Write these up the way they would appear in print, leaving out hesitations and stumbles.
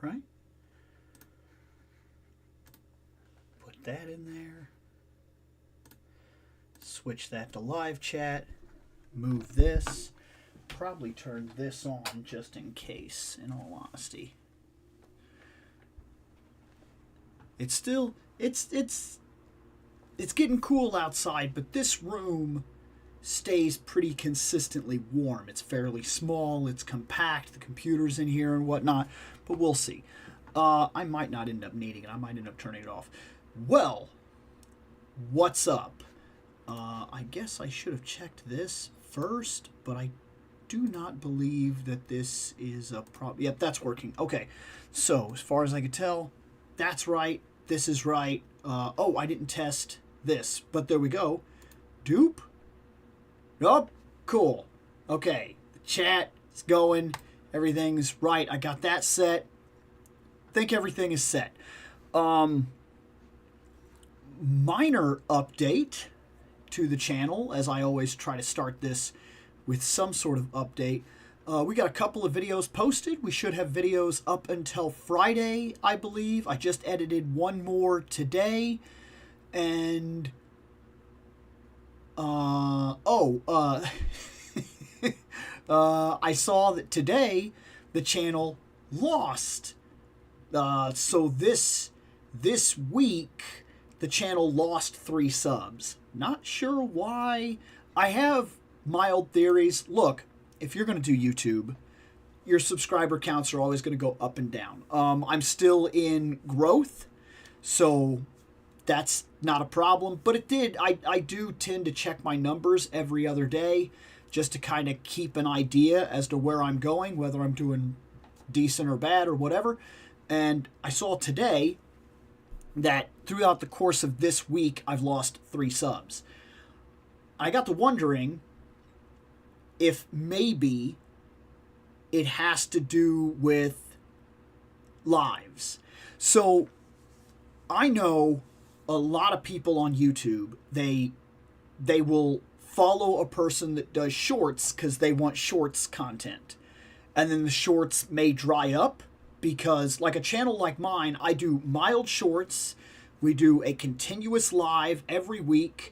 right? Put that in there. Switch that to live chat. Move this. Probably turn this on just in case, in all honesty. It's still, it's getting cool outside, but this room stays pretty consistently warm. It's fairly small, it's compact, the computer's in here and whatnot, but we'll see. I might not end up needing it. I might end up turning it off. Well, what's up? I guess I should have checked this first, but I do not believe that this is a problem. Yep, that's working. Okay, so as far as I could tell, that's right. This is right. Oh, I didn't test this, but there we go. Dupe. Nope. Cool. Okay, the chat is going. Everything's right. I got that set. Think everything is set. Minor update to the channel, as I always try to start this with some sort of update. We got a couple of videos posted. We should have videos up until Friday, I believe. I just edited one more today. And I saw that today the channel lost. So this week the channel lost 3 subs. Not sure why. I have mild theories. Look, if you're going to do YouTube, your subscriber counts are always going to go up and down. I'm still in growth, so that's not a problem. But it did. I do tend to check my numbers every other day just to kind of keep an idea as to where I'm going, whether I'm doing decent or bad or whatever. And I saw today that throughout the course of this week, I've lost 3 subs. I got to wondering if maybe it has to do with lives. So I know a lot of people on YouTube, they will follow a person that does shorts because they want shorts content. And then the shorts may dry up because, like a channel like mine, I do mild shorts. We do a continuous live every week.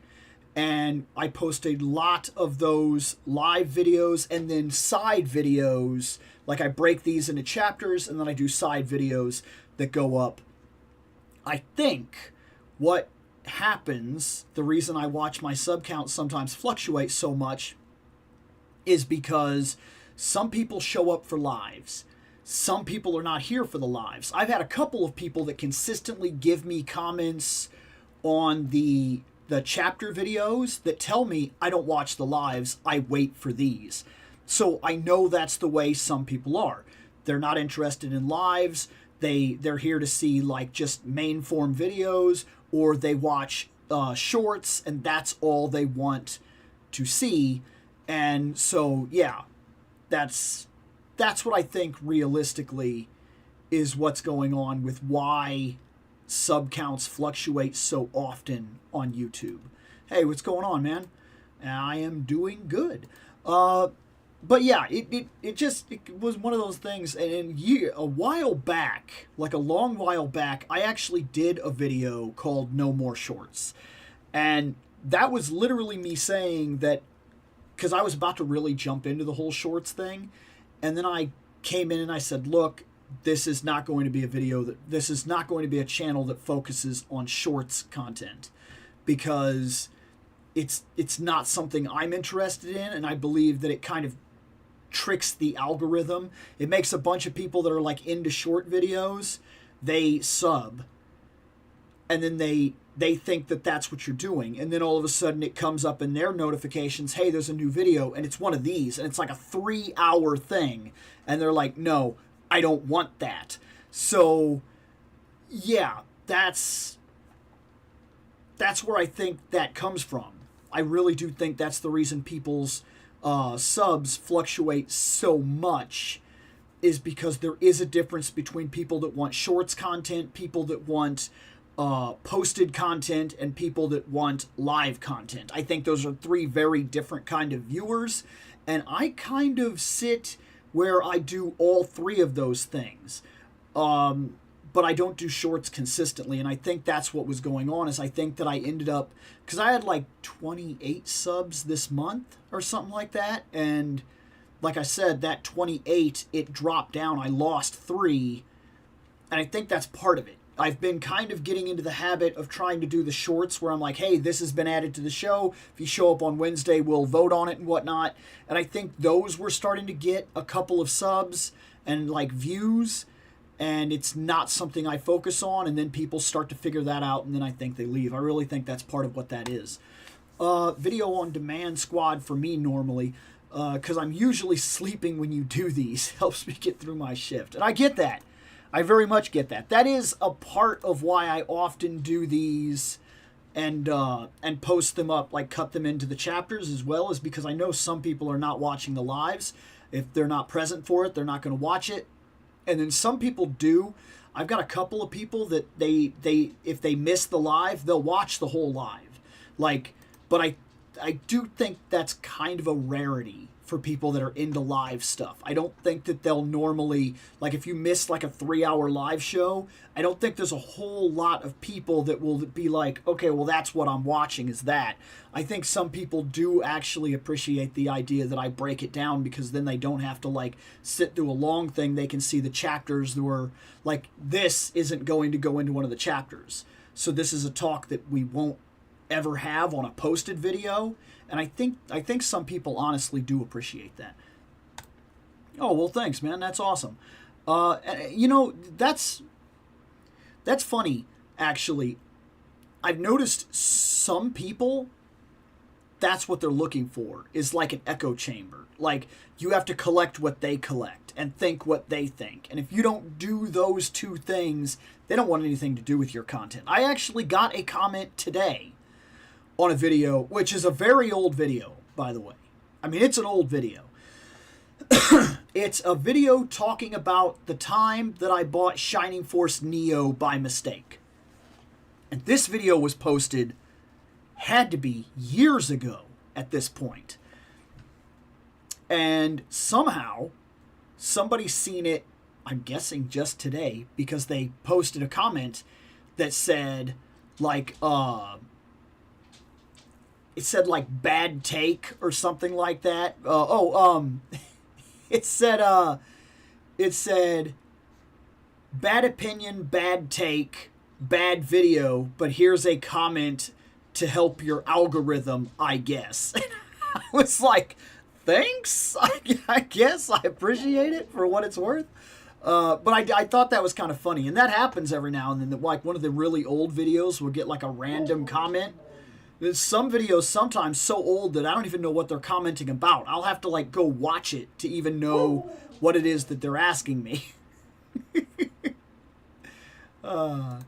And I post a lot of those live videos and then side videos. Like I break these into chapters and then I do side videos that go up. I think what happens, the reason I watch my sub count sometimes fluctuate so much, is because some people show up for lives. Some people are not here for the lives. I've had a couple of people that consistently give me comments on the chapter videos that tell me I don't watch the lives, I wait for these. So I know that's the way some people are. They're not interested in lives. They're here to see like just main form videos, or they watch shorts and that's all they want to see. And so yeah, that's what I think realistically is what's going on with why sub counts fluctuate so often on YouTube. Hey, what's going on, man? I am doing good. But yeah, it was one of those things. And a while back, like a long while back, I actually did a video called No More Shorts. And that was literally me saying that, because I was about to really jump into the whole shorts thing. And then I came in and I said, look, this is not going to be a video this is not going to be a channel that focuses on shorts content, because it's not something I'm interested in, and I believe that it kind of tricks the algorithm. It makes a bunch of people that are like into short videos, they sub, and then they think that that's what you're doing, and then all of a sudden it comes up in their notifications, hey, there's a new video, and it's one of these, and it's like a 3-hour thing, and they're like, no, I don't want that. So yeah, that's where I think that comes from. I really do think that's the reason people's subs fluctuate so much, is because there is a difference between people that want shorts content, people that want posted content, and people that want live content. I think those are 3 very different kind of viewers, and I kind of sit where I do all 3 of those things. But I don't do shorts consistently, and I think that's what was going on. Is I think that I ended up, because I had like 28 subs this month or something like that, and like I said, that 28, it dropped down. I lost 3, and I think that's part of it. I've been kind of getting into the habit of trying to do the shorts where I'm like, hey, this has been added to the show. If you show up on Wednesday, we'll vote on it and whatnot. And I think those were starting to get a couple of subs and like views, and it's not something I focus on, and then people start to figure that out, and then I think they leave. I really think that's part of what that is. Video on demand squad for me normally, because I'm usually sleeping when you do these. Helps me get through my shift. And I get that. I very much get that. That is a part of why I often do these and post them up, like cut them into the chapters as well, is because I know some people are not watching the lives. If they're not present for it, they're not going to watch it. And then some people do. I've got a couple of people that they if they miss the live, they'll watch the whole live. Like, but I do think that's kind of a rarity for people that are into live stuff. I don't think that they'll normally, like if you miss like a 3-hour live show, I don't think there's a whole lot of people that will be like, okay, well that's what I'm watching is that. I think some people do actually appreciate the idea that I break it down, because then they don't have to like sit through a long thing. They can see the chapters that were like, this isn't going to go into one of the chapters. So this is a talk that we won't ever have on a posted video. And I think some people honestly do appreciate that. Oh, well, thanks, man. That's awesome. You know, that's funny, actually. I've noticed some people, that's what they're looking for, is like an echo chamber. Like, you have to collect what they collect and think what they think. And if you don't do those two things, they don't want anything to do with your content. I actually got a comment today on a video, which is a very old video, by the way. I mean, it's an old video. It's a video talking about the time that I bought Shining Force Neo by mistake. And this video was posted, had to be years ago at this point. And somehow, somebody's seen it, I'm guessing just today, because they posted a comment that said, like, it said like bad take or something like that. It said bad opinion, bad take, bad video, but here's a comment to help your algorithm, I guess. I was like, thanks. I guess I appreciate it for what it's worth. But I thought that was kind of funny, and that happens every now and then. Like one of the really old videos will get like a random comment. There's some videos sometimes so old that I don't even know what they're commenting about. I'll have to like go watch it to even know what it is that they're asking me. I'm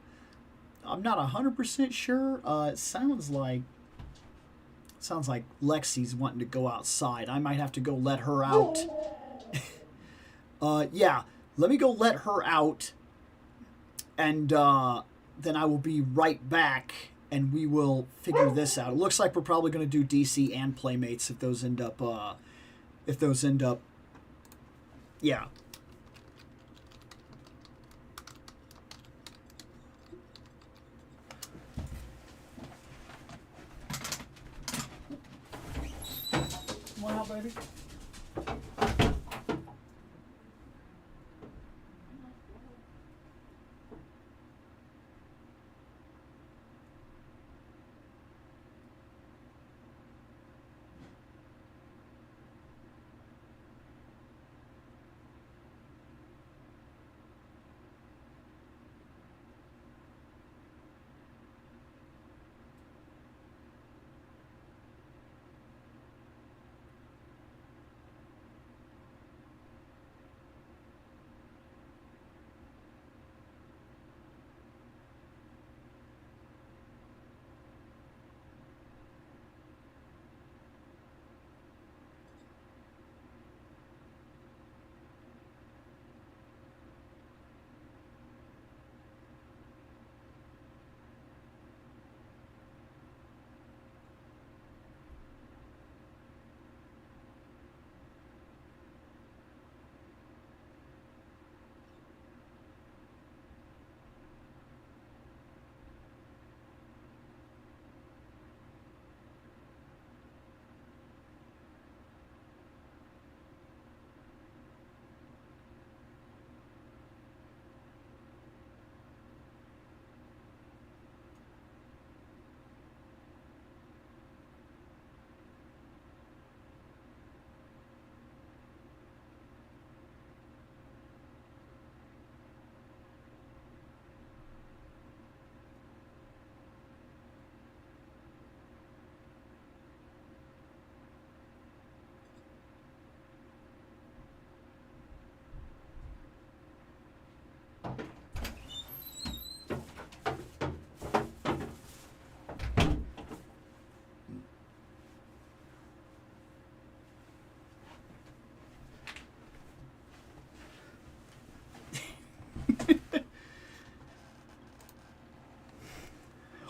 not 100% sure. It sounds like Lexi's wanting to go outside. I might have to go let her out. Yeah, let me go let her out, and then I will be right back. And we will figure this out. It looks like we're probably going to do DC and Playmates if those end up, yeah. Come on out, baby.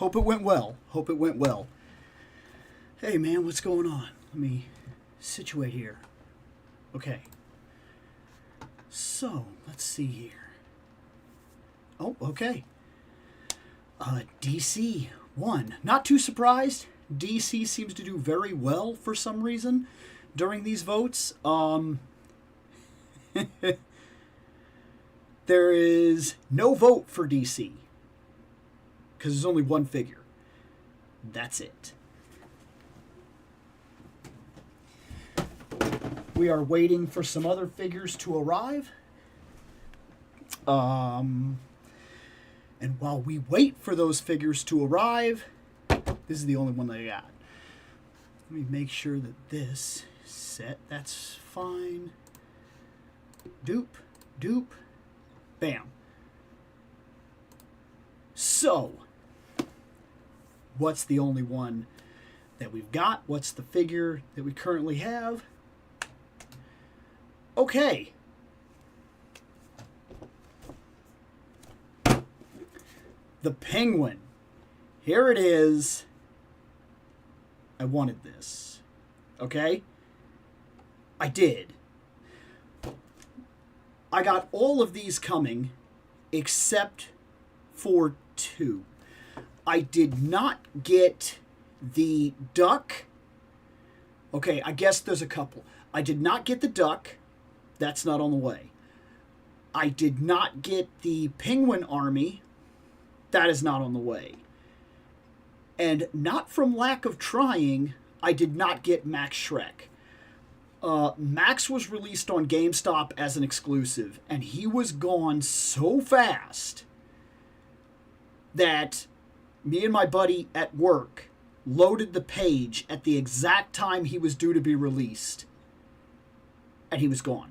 Hope it went well. Hope it went well. Hey, man, what's going on? Let me situate here. Okay. So, let's see here. Oh, okay. DC won. Not too surprised. DC seems to do very well for some reason during these votes. There is no vote for DC because there's only one figure. That's it. We are waiting for some other figures to arrive. And while we wait for those figures to arrive, this is the only one that I got. Let me make sure that this is set. That's fine. Doop, doop, bam. So, what's the only one that we've got? What's the figure that we currently have? Okay. The Penguin. Here it is. I wanted this. Okay? I did. I got all of these coming except for two. I did not get the duck. Okay, I guess there's a couple. I did not get the duck. That's not on the way. I did not get the Penguin Army. That is not on the way. And not from lack of trying, I did not get Max Shrek. Max was released on GameStop as an exclusive, and he was gone so fast that me and my buddy at work loaded the page at the exact time he was due to be released, and he was gone.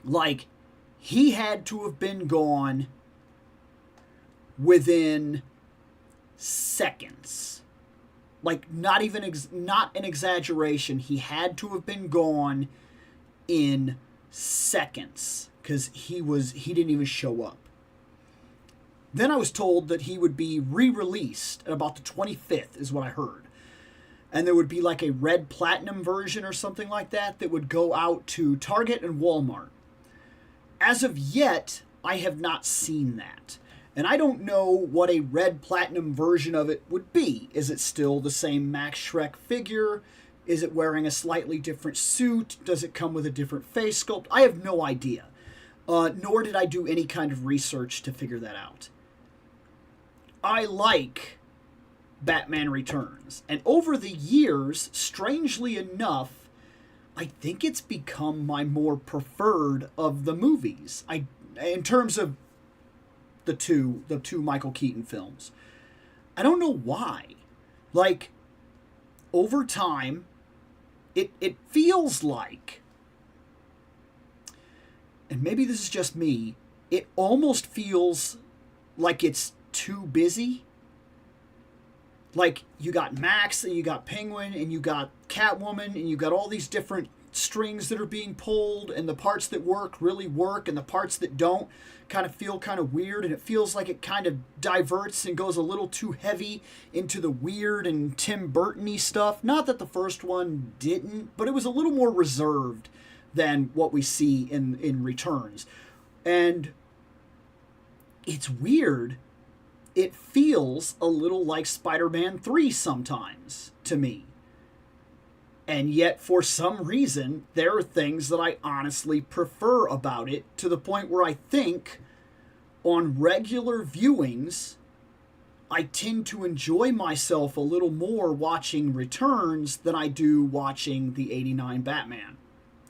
Like, he had to have been gone within seconds. Like, not an exaggeration. He had to have been gone in seconds because he didn't even show up. Then I was told that he would be re-released at about the 25th is what I heard. And there would be like a red platinum version or something like that that would go out to Target and Walmart. As of yet, I have not seen that. And I don't know what a red platinum version of it would be. Is it still the same Max Shrek figure? Is it wearing a slightly different suit? Does it come with a different face sculpt? I have no idea. Nor did I do any kind of research to figure that out. I like Batman Returns. And over the years, strangely enough, I think it's become my more preferred of the movies. In terms of the two Michael Keaton films. I don't know why. Like, over time, it feels like, and maybe this is just me, it almost feels like it's too busy. Like, you got Max, and you got Penguin, and you got Catwoman, and you got all these different strings that are being pulled, and the parts that work really work, and the parts that don't kind of feel kind of weird, and it feels like it kind of diverts and goes a little too heavy into the weird and Tim Burton-y stuff. Not that the first one didn't, but it was a little more reserved than what we see in Returns. And it's weird. It feels a little like Spider-Man 3 sometimes to me. And yet, for some reason, there are things that I honestly prefer about it, to the point where I think on regular viewings, I tend to enjoy myself a little more watching Returns than I do watching the '89 Batman.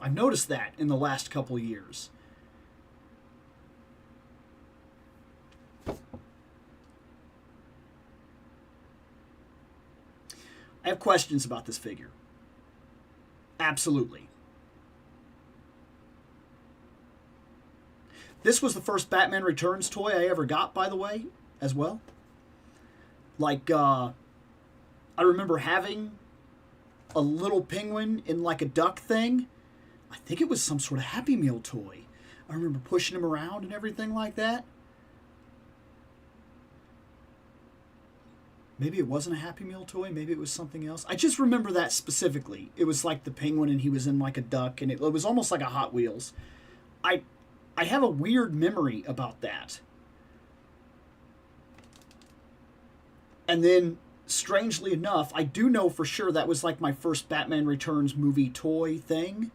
I've noticed that in the last couple of years. I have questions about this figure. Absolutely. This was the first Batman Returns toy I ever got, by the way, as well. Like, I remember having a little penguin in like a duck thing. I think it was some sort of Happy Meal toy. I remember pushing him around and everything like that. Maybe it wasn't a Happy Meal toy. Maybe it was something else. I just remember that specifically. It was like the penguin and he was in like a duck, and it was almost like a Hot Wheels. I have a weird memory about that. And then, strangely enough, I do know for sure that was like my first Batman Returns movie toy thing.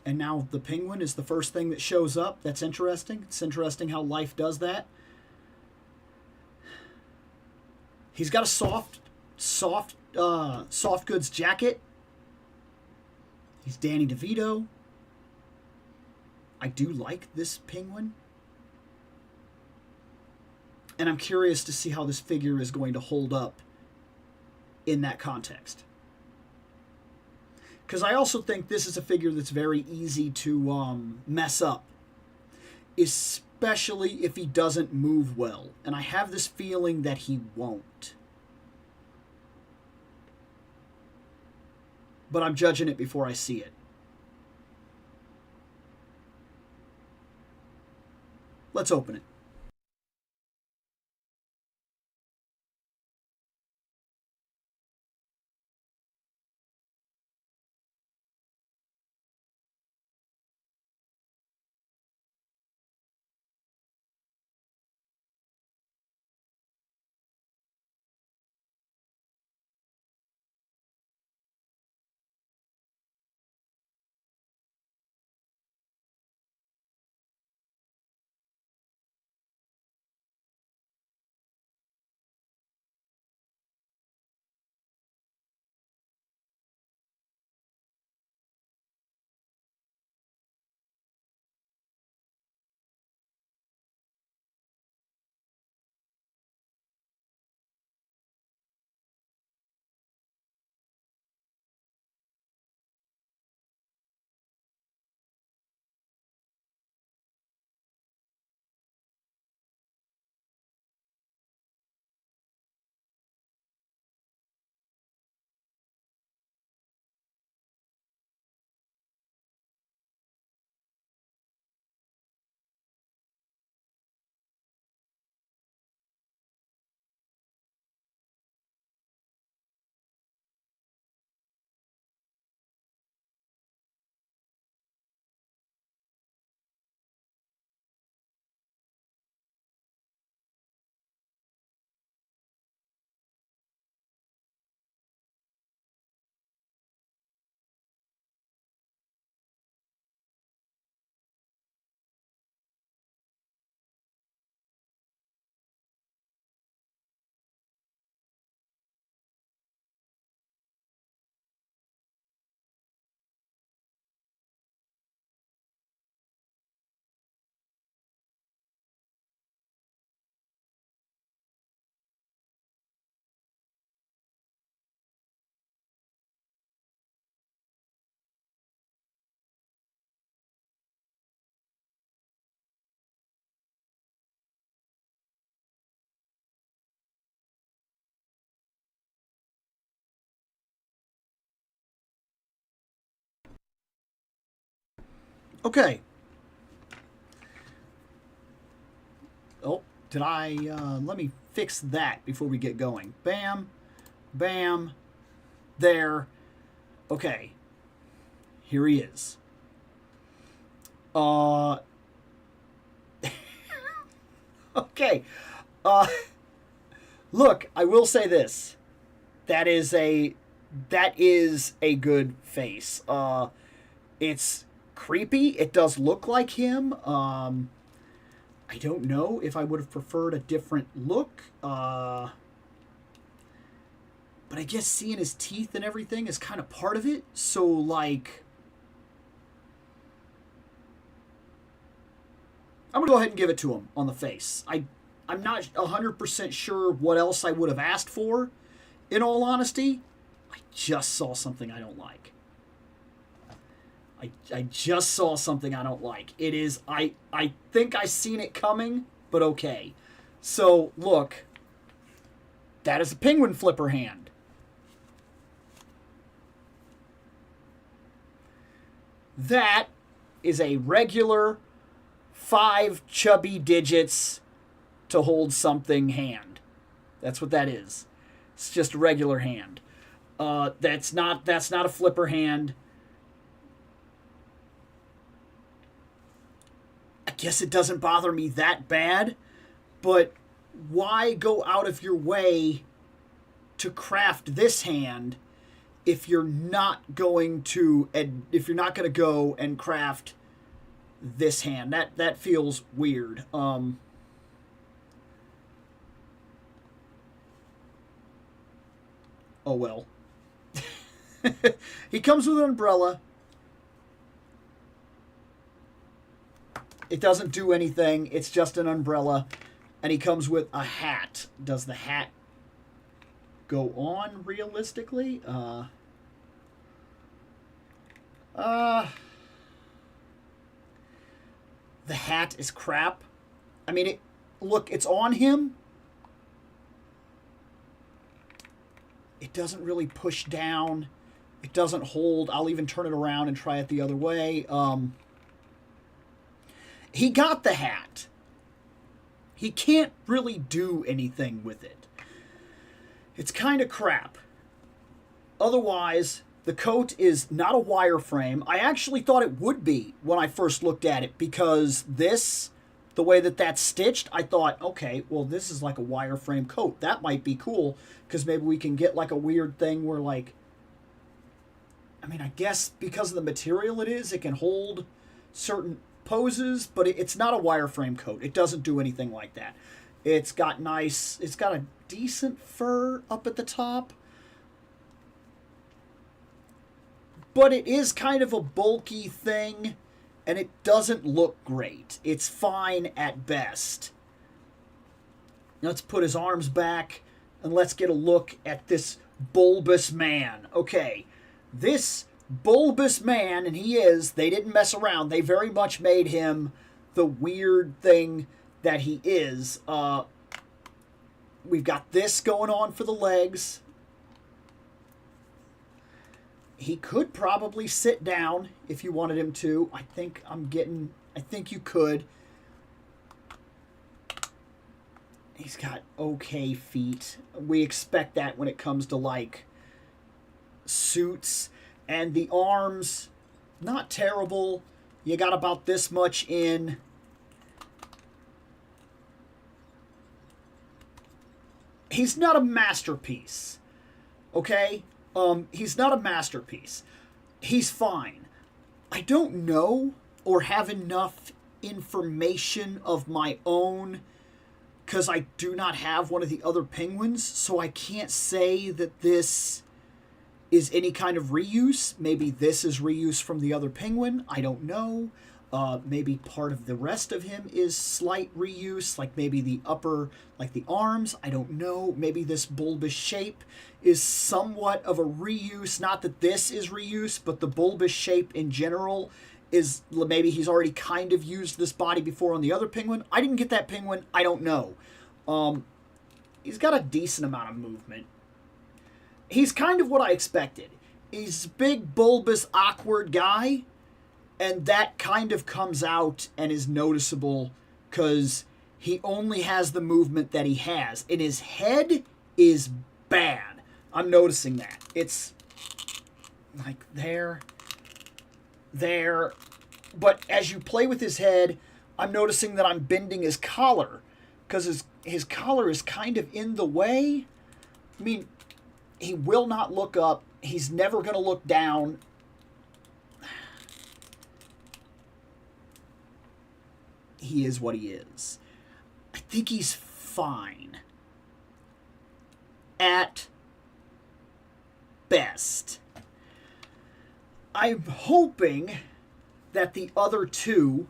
And now the penguin is the first thing that shows up. That's interesting. It's interesting how life does that. He's got a soft goods jacket. He's Danny DeVito. I do like this penguin. And I'm curious to see how this figure is going to hold up in that context. Because I also think this is a figure that's very easy to mess up. Especially if he doesn't move well. And I have this feeling that he won't. But I'm judging it before I see it. Let's open it. Okay. Oh, did I... let me fix that before we get going. Bam. Bam. There. Okay. Here he is. Okay. Look, I will say this. That is a good face. It's creepy. It does look like him. I don't know if I would have preferred a different look. But I guess seeing his teeth and everything is kind of part of it. So, like, I'm going to go ahead and give it to him on the face. I'm not 100% sure what else I would have asked for, in all honesty. I just saw something I don't like. I just saw something I don't like. It is, I think I seen it coming, but okay. So, look. That is a penguin flipper hand. That is a regular 5 chubby digits to hold something hand. That's what that is. It's just a regular hand. That's not a flipper hand. I guess it doesn't bother me that bad, but why go out of your way to craft this hand if you're not going to go and craft this hand? That feels weird. Oh well. He comes with an umbrella. It doesn't do anything. It's just an umbrella. And he comes with a hat. Does the hat go on realistically? The hat is crap. I mean, look, it's on him. It doesn't really push down. It doesn't hold. I'll even turn it around and try it the other way. He got the hat. He can't really do anything with it. It's kind of crap. Otherwise, the coat is not a wireframe. I actually thought it would be when I first looked at it, because the way that that's stitched, I thought, okay, well, this is like a wireframe coat. That might be cool, because maybe we can get like a weird thing where, like, I mean, I guess because of the material it can hold certain poses, but it's not a wireframe coat. It doesn't do anything like that. It's got a decent fur up at the top, but it is kind of a bulky thing, and it doesn't look great. It's fine at best. Let's put his arms back, and let's get a look at this bulbous man. Okay, this bulbous man, and they didn't mess around. They very much made him the weird thing that he is. We've got this going on for the legs. He could probably sit down if you wanted him to. I think you could. He's got okay feet. We expect that when it comes to, like, suits. And the arms, not terrible. You got about this much in. He's not a masterpiece. Okay? He's not a masterpiece. He's fine. I don't know or have enough information of my own, because I do not have one of the other penguins, so I can't say that this is any kind of reuse. Maybe this is reuse from the other penguin. I don't know. Maybe part of the rest of him is slight reuse, like maybe the upper, like the arms. I don't know. Maybe this bulbous shape is somewhat of a reuse. Not that this is reuse, but the bulbous shape in general is, maybe he's already kind of used this body before on the other penguin. I didn't get that penguin. I don't know. He's got a decent amount of movement. He's kind of what I expected. He's a big, bulbous, awkward guy, and that kind of comes out and is noticeable because he only has the movement that he has. And his head is bad. I'm noticing that. It's like there. But as you play with his head, I'm noticing that I'm bending his collar because his collar is kind of in the way. I mean, he will not look up. He's never going to look down. He is what he is. I think he's fine. At best. I'm hoping that the other two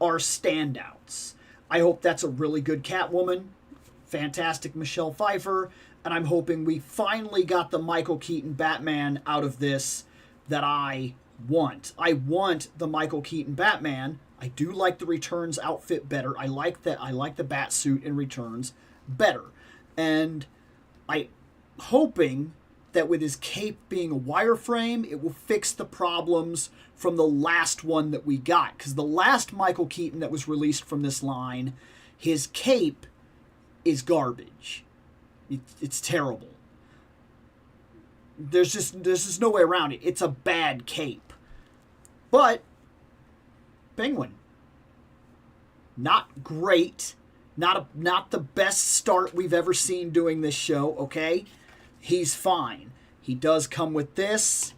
are standouts. I hope that's a really good Catwoman. Fantastic Michelle Pfeiffer. And I'm hoping we finally got the Michael Keaton Batman out of this that I want. I want the Michael Keaton Batman. I do like the Returns outfit better. I like the bat suit in Returns better. And I'm hoping that with his cape being a wireframe, it will fix the problems from the last one that we got. Because the last Michael Keaton that was released from this line, his cape is garbage. It's terrible. There's just no way around it. It's a bad cape. But Penguin, not great. Not the best start we've ever seen doing this show, okay? He's fine. He does come with this,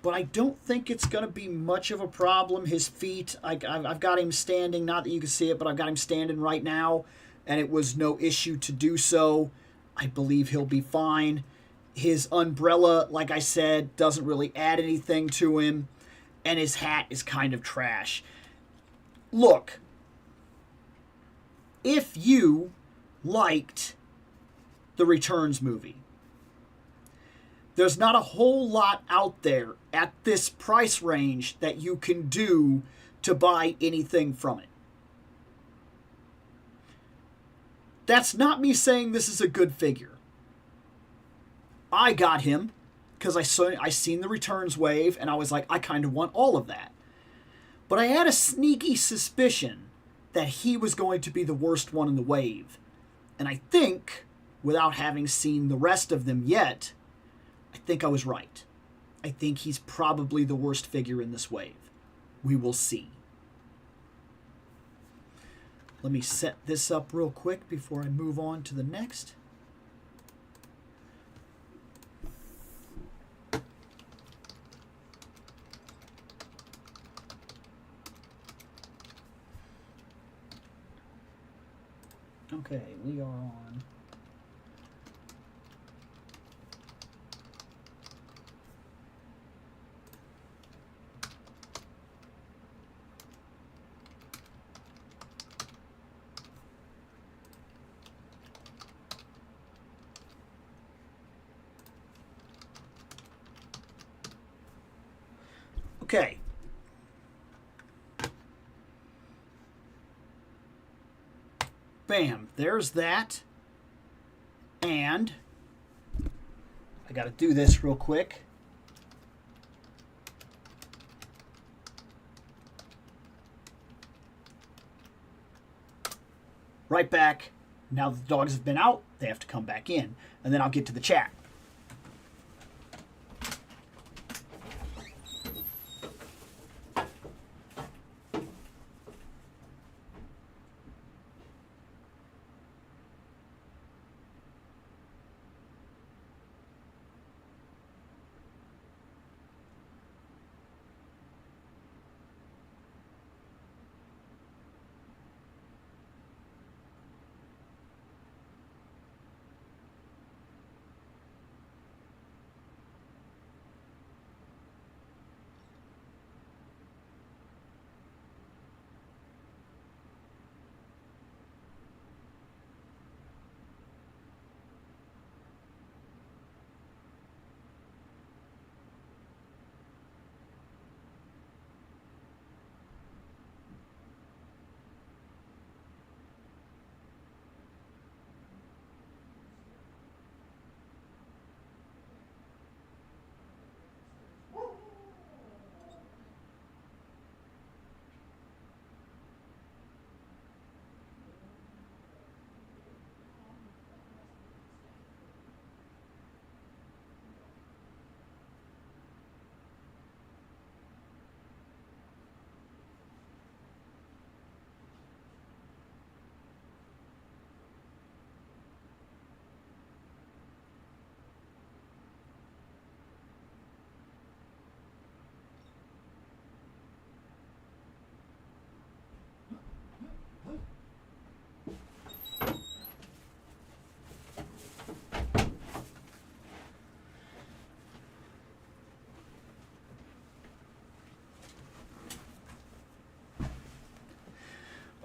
but I don't think it's going to be much of a problem. His feet, I've got him standing, not that you can see it, but I've got him standing right now, and it was no issue to do so. I believe he'll be fine. His umbrella, like I said, doesn't really add anything to him, and his hat is kind of trash. Look, if you liked the Returns movie, there's not a whole lot out there at this price range that you can do to buy anything from it. That's not me saying this is a good figure. I got him because I seen the Returns wave, and I was like, I kind of want all of that. But I had a sneaky suspicion that he was going to be the worst one in the wave. And I think, without having seen the rest of them yet, I think I was right. I think he's probably the worst figure in this wave. We will see. Let me set this up real quick before I move on to the next. Okay, we are on. Okay. Bam, there's that. And I got to do this real quick. Right back. Now that the dogs have been out, they have to come back in. And then I'll get to the chat.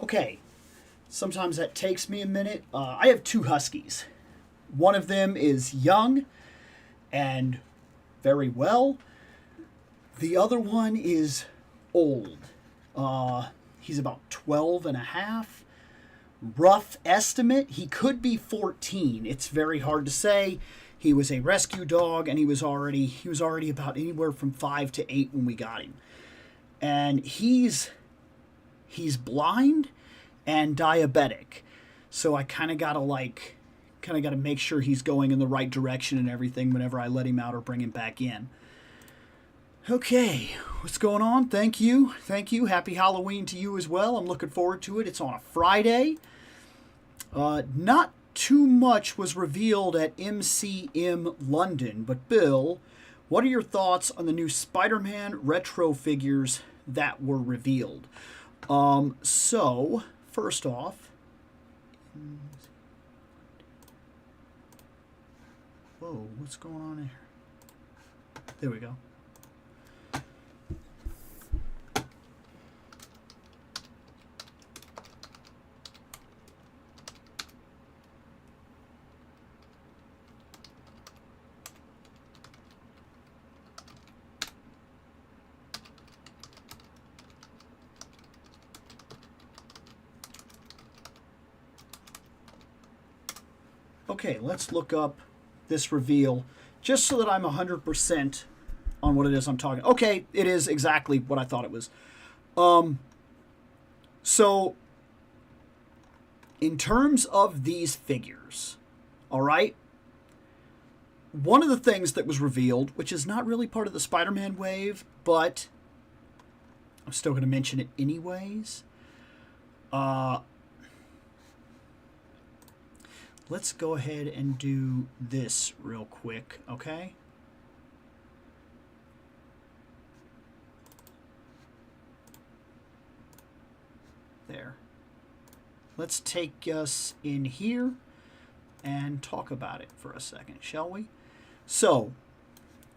Okay, sometimes that takes me a minute. I have two Huskies. One of them is young and very well. The other one is old. He's about 12 and a half. Rough estimate, he could be 14. It's very hard to say. He was a rescue dog, and he was already about anywhere from 5 to 8 when we got him. And he's blind and diabetic. So I kind of got to Kind of got to make sure he's going in the right direction and everything whenever I let him out or bring him back in. Okay, what's going on? Thank you. Thank you. Happy Halloween to you as well. I'm looking forward to it. It's on a Friday. Not too much was revealed at MCM London, but Bill, what are your thoughts on the new Spider-Man retro figures that were revealed? So, first off, whoa, what's going on here? There we go. Okay, let's look up this reveal just so that I'm 100% on what it is I'm talking. Okay, it is exactly what I thought it was. So, in terms of these figures, all right, one of the things that was revealed, which is not really part of the Spider-Man wave, but I'm still going to mention it anyways. Let's go ahead and do this real quick, okay? There. Let's take us in here and talk about it for a second, shall we? So,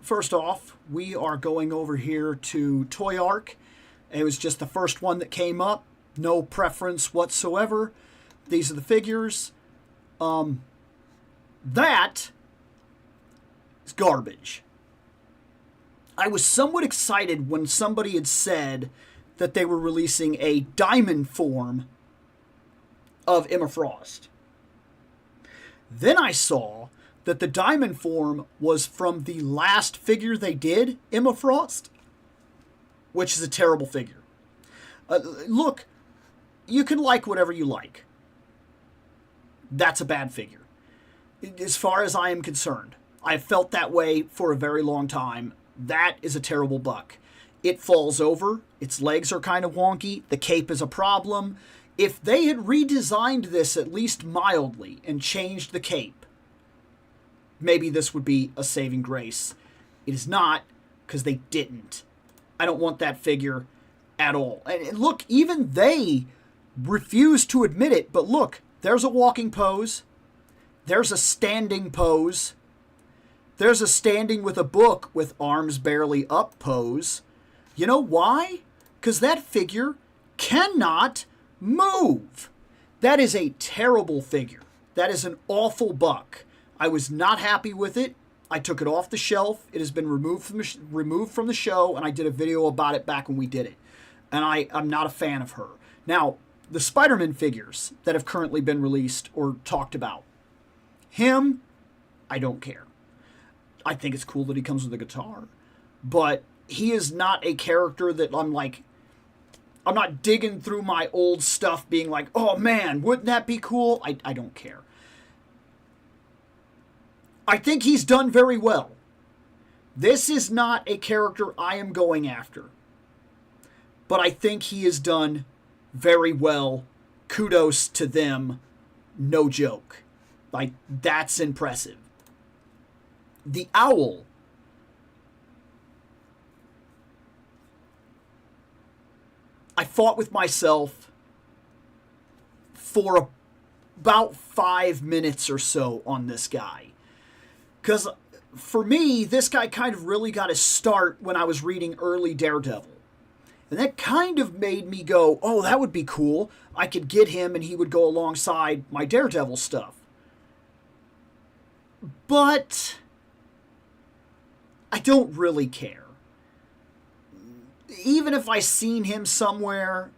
first off, we are going over here to Toy Arc. It was just the first one that came up. No preference whatsoever. These are the figures. That is garbage. I was somewhat excited when somebody had said that they were releasing a diamond form of Emma Frost. Then I saw that the diamond form was from the last figure they did, Emma Frost, which is a terrible figure. Look, you can like whatever you like. That's a bad figure. As far as I am concerned, I've felt that way for a very long time. That is a terrible buck. It falls over. Its legs are kind of wonky. The cape is a problem. If they had redesigned this at least mildly and changed the cape, maybe this would be a saving grace. It is not, because they didn't. I don't want that figure at all. And look, even they refuse to admit it, but look, there's a walking pose. There's a standing pose. There's a standing with a book with arms barely up pose. You know why? Because that figure cannot move. That is a terrible figure. That is an awful buck. I was not happy with it. I took it off the shelf. It has been removed from the show, and I did a video about it back when we did it. And I'm not a fan of her. Now, the Spider-Man figures that have currently been released or talked about. Him, I don't care. I think it's cool that he comes with a guitar. But he is not a character that I'm not digging through my old stuff being like, oh man, wouldn't that be cool? I don't care. I think he's done very well. This is not a character I am going after. But I think he has done very well. Kudos to them. No joke. Like, that's impressive. The owl. I fought with myself for about 5 minutes or so on this guy. Because for me, this guy kind of really got his start when I was reading early Daredevil. And that kind of made me go, oh, that would be cool. I could get him and he would go alongside my Daredevil stuff. But I don't really care. Even if I seen him somewhere,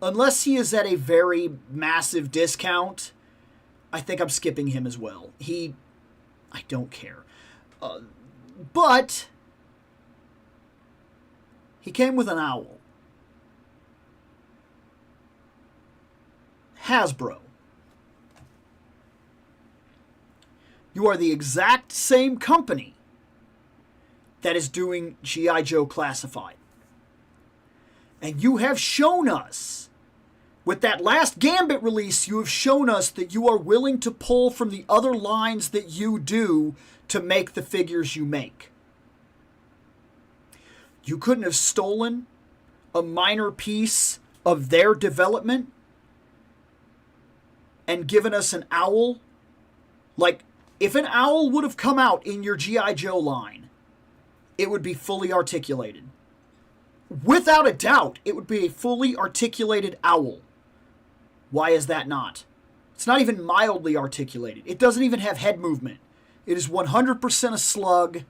unless he is at a very massive discount, I think I'm skipping him as well. I don't care. But he came with an owl. Hasbro. You are the exact same company that is doing G.I. Joe Classified. And you have shown us, with that last Gambit release, you have shown us that you are willing to pull from the other lines that you do to make the figures you make. You couldn't have stolen a minor piece of their development and given us an owl. Like, if an owl would have come out in your G.I. Joe line, it would be fully articulated. Without a doubt, it would be a fully articulated owl. Why is that not? It's not even mildly articulated. It doesn't even have head movement. It is 100% a slug.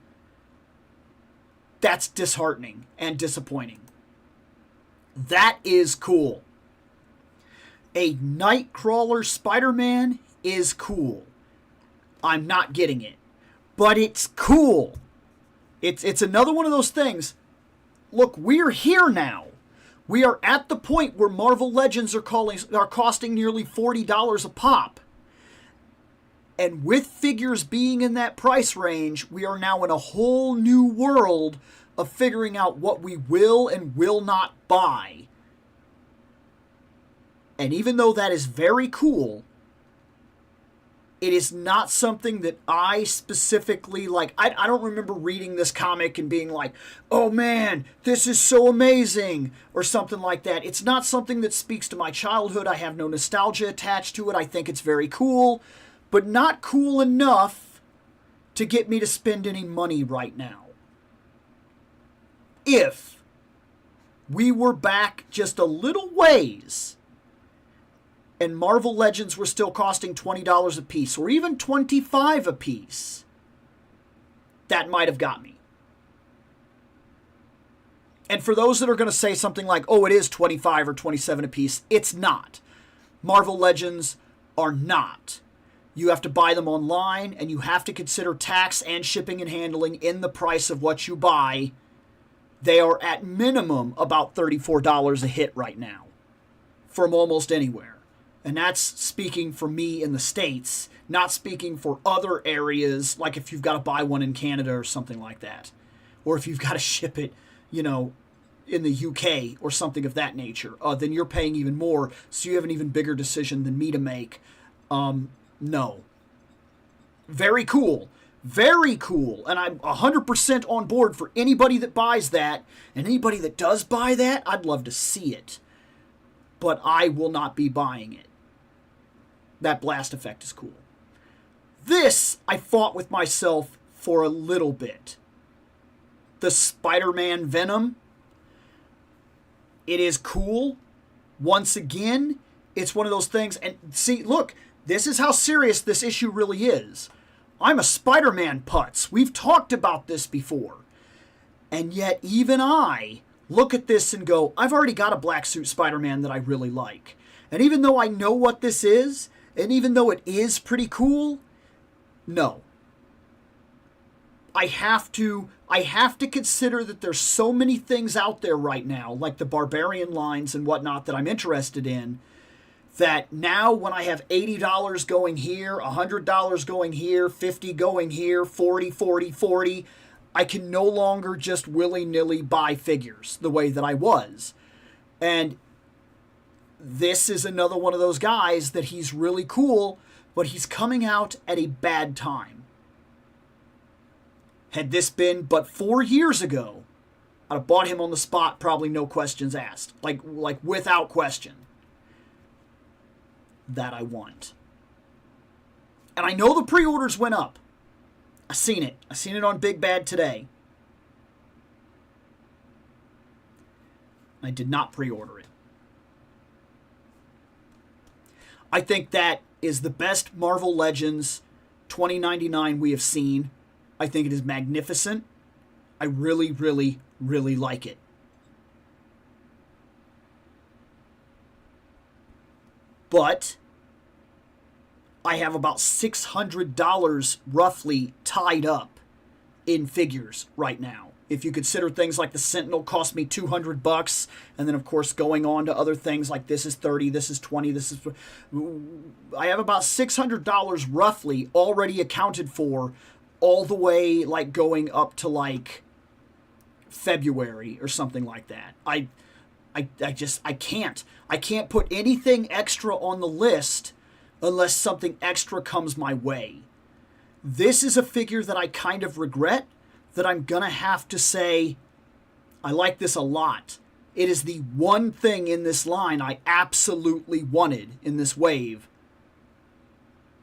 That's disheartening and disappointing. That is cool. A Nightcrawler Spider-Man is cool. I'm not getting it. But it's cool. It's another one of those things. Look, we're here now. We are at the point where Marvel Legends are costing nearly $40 a pop. And with figures being in that price range, we are now in a whole new world of figuring out what we will and will not buy. And even though that is very cool, it is not something that I specifically like. I don't remember reading this comic and being like, oh man, this is so amazing, or something like that. It's not something that speaks to my childhood. I have no nostalgia attached to it. I think it's very cool, but not cool enough to get me to spend any money right now. If we were back just a little ways and Marvel Legends were still costing $20 a piece, or even $25 a piece, that might have got me. And for those that are going to say something like, oh, it is $25 or $27 a piece, it's not. Marvel Legends are not. You have to buy them online, and you have to consider tax and shipping and handling in the price of what you buy. They are at minimum about $34 a hit right now from almost anywhere. And that's speaking for me in the States, not speaking for other areas, like if you've got to buy one in Canada or something like that. Or if you've got to ship it, in the UK or something of that nature, then you're paying even more, so you have an even bigger decision than me to make. No. Very cool. Very cool. And I'm 100% on board for anybody that buys that. And anybody that does buy that, I'd love to see it. But I will not be buying it. That blast effect is cool. This, I fought with myself for a little bit. The Spider-Man Venom. It is cool. Once again, it's one of those things. And see, look, this is how serious this issue really is. I'm a Spider-Man putz. We've talked about this before. And yet, even I look at this and go, I've already got a black suit Spider-Man that I really like. And even though I know what this is, and even though it is pretty cool, no. I have to consider that there's so many things out there right now, like the Barbarian lines and whatnot that I'm interested in, that now when I have $80 going here, $100 going here, $50 going here, $40, I can no longer just willy-nilly buy figures the way that I was. And this is another one of those guys that he's really cool, but he's coming out at a bad time. Had this been but 4 years ago, I'd have bought him on the spot, probably no questions asked. Like without question. That I want. And I know the pre-orders went up. I seen it. I seen it on Big Bad today. I did not pre-order it. I think that is the best Marvel Legends 2099 we have seen. I think it is magnificent. I really, really, really like it. But I have about $600 roughly tied up in figures right now If you consider things like the Sentinel cost me $200, and then of course going on to other things like this is 30, this is 20, this is... I have about $600 roughly already accounted for, all the way like going up to like February or something like that. I can't put anything extra on the list unless something extra comes my way. This is a figure that I kind of regret, that I'm gonna have to say I like this a lot. It is the one thing in this line I absolutely wanted in this wave,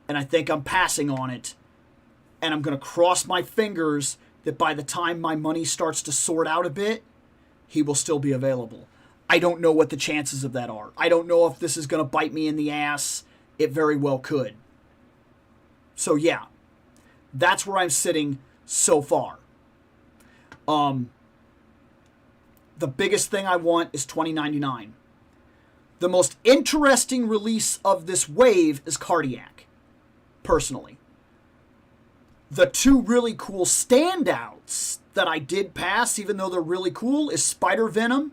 and I think I'm passing on it, and I'm gonna cross my fingers that by the time my money starts to sort out a bit, he will still be available. I don't know what the chances of that are. I don't know if this is going to bite me in the ass. It very well could. So yeah, that's where I'm sitting so far. The biggest thing I want is $20.99. The most interesting release of this wave is Cardiac, personally. The two really cool standouts that I did pass, even though they're really cool, is Spider-Venom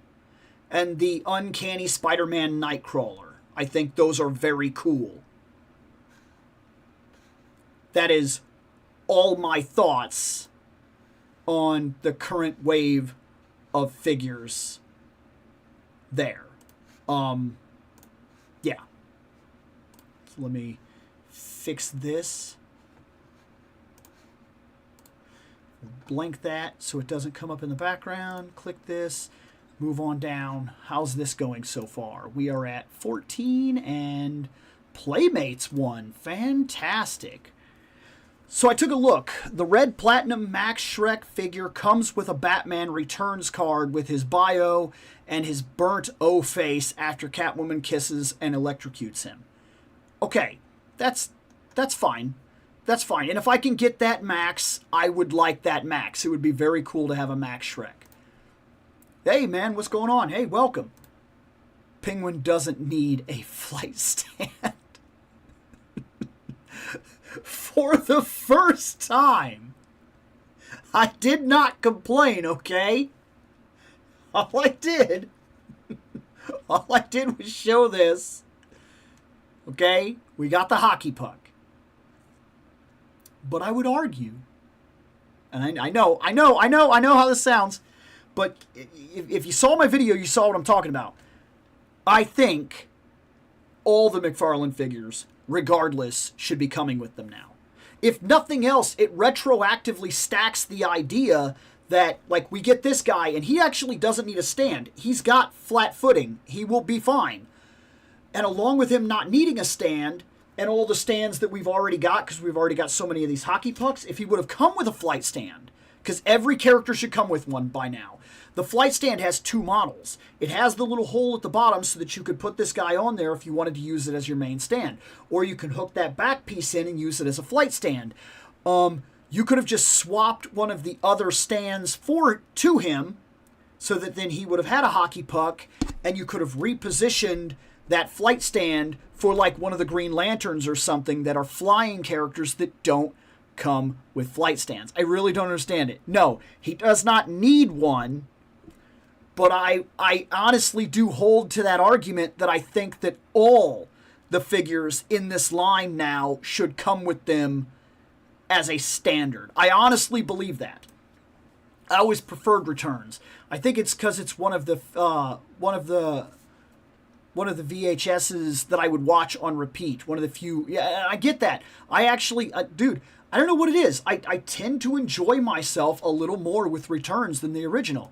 and the Uncanny Spider-Man Nightcrawler. I think those are very cool. That is all my thoughts on the current wave of figures there. Yeah. So let me fix this. Blank that so it doesn't come up in the background. Click this. Move on down. How's this going so far? We are at 14 and Playmates won. Fantastic. So I took a look. The Red Platinum Max Shrek figure comes with a Batman Returns card with his bio and his burnt O face after Catwoman kisses and electrocutes him. Okay, that's fine. That's fine. And if I can get that Max, I would like that Max. It would be very cool to have a Max Shrek. Hey, man, what's going on? Hey, welcome. Penguin doesn't need a flight stand. For the first time, I did not complain, okay? All I did was show this. Okay? We got the hockey puck. But I would argue, and I know how this sounds, but if you saw my video, you saw what I'm talking about. I think all the McFarlane figures, regardless, should be coming with them now. If nothing else, it retroactively stacks the idea that, like, we get this guy, and he actually doesn't need a stand. He's got flat footing. He will be fine. And along with him not needing a stand, and all the stands that we've already got, because we've already got so many of these hockey pucks, if he would have come with a flight stand, because every character should come with one by now. The flight stand has two models. It has the little hole at the bottom so that you could put this guy on there if you wanted to use it as your main stand. Or you can hook that back piece in and use it as a flight stand. You could have just swapped one of the other stands to him so that then he would have had a hockey puck, and you could have repositioned that flight stand for like one of the Green Lanterns or something that are flying characters that don't come with flight stands. I really don't understand it. No, he does not need one, but I honestly do hold to that argument that I think that all the figures in this line now should come with them as a standard. I honestly believe that. I always preferred Returns. I think it's because it's one of the VHSs that I would watch on repeat. One of the few. Yeah, I get that. I actually, dude, I don't know what it is. I tend to enjoy myself a little more with Returns than the original.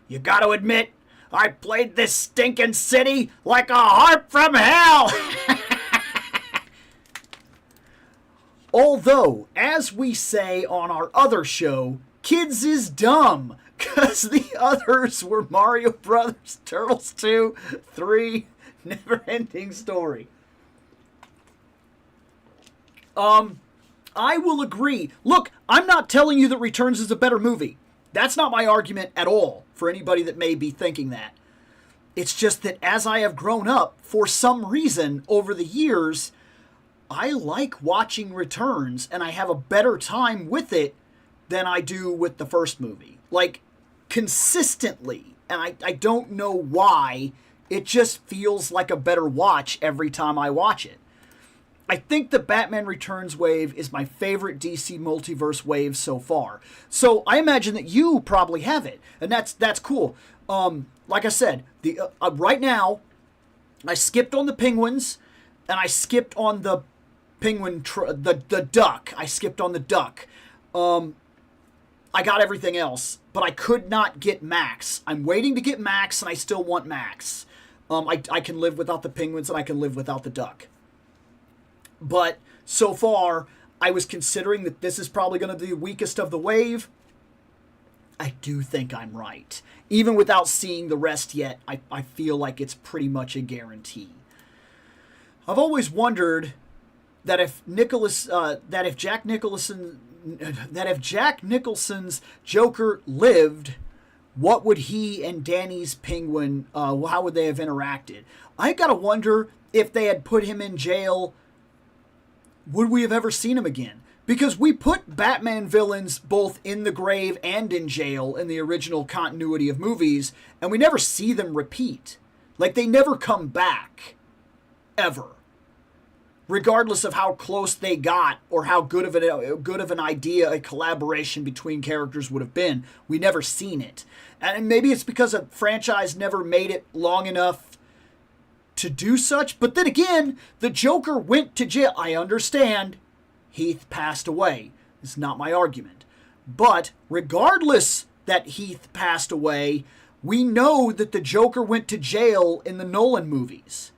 You got to admit, I played this stinking city like a harp from hell. Although, as we say on our other show, kids is dumb, because the others were Mario Brothers, Turtles 2, 3, Never-ending Story. I will agree. Look, I'm not telling you that Returns is a better movie. That's not my argument at all, for anybody that may be thinking that. It's just that as I have grown up, for some reason, over the years, I like watching Returns, and I have a better time with it than I do with the first movie. Like, consistently, and I don't know why, it just feels like a better watch every time I watch it. I think the Batman Returns wave is my favorite DC Multiverse wave so far. So I imagine that you probably have it, and that's cool. Like I said, right now, I skipped on the Penguins, and I skipped on the Penguin, the Duck. I skipped on the Duck. I got everything else, but I could not get Max. I'm waiting to get Max, and I still want Max. I can live without the Penguins, and I can live without the Duck. But so far, I was considering that this is probably going to be the weakest of the wave. I do think I'm right. Even without seeing the rest yet, I feel like it's pretty much a guarantee. I've always wondered that if Jack Nicholson's Joker lived, what would he and Danny's Penguin, how would they have interacted? I gotta wonder if they had put him in jail, would we have ever seen him again? Because we put Batman villains both in the grave and in jail in the original continuity of movies, and we never see them repeat. Like, they never come back. Ever. Regardless of how close they got or how good of an idea a collaboration between characters would have been, we never seen it. And maybe it's because a franchise never made it long enough to do such. But then again, the Joker went to jail. I understand Heath passed away. It's not my argument. But regardless that Heath passed away, we know that the Joker went to jail in the Nolan movies.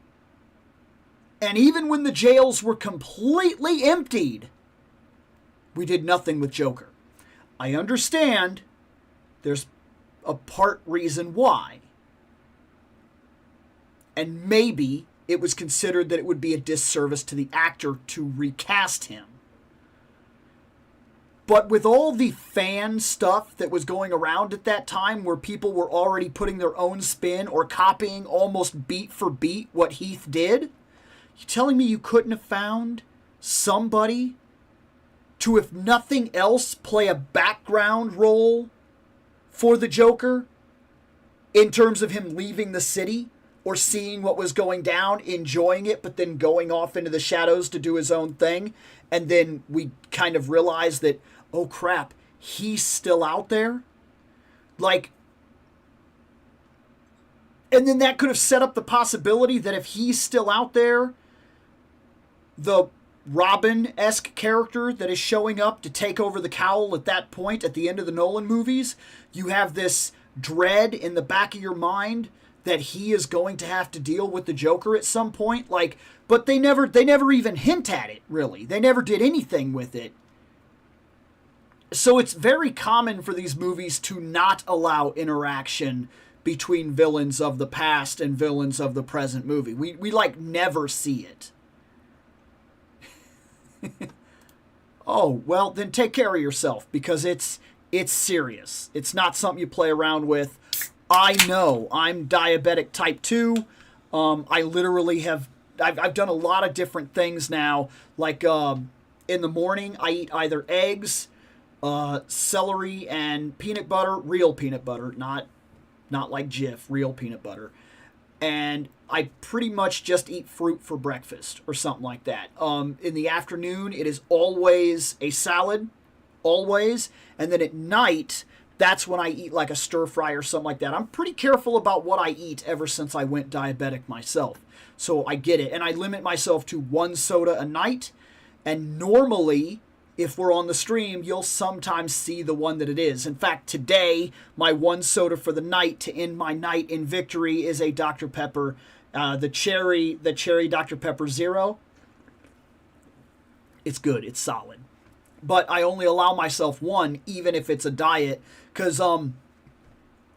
And even when the jails were completely emptied, we did nothing with Joker. I understand there's a part reason why. And maybe it was considered that it would be a disservice to the actor to recast him. But with all the fan stuff that was going around at that time, where people were already putting their own spin or copying almost beat for beat what Heath did, you telling me you couldn't have found somebody to, if nothing else, play a background role for the Joker in terms of him leaving the city or seeing what was going down, enjoying it, but then going off into the shadows to do his own thing, and then we kind of realize that, oh crap, he's still out there? Like, and then that could have set up the possibility that if he's still out there, the Robin-esque character that is showing up to take over the cowl at that point at the end of the Nolan movies, you have this dread in the back of your mind that he is going to have to deal with the Joker at some point. Like, but they never even hint at it, really. They never did anything with it. So it's very common for these movies to not allow interaction between villains of the past and villains of the present movie. We like never see it. Oh, well, then take care of yourself, because it's serious. It's not something you play around with. I know. I'm diabetic type 2. I literally have... I've done a lot of different things now. Like, in the morning, I eat either eggs, celery, and peanut butter. Real peanut butter, not like Jif. Real peanut butter. And I pretty much just eat fruit for breakfast or something like that. In the afternoon, it is always a salad. Always. And then at night, that's when I eat like a stir fry or something like that. I'm pretty careful about what I eat ever since I went diabetic myself. So I get it. And I limit myself to 1 soda a night. And normally, if we're on the stream, you'll sometimes see the one that it is. In fact, today, my 1 soda for the night to end my night in victory is a Dr. Pepper, the cherry Dr. Pepper Zero. It's good. It's solid. But I only allow myself one, even if it's a diet, because, how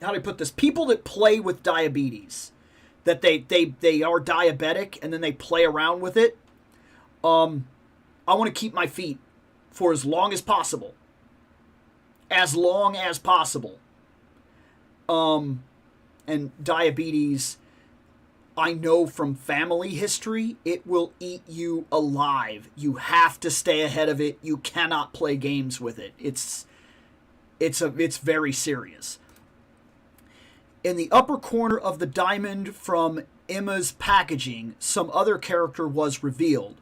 do I put this? People that play with diabetes, that they are diabetic, and then they play around with it, I want to keep my feet for as long as possible. As long as possible. And diabetes, I know from family history, it will eat you alive. You have to stay ahead of it. You cannot play games with it. It's very serious. In the upper corner of the diamond from Emma's packaging, some other character was revealed,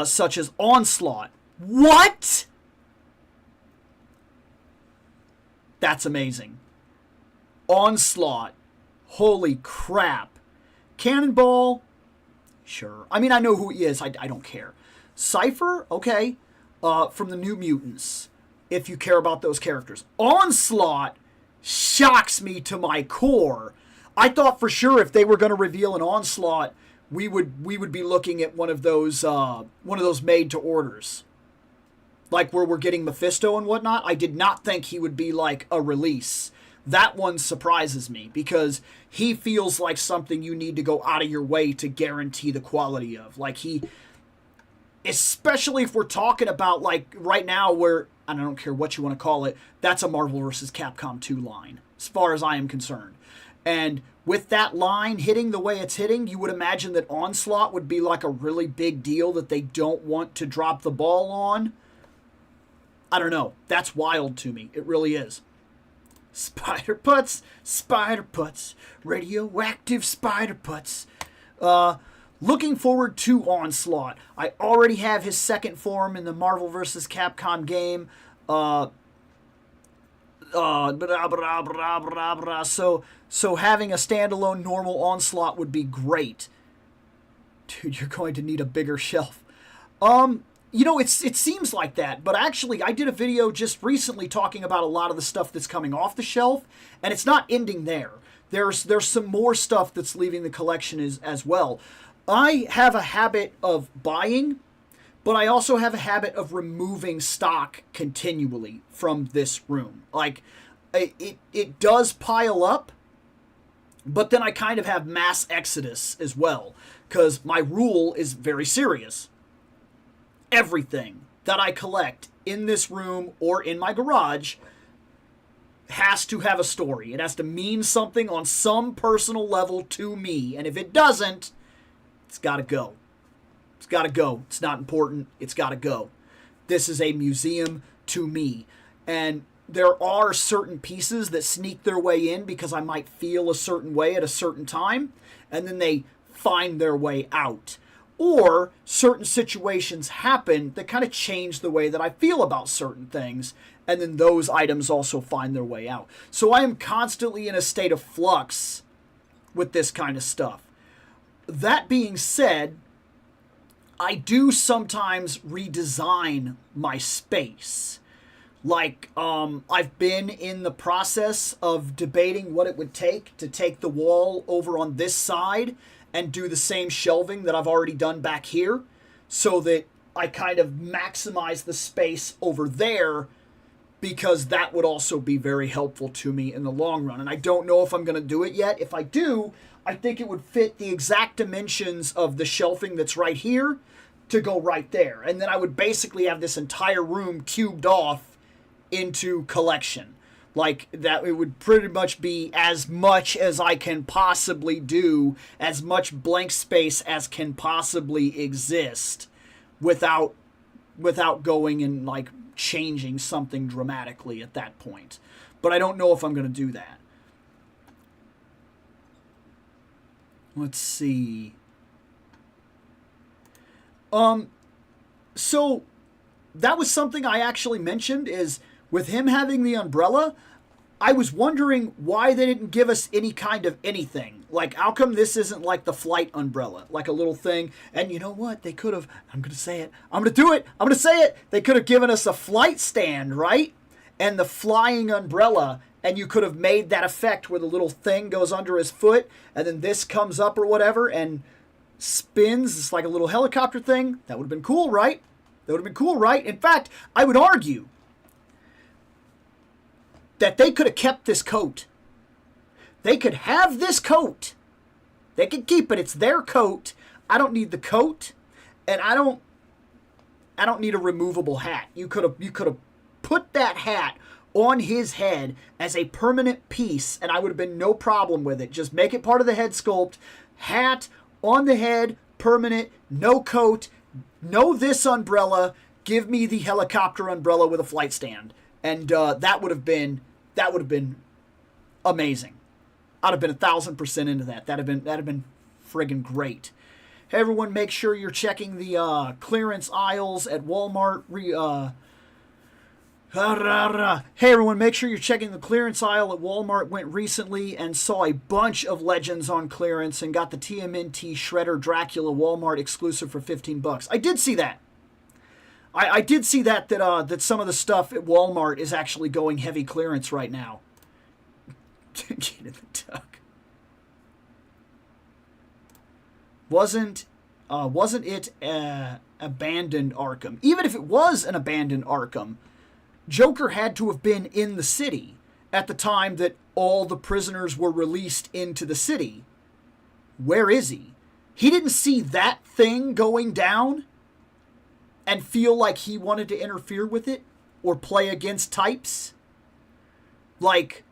such as Onslaught. What? That's amazing. Onslaught. Holy crap. Cannonball. Sure. I mean, I know who he is. I don't care. Cypher. Okay. From the New Mutants. If you care about those characters. Onslaught shocks me to my core. I thought for sure if they were going to reveal an Onslaught, we would be looking at one of those made to orders. Like where we're getting Mephisto and whatnot. I did not think he would be like a release. That one surprises me because he feels like something you need to go out of your way to guarantee the quality of. Like especially if we're talking about like right now where, and I don't care what you want to call it, that's a Marvel vs. Capcom 2 line, as far as I am concerned. And with that line hitting the way it's hitting, you would imagine that Onslaught would be like a really big deal that they don't want to drop the ball on. I don't know. That's wild to me. It really is. Spider putts, radioactive spider putts. Looking forward to Onslaught. I already have his second form in the Marvel vs. Capcom game. So having a standalone normal Onslaught would be great. Dude, you're going to need a bigger shelf. You know, it seems like that, but actually I did a video just recently talking about a lot of the stuff that's coming off the shelf, and it's not ending there. There's some more stuff that's leaving the collection as well. I have a habit of buying, but I also have a habit of removing stock continually from this room. Like, it does pile up, but then I kind of have mass exodus as well, because my rule is very serious. Everything that I collect in this room or in my garage has to have a story. It has to mean something on some personal level to me. And if it doesn't, it's got to go. It's got to go. It's not important. It's got to go. This is a museum to me. And there are certain pieces that sneak their way in because I might feel a certain way at a certain time, and then they find their way out. Or certain situations happen that kind of change the way that I feel about certain things, and then those items also find their way out. So I am constantly in a state of flux with this kind of stuff. That being said, I do sometimes redesign my space. Like, I've been in the process of debating what it would take to take the wall over on this side and do the same shelving that I've already done back here, so that I kind of maximize the space over there, because that would also be very helpful to me in the long run. And I don't know if I'm going to do it yet. If I do, I think it would fit the exact dimensions of the shelving that's right here to go right there. And then I would basically have this entire room cubed off into collection. Like, that it would pretty much be as much as I can possibly do, as much blank space as can possibly exist without going and, like, changing something dramatically at that point. But I don't know if I'm going to do that. Let's see. So that was something I actually mentioned, is with him having the umbrella, I was wondering why they didn't give us any kind of anything. Like, how come this isn't like the flight umbrella? Like a little thing. And you know what? They could have, I'm going to say it. I'm going to do it. I'm going to say it. They could have given us a flight stand, right? And the flying umbrella. And you could have made that effect where the little thing goes under his foot. And then this comes up or whatever and spins. It's like a little helicopter thing. That would have been cool, right? That would have been cool, right? In fact, I would argue that they could have kept this coat. They could have this coat. They could keep it. It's their coat. I don't need the coat, and I don't need a removable hat. You could have put that hat on his head as a permanent piece, and I would have been no problem with it. Just make it part of the head sculpt. Hat on the head, permanent, no coat, no this umbrella. Give me the helicopter umbrella with a flight stand, and that would have been amazing. I'd have been 1,000% into that. That'd have been friggin' great. Hey, everyone, make sure you're checking the clearance aisles at Walmart. Hey, everyone, make sure you're checking the clearance aisle at Walmart. Went recently and saw a bunch of Legends on clearance and got the TMNT Shredder Dracula Walmart exclusive for $15. I did see that. I did see that some of the stuff at Walmart is actually going heavy clearance right now. Get in the duck. Wasn't it abandoned Arkham? Even if it was an abandoned Arkham, Joker had to have been in the city at the time that all the prisoners were released into the city. Where is he? He didn't see that thing going down and feel like he wanted to interfere with it or play against types? Like,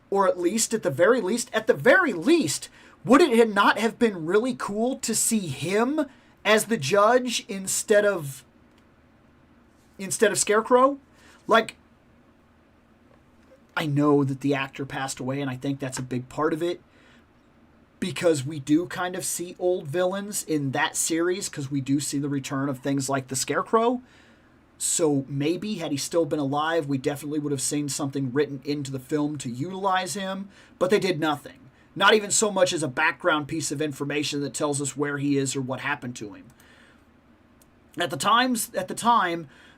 or at the very least, would it not have been really cool to see him as the judge instead of Scarecrow? Like, I know that the actor passed away, and I think that's a big part of it, because we do kind of see old villains in that series, because we do see the return of things like the Scarecrow. So maybe, had he still been alive, we definitely would have seen something written into the film to utilize him, but they did nothing. Not even so much as a background piece of information that tells us where he is or what happened to him. At the time,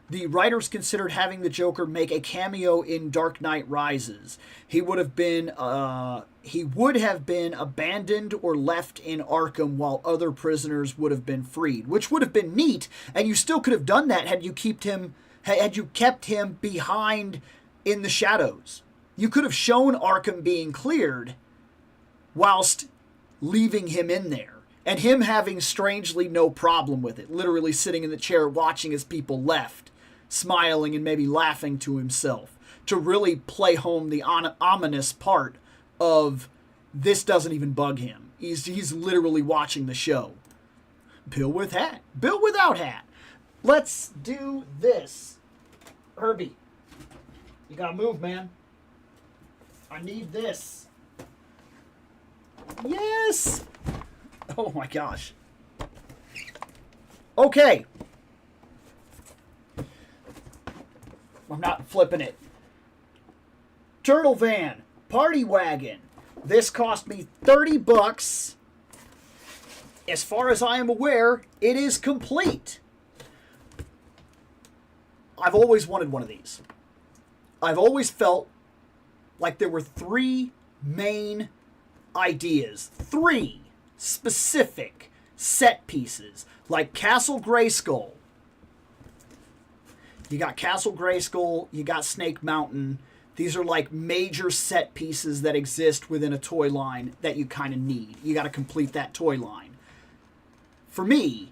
the writers considered having the Joker make a cameo in Dark Knight Rises. He would have been abandoned or left in Arkham while other prisoners would have been freed, which would have been neat, and you still could have done that had you kept him behind in the shadows. You could have shown Arkham being cleared whilst leaving him in there, and him having strangely no problem with it, literally sitting in the chair watching as people left, smiling and maybe laughing to himself, to really play home the ominous part of this doesn't even bug him. He's literally watching the show. Bill with hat. Bill without hat. Let's do this. Herbie, you gotta move, man. I need this. Yes! Oh my gosh. Okay. I'm not flipping it. Turtle Van. Party Wagon. This cost me $30. As far as I am aware, it is complete. I've always wanted one of these. I've always felt like there were three main ideas. Three specific set pieces. Like Castle Grayskull. You got Castle Grayskull, you got Snake Mountain. These are like major set pieces that exist within a toy line that you kind of need. You got to complete that toy line. For me,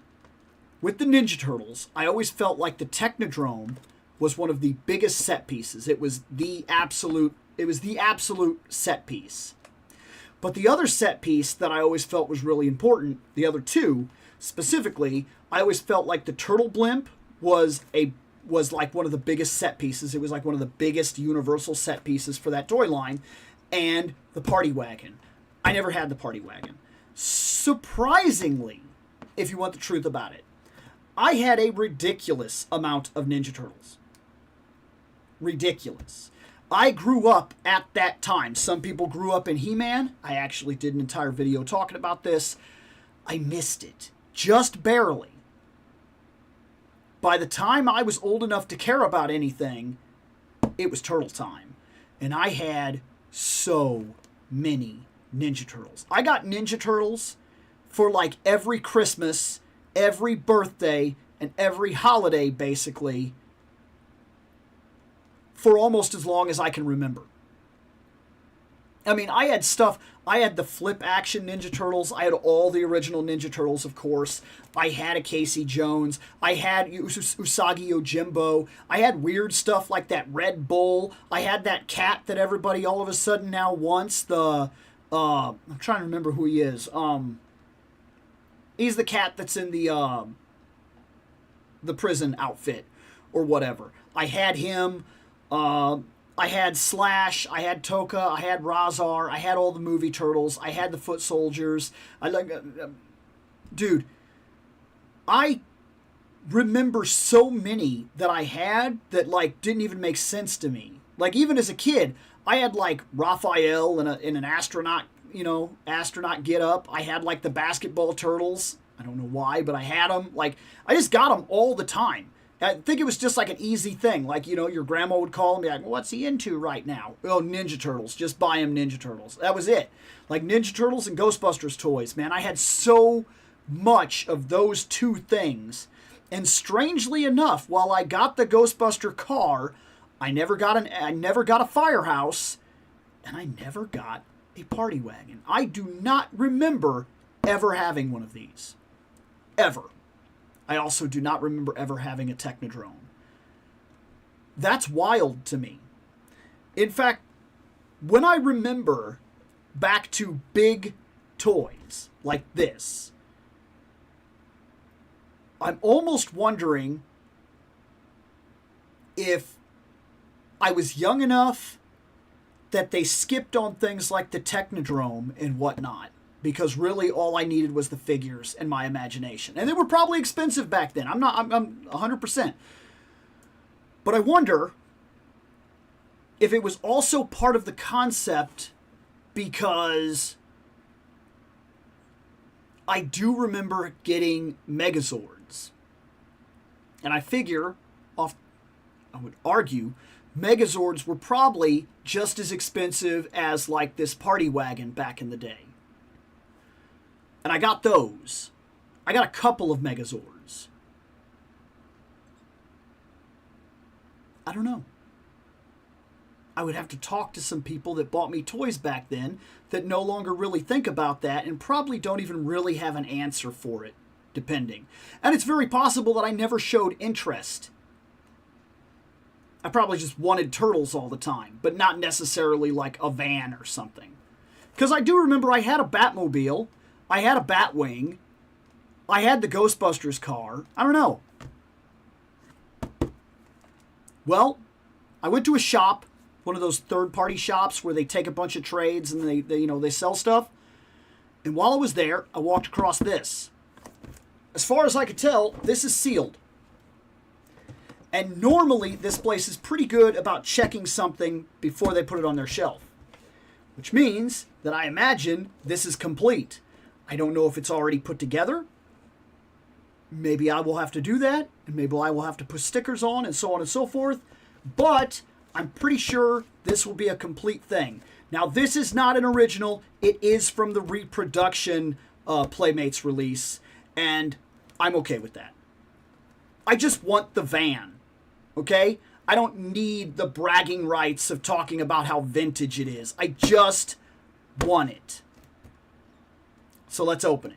with the Ninja Turtles, I always felt like the Technodrome was one of the biggest set pieces. It was the absolute set piece. But the other set piece that I always felt was really important, the other two specifically, I always felt like the Turtle Blimp was like one of the biggest set pieces. It was like one of the biggest universal set pieces for that toy line. And the Party Wagon. I never had the Party Wagon. Surprisingly, if you want the truth about it, I had a ridiculous amount of Ninja Turtles. Ridiculous. I grew up at that time. Some people grew up in He-Man. I actually did an entire video talking about this. I missed it. Just barely. By the time I was old enough to care about anything, it was Turtle time. And I had so many Ninja Turtles. I got Ninja Turtles for like every Christmas, every birthday, and every holiday, basically, for almost as long as I can remember. I mean, I had stuff. I had the flip action Ninja Turtles. I had all the original Ninja Turtles, of course. I had a Casey Jones. I had Usagi Yojimbo. I had weird stuff like that Red Bull. I had that cat that everybody all of a sudden now wants. I'm trying to remember who he is. He's the cat that's in the prison outfit or whatever. I had him. I I had Slash, I had Toka, I had Razar, I had all the movie turtles, I had the foot soldiers. I like, dude, I remember so many that I had that like didn't even make sense to me. Like even as a kid, I had like Raphael in an astronaut, astronaut get up. I had like the basketball turtles. I don't know why, but I had them. Like I just got them all the time. I think it was just like an easy thing. Like, your grandma would call and be like, well, what's he into right now? Oh, Ninja Turtles. Just buy him Ninja Turtles. That was it. Like Ninja Turtles and Ghostbusters toys, man. I had so much of those two things. And strangely enough, while I got the Ghostbuster car, I never got a firehouse, and I never got a party wagon. I do not remember ever having one of these. Ever. I also do not remember ever having a Technodrome. That's wild to me. In fact, when I remember back to big toys like this, I'm almost wondering if I was young enough that they skipped on things like the Technodrome and whatnot, because really all I needed was the figures and my imagination. And they were probably expensive back then. I'm 100%. But I wonder if it was also part of the concept, because I do remember getting Megazords. And I figure, I would argue, Megazords were probably just as expensive as like this party wagon back in the day. And I got those. I got a couple of Megazords. I don't know. I would have to talk to some people that bought me toys back then that no longer really think about that and probably don't even really have an answer for it, depending. And it's very possible that I never showed interest. I probably just wanted turtles all the time, but not necessarily like a van or something. Because I do remember I had a Batmobile, I had a Batwing, I had the Ghostbusters car. I don't know. Well, I went to a shop, one of those third-party shops where they take a bunch of trades and they sell stuff. And while I was there, I walked across this. As far as I could tell, this is sealed. And normally, this place is pretty good about checking something before they put it on their shelf. Which means that I imagine this is complete. I don't know if it's already put together. Maybe I will have to do that. And maybe I will have to put stickers on and so on and so forth. But I'm pretty sure this will be a complete thing. Now, this is not an original. It is from the reproduction Playmates release. And I'm okay with that. I just want the van. Okay? I don't need the bragging rights of talking about how vintage it is. I just want it. So let's open it.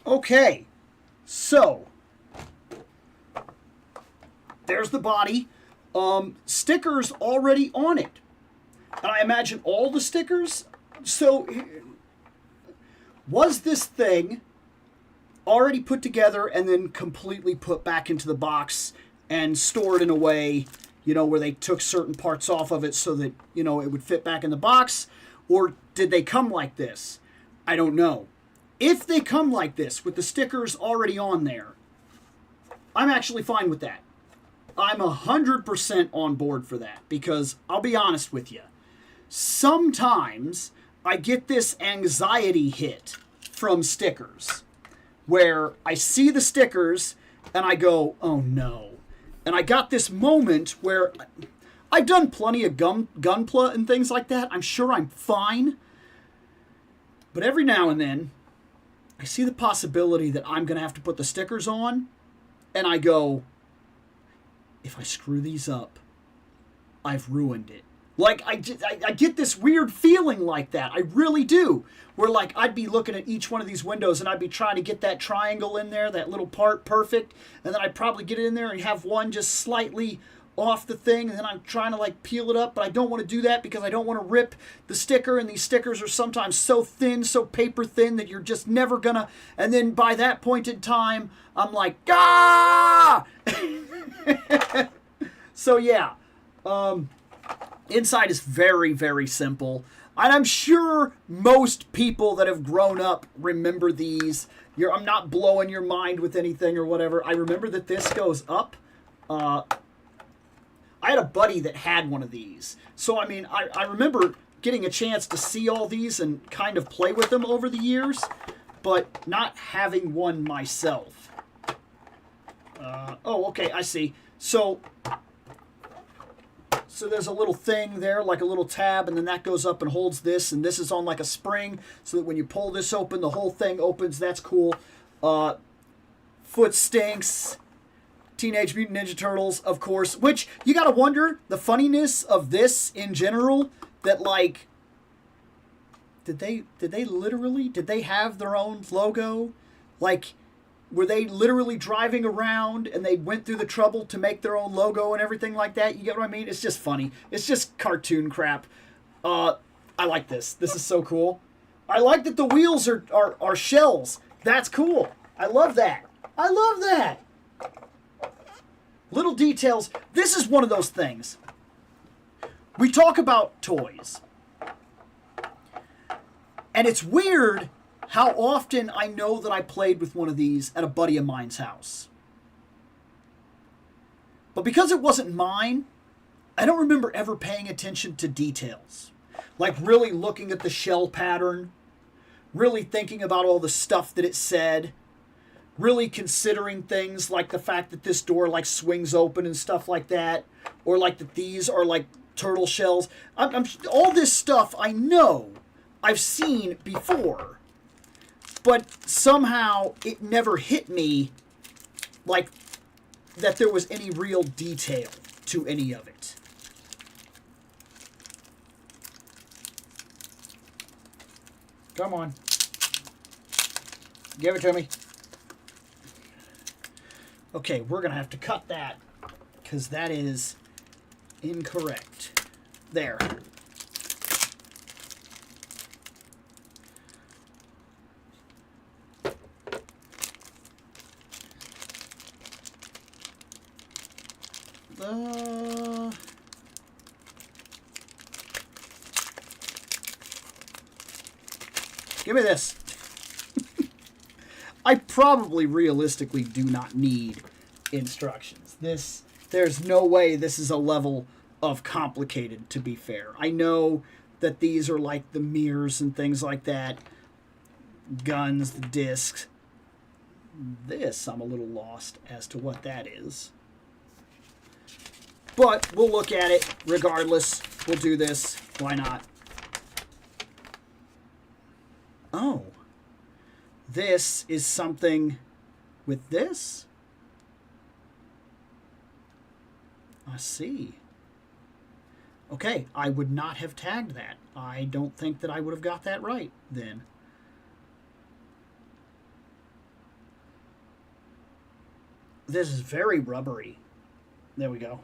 Okay, so there's the body. Stickers already on it. And I imagine all the stickers. So, was this thing already put together and then completely put back into the box and stored in a way, where they took certain parts off of it so that, it would fit back in the box? Or did they come like this? I don't know. If they come like this, with the stickers already on there, I'm actually fine with that. I'm 100% on board for that, because I'll be honest with you. Sometimes I get this anxiety hit from stickers where I see the stickers and I go, oh no. And I got this moment where I've done plenty of gunpla and things like that. I'm sure I'm fine. But every now and then, I see the possibility that I'm going to have to put the stickers on, and I go, if I screw these up, I've ruined it. Like, I get this weird feeling like that. I really do. Where, like, I'd be looking at each one of these windows, and I'd be trying to get that triangle in there, that little part perfect, and then I'd probably get it in there and have one just slightly off the thing, and then I'm trying to like peel it up, but I don't want to do that because I don't want to rip the sticker, and these stickers are sometimes so thin, so paper thin, that you're just never gonna, and then by that point in time, I'm like, ah! So yeah, inside is very, very simple, and I'm sure most people that have grown up remember these. I'm not blowing your mind with anything or whatever. I remember that this goes up. I had a buddy that had one of these. So, I mean, I remember getting a chance to see all these and kind of play with them over the years, but not having one myself. Oh, okay, I see. So there's a little thing there, like a little tab, and then that goes up and holds this, and this is on like a spring, so that when you pull this open, the whole thing opens. That's cool. Foot stinks. Teenage Mutant Ninja Turtles, of course, which you gotta wonder the funniness of this in general, that like, did they have their own logo? Like, were they literally driving around and they went through the trouble to make their own logo and everything like that? You get what I mean? It's just funny. It's just cartoon crap. I like this. This is so cool. I like that the wheels are shells. That's cool. I love that. I love that. Little details. This is one of those things. We talk about toys. And it's weird how often I know that I played with one of these at a buddy of mine's house. But because it wasn't mine, I don't remember ever paying attention to details. Like really looking at the shell pattern, really thinking about all the stuff that it said, really considering things like the fact that this door like swings open and stuff like that, or like that these are like turtle shells. All this stuff I know I've seen before, but somehow it never hit me like that there was any real detail to any of it. Come on. Give it to me. Okay, we're going to have to cut that because that is incorrect. There. Give me this. I probably realistically do not need instructions. There's no way this is a level of complicated, to be fair. I know that these are like the mirrors and things like that. Guns, the discs. This, I'm a little lost as to what that is. But we'll look at it regardless. We'll do this. Why not? Oh. This is something with this? I see. Okay, I would not have tagged that. I don't think that I would have got that right then. This is very rubbery. There we go.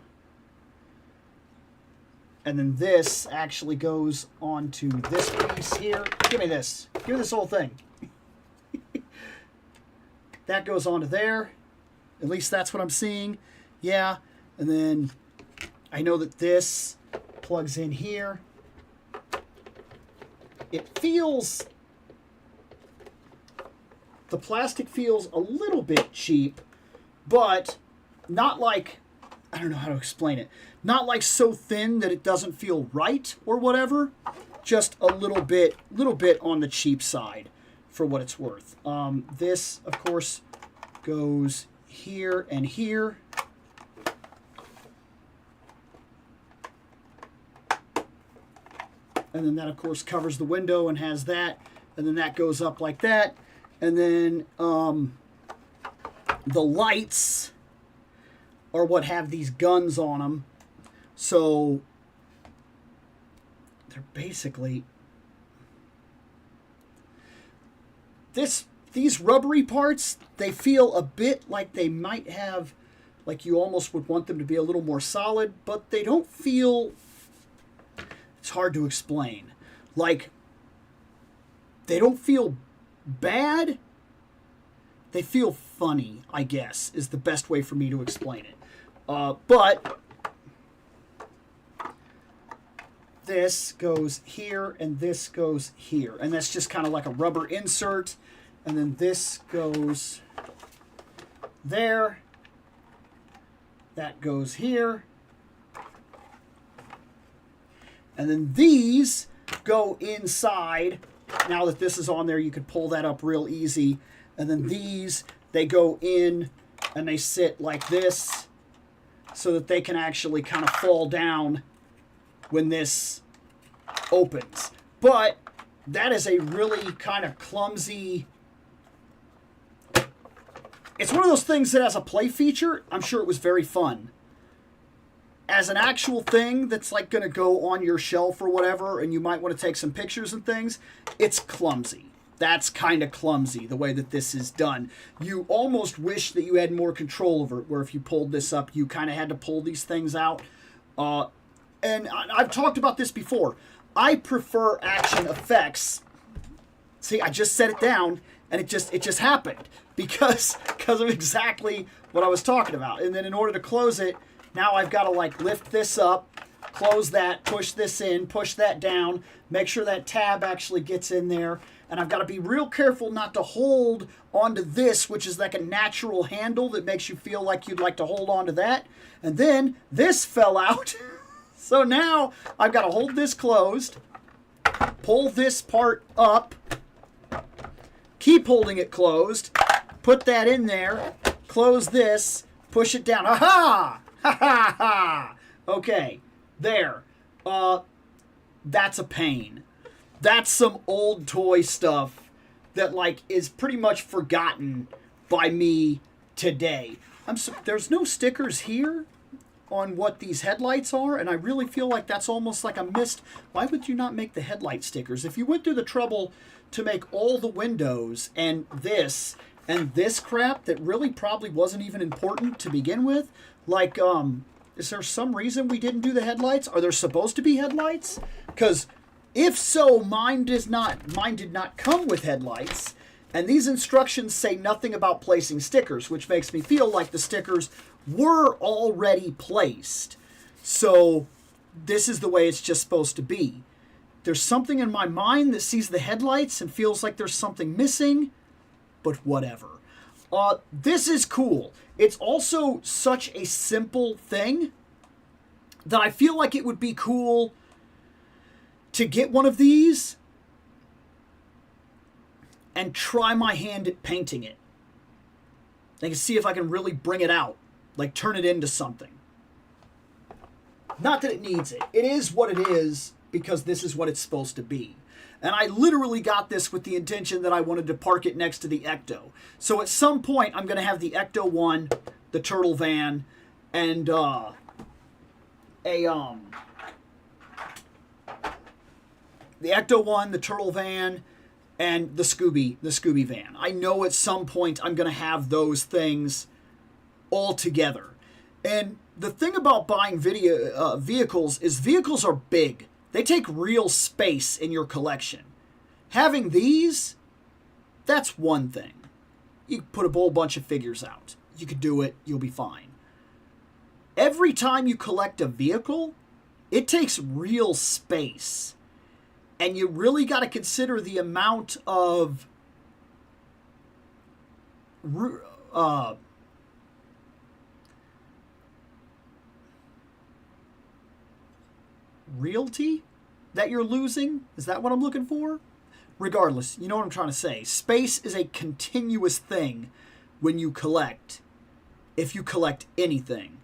And then this actually goes onto this piece here. Give me this. Give me this whole thing. That goes onto there. At least that's what I'm seeing. Yeah. And then I know that this plugs in here. It feels... The plastic feels a little bit cheap, but not like... I don't know how to explain it. Not like so thin that it doesn't feel right or whatever. Just a little bit on the cheap side for what it's worth. This, of course, goes here and here. And then that, of course, covers the window and has that. And then that goes up like that. And then the lights are what have these guns on them. So they're basically... These rubbery parts, they feel a bit like they might have... Like you almost would want them to be a little more solid, but they don't feel... It's hard to explain. Like, they don't feel bad. They feel funny, I guess, is the best way for me to explain it. But this goes here and this goes here. And that's just kind of like a rubber insert. And then this goes there. That goes here. And then these go inside. Now that this is on there, you could pull that up real easy. And then these, they go in and they sit like this so that they can actually kind of fall down when this opens. But that is a really kind of clumsy... It's one of those things that as a play feature, I'm sure it was very fun. As an actual thing that's like going to go on your shelf or whatever, and you might want to take some pictures and things, it's clumsy. That's kind of clumsy, the way that this is done. You almost wish that you had more control over it, where if you pulled this up, you kind of had to pull these things out. And I've talked about this before. I prefer action effects. See, I just set it down, and it just happened because of exactly what I was talking about. And then in order to close it, now I've got to like lift this up, close that, push this in, push that down, make sure that tab actually gets in there. And I've got to be real careful not to hold onto this, which is like a natural handle that makes you feel like you'd like to hold onto that. And then this fell out. So now I've got to hold this closed, pull this part up, keep holding it closed, put that in there, close this, push it down. Aha! Ha ha ha! Okay, there. That's a pain. That's some old toy stuff that like is pretty much forgotten by me today. There's no stickers here on what these headlights are, and I really feel like that's almost like a missed. Why would you not make the headlight stickers? If you went through the trouble to make all the windows and this crap that really probably wasn't even important to begin with, like, is there some reason we didn't do the headlights? Are there supposed to be headlights? Because if so, mine did not come with headlights, and these instructions say nothing about placing stickers, which makes me feel like the stickers were already placed. So this is the way it's just supposed to be. There's something in my mind that sees the headlights and feels like there's something missing, but whatever. This is cool. It's also such a simple thing that I feel like it would be cool to get one of these and try my hand at painting it. I can see if I can really bring it out, like turn it into something. Not that it needs it. It is what it is because this is what it's supposed to be. And I literally got this with the intention that I wanted to park it next to the Ecto. So at some point, I'm going to have the Ecto 1, the Turtle Van, and the Ecto 1, the Turtle Van, and the Scooby Van. I know at some point I'm going to have those things altogether. And the thing about buying vehicles is vehicles are big. They take real space in your collection. Having these, that's one thing. You can put a whole bunch of figures out. You could do it. You'll be fine. Every time you collect a vehicle, it takes real space. And you really got to consider the amount of realty that you're losing. Is that what I'm looking for? Regardless, you know what I'm trying to say. Space is a continuous thing when you collect, if you collect anything.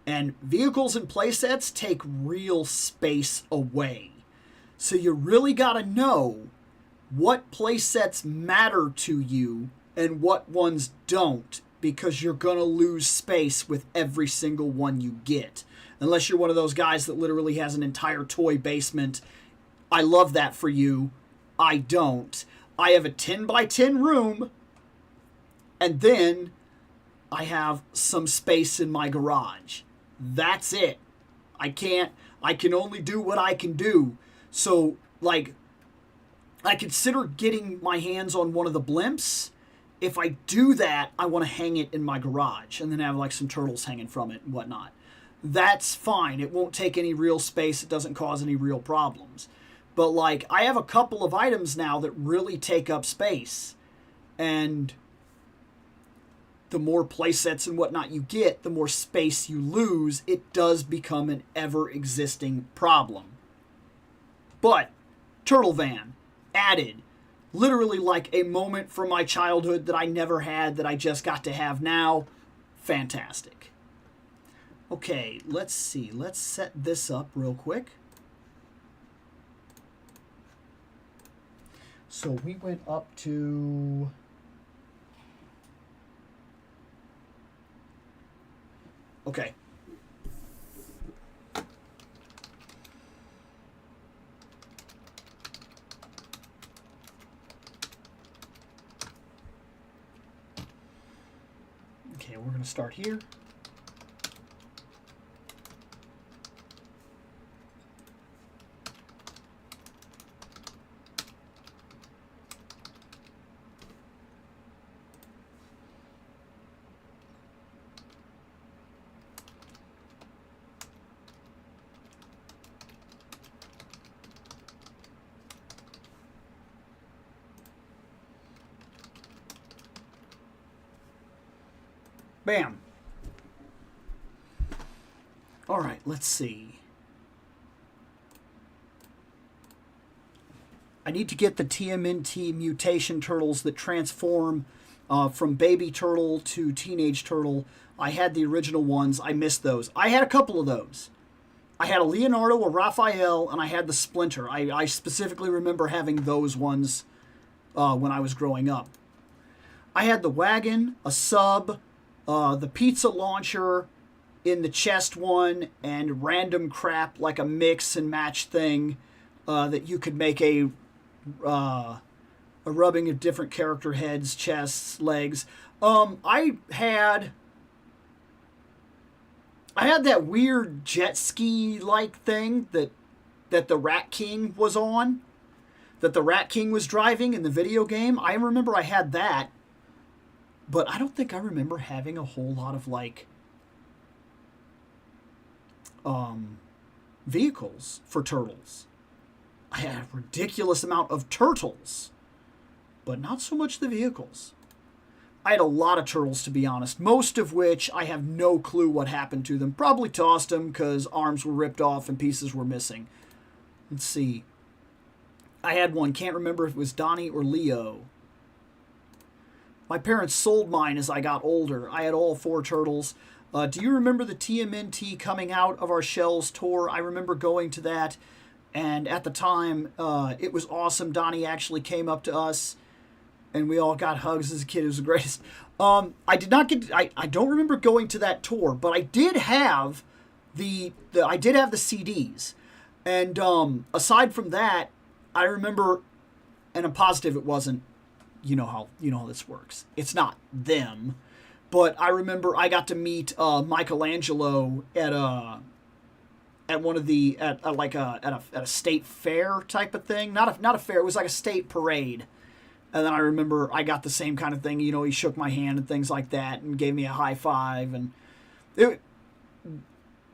And vehicles and playsets take real space away. So you really got to know what playsets matter to you and what ones don't, because you're going to lose space with every single one you get. Unless you're one of those guys that literally has an entire toy basement. I love that for you. I don't. I have a 10 by 10 room, and then I have some space in my garage. That's it. I can only do what I can do. So, like, I consider getting my hands on one of the blimps. If I do that, I want to hang it in my garage and then have, like, some turtles hanging from it and whatnot. That's fine. It won't take any real space. It doesn't cause any real problems. But, like, I have a couple of items now that really take up space. And the more playsets and whatnot you get, the more space you lose. It does become an ever-existing problem. But, Turtle Van, added. Literally like a moment from my childhood that I never had, that I just got to have now. Fantastic. Okay, let's see. Let's set this up real quick. So we went up to... Okay. Okay, we're going to start here. Bam. All right, let's see. I need to get the TMNT mutation turtles that transform from baby turtle to teenage turtle. I had the original ones. I missed those. I had a couple of those. I had a Leonardo, a Raphael, and I had the Splinter. I specifically remember having those ones when I was growing up. I had the wagon, a sub, the pizza launcher in the chest one, and random crap like a mix and match thing that you could make a rubbing of different character heads, chests, legs. I had that weird jet ski like thing that the Rat King was on, that the Rat King was driving in the video game. I remember I had that. But I don't think I remember having a whole lot of, like, vehicles for turtles. I had a ridiculous amount of turtles, but not so much the vehicles. I had a lot of turtles, to be honest, most of which I have no clue what happened to them. Probably tossed them because arms were ripped off and pieces were missing. Let's see. I had one, can't remember if it was Donnie or Leo. My parents sold mine as I got older. I had all 4 turtles. Do you remember the TMNT coming out of our shells tour? I remember going to that, and at the time, it was awesome. Donnie actually came up to us, and we all got hugs as a kid. It was the greatest. I did not get. I don't remember going to that tour, but I did have the CDs, and aside from that, I remember, and I'm positive it wasn't. You know how this works. It's not them, But I remember I got to meet Michelangelo at one of the at a state fair type of thing. Not a fair. It was like a state parade. And then I remember I got the same kind of thing. You know, he shook my hand and things like that, and gave me a high five. And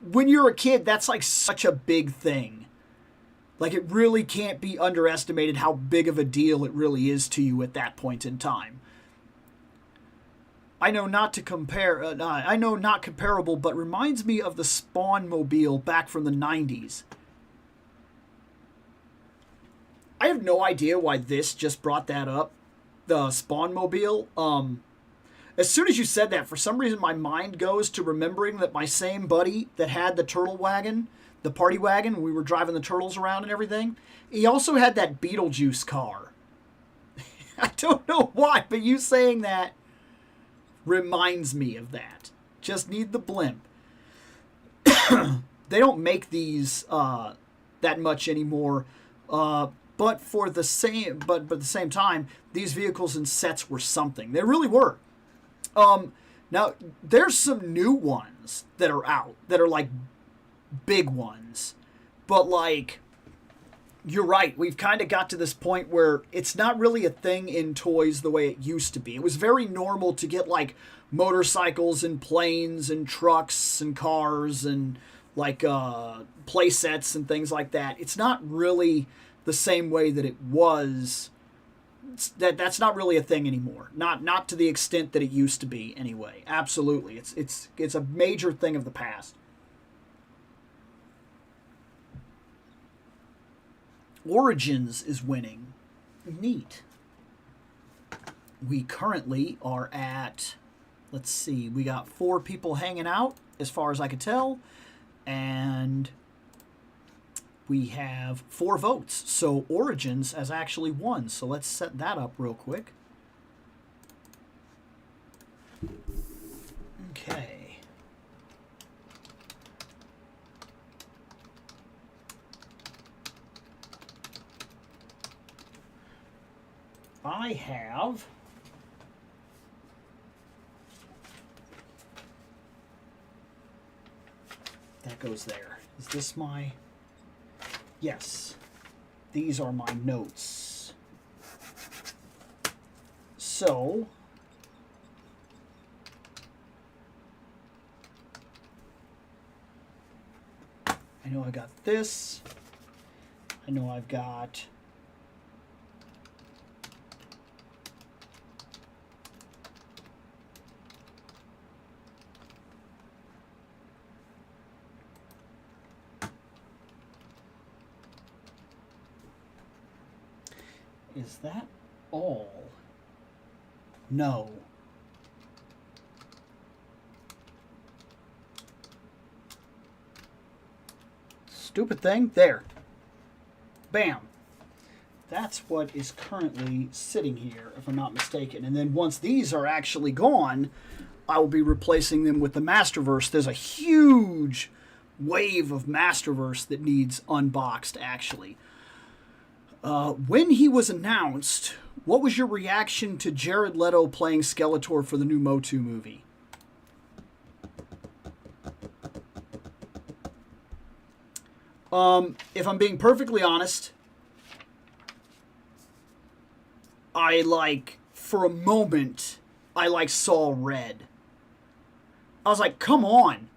when you're a kid, that's like such a big thing. Like, it really can't be underestimated how big of a deal it really is to you at that point in time. I know not to compare. I know not comparable, but reminds me of the Spawn Mobile back from the 90s. I have no idea why this just brought that up, the Spawn Mobile. As soon as you said that, for some reason my mind goes to remembering that my same buddy that had the turtle wagon, the party wagon, we were driving the turtles around and everything, he also had that Beetlejuice car. I don't know why, but you saying that reminds me of that. Just need the blimp. They don't make these that much anymore. But for the same, but at the same time, these vehicles and sets were something. They really were. Now there's some new ones that are out that are like big ones, but like, you're right. We've kind of got to this point where it's not really a thing in toys the way it used to be. It was very normal to get like motorcycles and planes and trucks and cars and like play sets and things like that. It's not really the same way that it was. That's not really a thing anymore. Not to the extent that it used to be anyway. Absolutely. It's a major thing of the past. Origins is winning. Neat. We currently are at, let's see, we got 4 people hanging out as far as I could tell, and we have 4 votes. So Origins has actually won. So let's set that up real quick. Okay. I have that goes there. Is this my... Yes. These are my notes. So I know I got this. I know I've got Is that all? No. Stupid thing. There. Bam. That's what is currently sitting here, if I'm not mistaken. And then once these are actually gone, I will be replacing them with the Masterverse. There's a huge wave of Masterverse that needs unboxed, actually. When he was announced, what was your reaction to Jared Leto playing Skeletor for the new Motu movie? If I'm being perfectly honest, for a moment, I saw red. I was like, come on.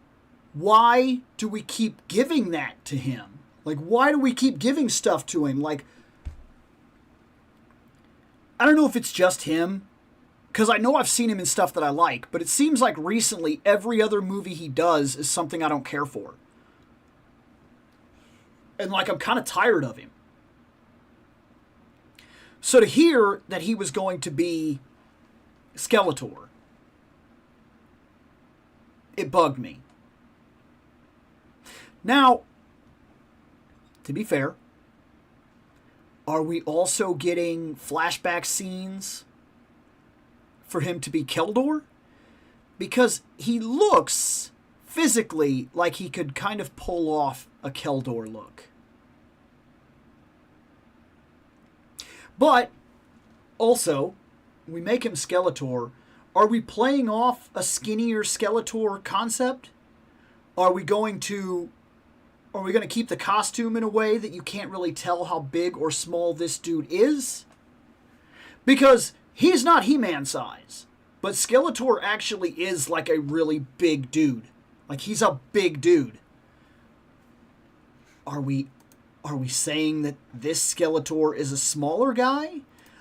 Why do we keep giving that to him? Like, why do we keep giving stuff to him? Like, I don't know if it's just him, because I know I've seen him in stuff that I like, but it seems like recently every other movie he does is something I don't care for. And like, I'm kind of tired of him. So to hear that he was going to be Skeletor, it bugged me. Now, to be fair, are we also getting flashback scenes for him to be Keldor? Because he looks physically like he could kind of pull off a Keldor look. But also, we make him Skeletor. Are we playing off a skinnier Skeletor concept? Are we going to keep the costume in a way that you can't really tell how big or small this dude is? Because he's not He-Man size, but Skeletor actually is like a really big dude. Like, he's a big dude. Are we saying that this Skeletor is a smaller guy?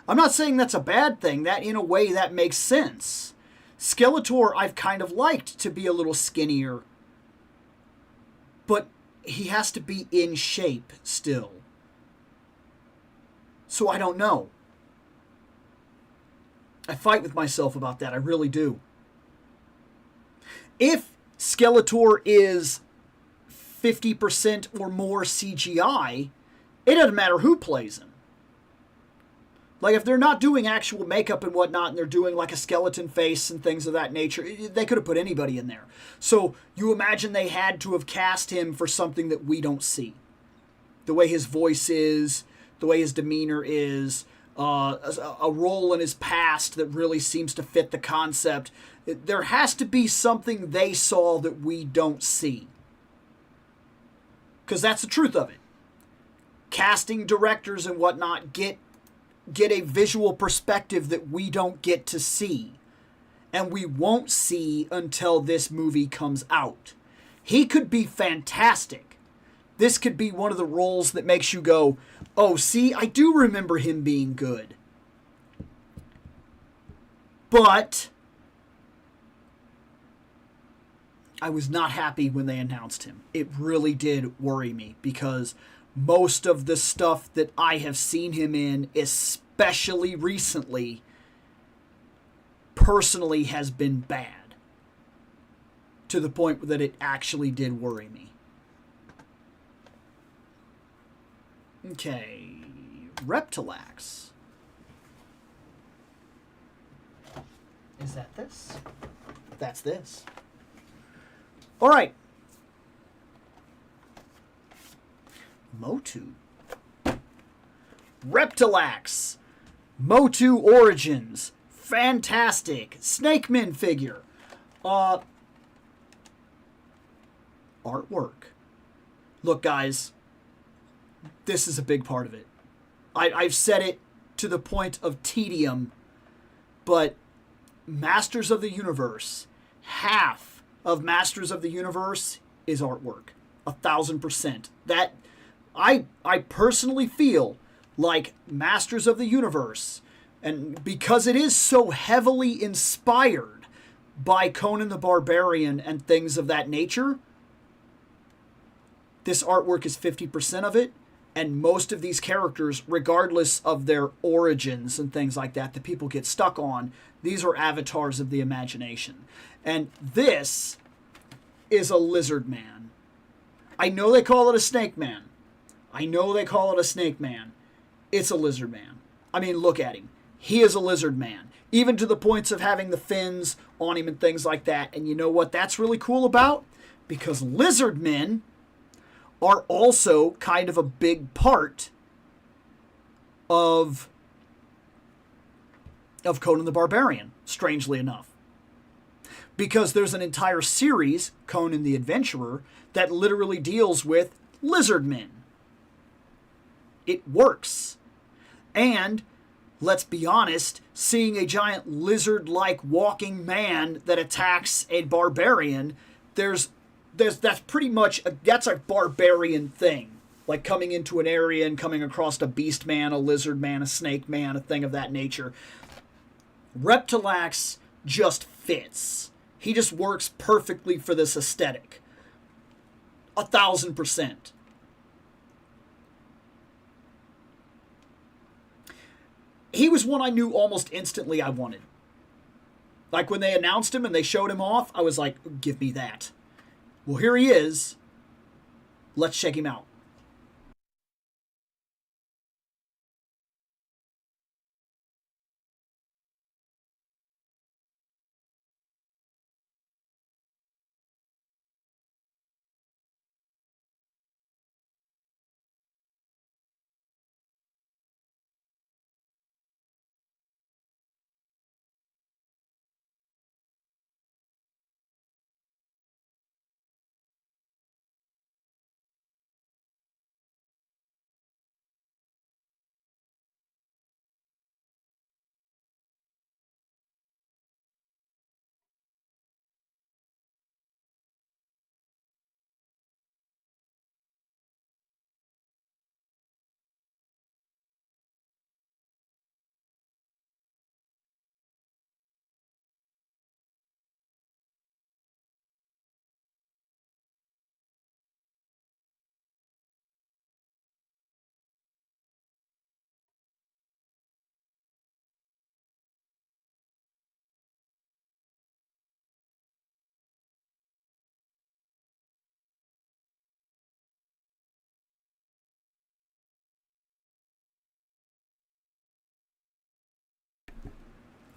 I'm not saying that's a bad thing. That, in a way, that makes sense. Skeletor, I've kind of liked to be a little skinnier. But he has to be in shape still. So I don't know. I fight with myself about that. I really do. If Skeletor is 50% or more CGI, it doesn't matter who plays him. Like, if they're not doing actual makeup and whatnot, and they're doing like a skeleton face and things of that nature, they could have put anybody in there. So you imagine they had to have cast him for something that we don't see. The way his voice is, the way his demeanor is, a role in his past that really seems to fit the concept. There has to be something they saw that we don't see. Because that's the truth of it. Casting directors and whatnot get a visual perspective that we don't get to see. And we won't see until this movie comes out. He could be fantastic. This could be one of the roles that makes you go, oh, see, I do remember him being good. But I was not happy when they announced him. It really did worry me, because most of the stuff that I have seen him in, especially recently, personally has been bad. To the point that it actually did worry me. Okay, Reptilax. Is that this? That's this. All right. Motu. Reptilax. Motu Origins. Fantastic. Snakeman figure. Artwork. Look, guys. This is a big part of it. I've said it to the point of tedium, but Masters of the Universe, half of Masters of the Universe is artwork. 1,000%. That I personally feel like Masters of the Universe, and because it is so heavily inspired by Conan the Barbarian and things of that nature, this artwork is 50% of it. And most of these characters, regardless of their origins and things like that people get stuck on, these are avatars of the imagination. And this is a lizard man. I know they call it a snake man. It's a lizard man. I mean, look at him. He is a lizard man. Even to the points of having the fins on him and things like that. And you know what that's really cool about? Because lizard men are also kind of a big part of Conan the Barbarian, strangely enough. Because there's an entire series, Conan the Adventurer, that literally deals with lizard men. It works. And, let's be honest, seeing a giant lizard-like walking man that attacks a barbarian, that's pretty much that's a barbarian thing. Like coming into an area and coming across a beast man, a lizard man, a snake man, a thing of that nature. Reptilax just fits. He just works perfectly for this aesthetic. 1,000%. He was one I knew almost instantly I wanted. Like when they announced him and they showed him off, I was like, give me that. Well, here he is. Let's check him out.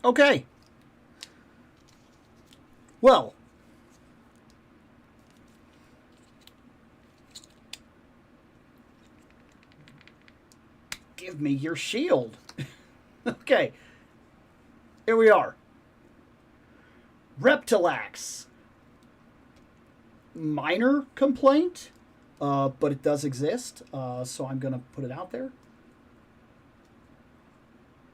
Okay. Well, give me your shield. Okay. Here we are. Reptilax. Minor complaint, but it does exist, so I'm going to put it out there.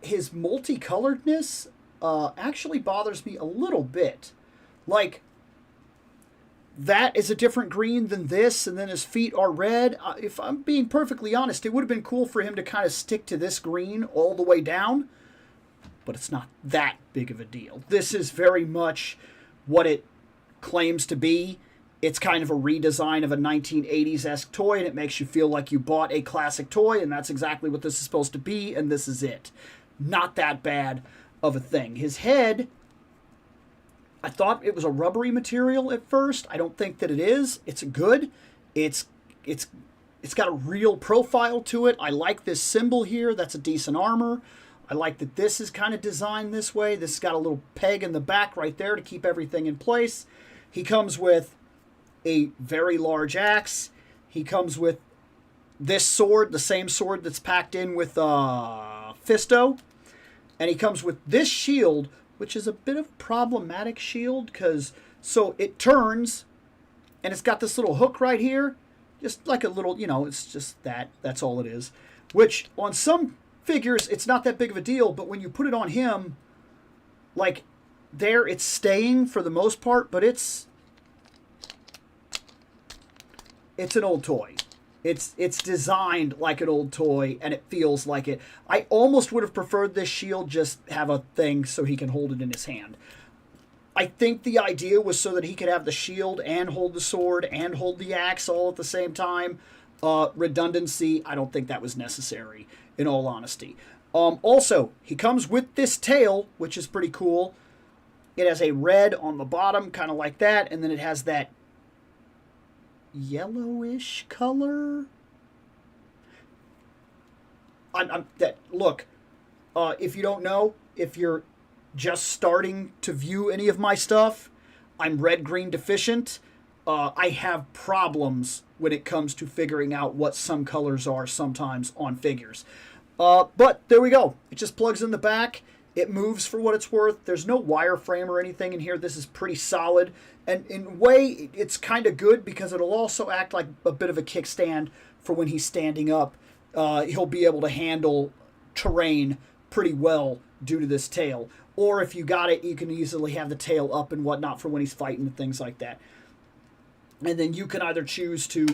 His multicoloredness actually bothers me a little bit. Like, that is a different green than this, and then his feet are red. If I'm being perfectly honest, it would have been cool for him to kind of stick to this green all the way down, but it's not that big of a deal. This is very much what it claims to be. It's kind of a redesign of a 1980s-esque toy, and it makes you feel like you bought a classic toy, and that's exactly what this is supposed to be, and this is it. Not that bad of a thing. His head, I thought it was a rubbery material at first. I don't think that it is. It's good. It's got a real profile to it. I like this symbol here. That's a decent armor. I like that this is kind of designed this way. This has got a little peg in the back right there to keep everything in place. He comes with a very large axe. He comes with this sword, the same sword that's packed in with Fisto. And he comes with this shield, which is a bit of a problematic shield, because so it turns, and it's got this little hook right here, just like a little, you know, it's just that's all it is. Which, on some figures, it's not that big of a deal, but when you put it on him, like, there, it's staying for the most part, but it's an old toy. It's designed like an old toy, and it feels like it. I almost would have preferred this shield just have a thing so he can hold it in his hand. I think the idea was so that he could have the shield and hold the sword and hold the axe all at the same time. Redundancy, I don't think that was necessary, in all honesty. Also, he comes with this tail, which is pretty cool. It has a red on the bottom, kind of like that, and then it has that yellowish color. Look, if you don't know, if you're just starting to view any of my stuff, I'm red-green deficient. I have problems when it comes to figuring out what some colors are sometimes on figures. But there we go. It just plugs in the back. It moves for what it's worth. There's no wireframe or anything in here. This is pretty solid. And in a way, it's kind of good because it'll also act like a bit of a kickstand for when he's standing up. He'll be able to handle terrain pretty well due to this tail. Or if you got it, you can easily have the tail up and whatnot for when he's fighting and things like that. And then you can either choose to...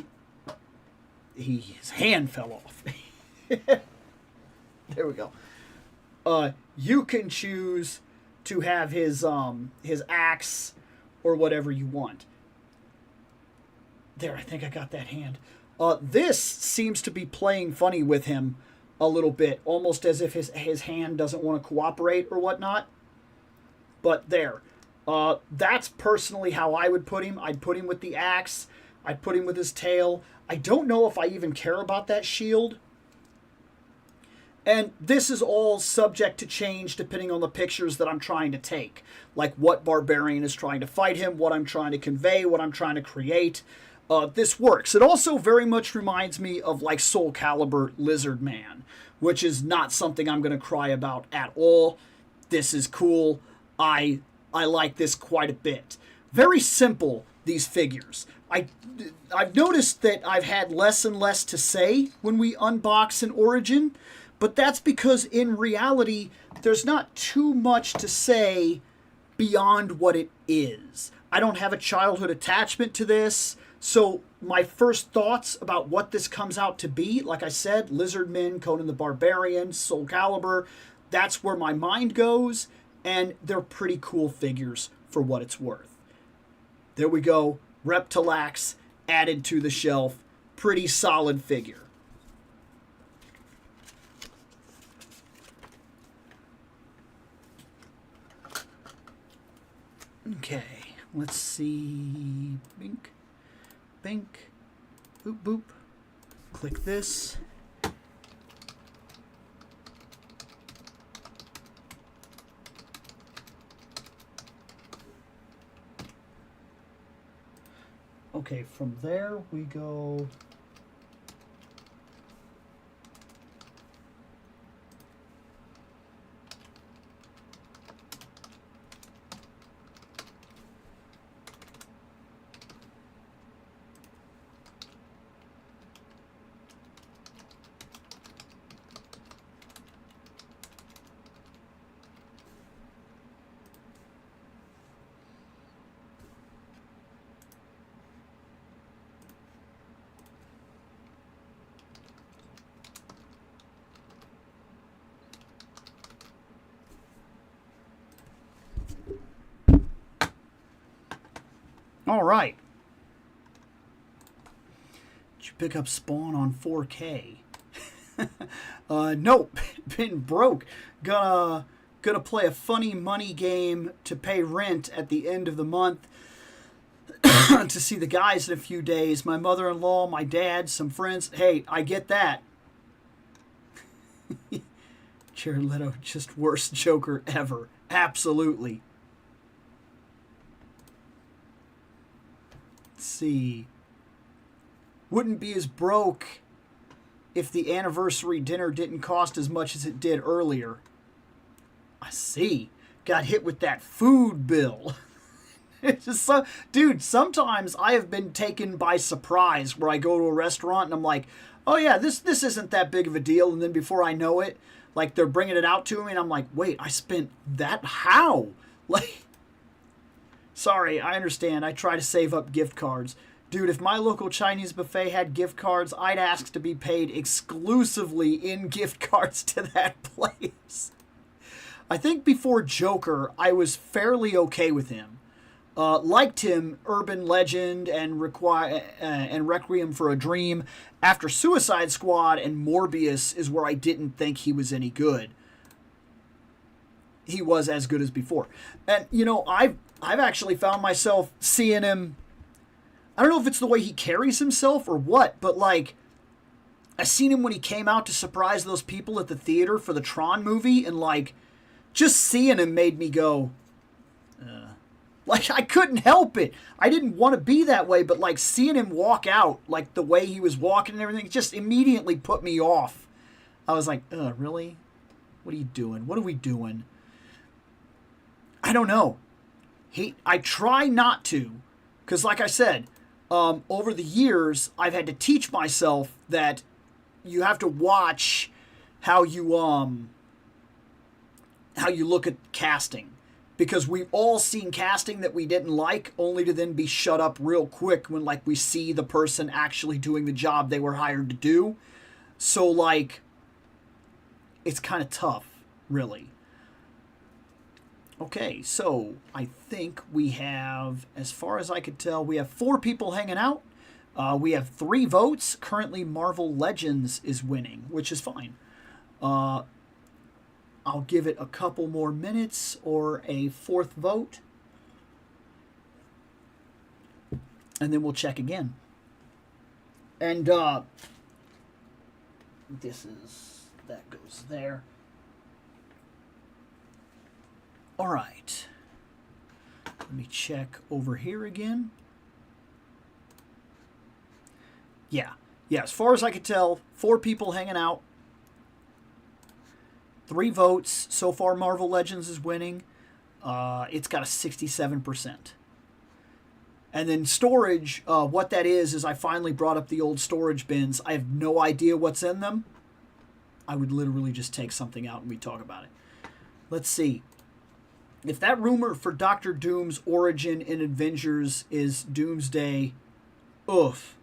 His hand fell off. There we go. You can choose to have his axe or whatever you want. There, I think I got that hand. This seems to be playing funny with him a little bit, almost as if his hand doesn't want to cooperate or whatnot. But there. That's personally how I would put him. I'd put him with the axe. I'd put him with his tail. I don't know if I even care about that shield. And this is all subject to change depending on the pictures that I'm trying to take. Like what barbarian is trying to fight him, what I'm trying to convey, what I'm trying to create. This works. It also very much reminds me of like Soul Calibur Lizard Man, which is not something I'm going to cry about at all. This is cool. I like this quite a bit. Very simple, these figures. I've noticed that I've had less and less to say when we unbox an Origin. But that's because in reality, there's not too much to say beyond what it is. I don't have a childhood attachment to this. So my first thoughts about what this comes out to be, like I said, Lizardmen, Conan the Barbarian, Soul Calibur, that's where my mind goes. And they're pretty cool figures for what it's worth. There we go. Reptilax added to the shelf. Pretty solid figure. Okay, let's see. Bink, bink, boop, boop. Click this. Okay, from there we go. All right. Did you pick up Spawn on 4K? Nope. Been broke. Gonna play a funny money game to pay rent at the end of the month. To see the guys in a few days. My mother-in-law, my dad, some friends. Hey, I get that. Jared Leto, just worst Joker ever. Absolutely. Let's see. Wouldn't be as broke if the anniversary dinner didn't cost as much as it did earlier. I see. Got hit with that food bill. It's just so, dude, sometimes I have been taken by surprise where I go to a restaurant and I'm like, oh yeah, this isn't that big of a deal. And then before I know it, like they're bringing it out to me and I'm like, wait, I spent that? How? Like, sorry, I understand. I try to save up gift cards. Dude, if my local Chinese buffet had gift cards, I'd ask to be paid exclusively in gift cards to that place. I think before Joker, I was fairly okay with him. Liked him, Urban Legend and Requiem for a Dream. After Suicide Squad and Morbius is where I didn't think he was any good. He was as good as before. And, you know, I've actually found myself seeing him. I don't know if it's the way he carries himself or what, but like, I seen him when he came out to surprise those people at the theater for the Tron movie, and like, just seeing him made me go, like, I couldn't help it. I didn't want to be that way, but like seeing him walk out, like the way he was walking and everything, just immediately put me off. I was like, really? What are you doing? What are we doing? I don't know. I try not to, because like I said, over the years, I've had to teach myself that you have to watch how you look at casting. Because we've all seen casting that we didn't like, only to then be shut up real quick when like we see the person actually doing the job they were hired to do. So like, it's kind of tough, really. Okay, so I think we have, as far as I could tell, we have 4 people hanging out. We have 3 votes. Currently, Marvel Legends is winning, which is fine. I'll give it a couple more minutes or a 4th vote. And then we'll check again. And that goes there. All right. Let me check over here again. Yeah, as far as I could tell, 4 people hanging out. 3 votes. So far, Marvel Legends is winning. It's got a 67%. And then storage, what that is I finally brought up the old storage bins. I have no idea what's in them. I would literally just take something out and we talk about it. Let's see. If that rumor for Doctor Doom's origin in Avengers is Doomsday, oof.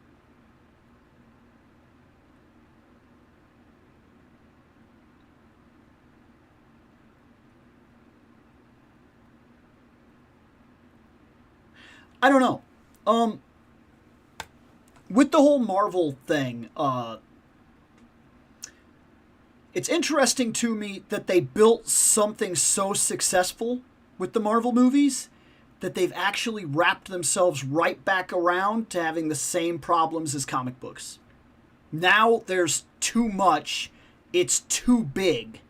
I don't know. With the whole Marvel thing, it's interesting to me that they built something so successful with the Marvel movies that they've actually wrapped themselves right back around to having the same problems as comic books. Now there's too much, it's too big,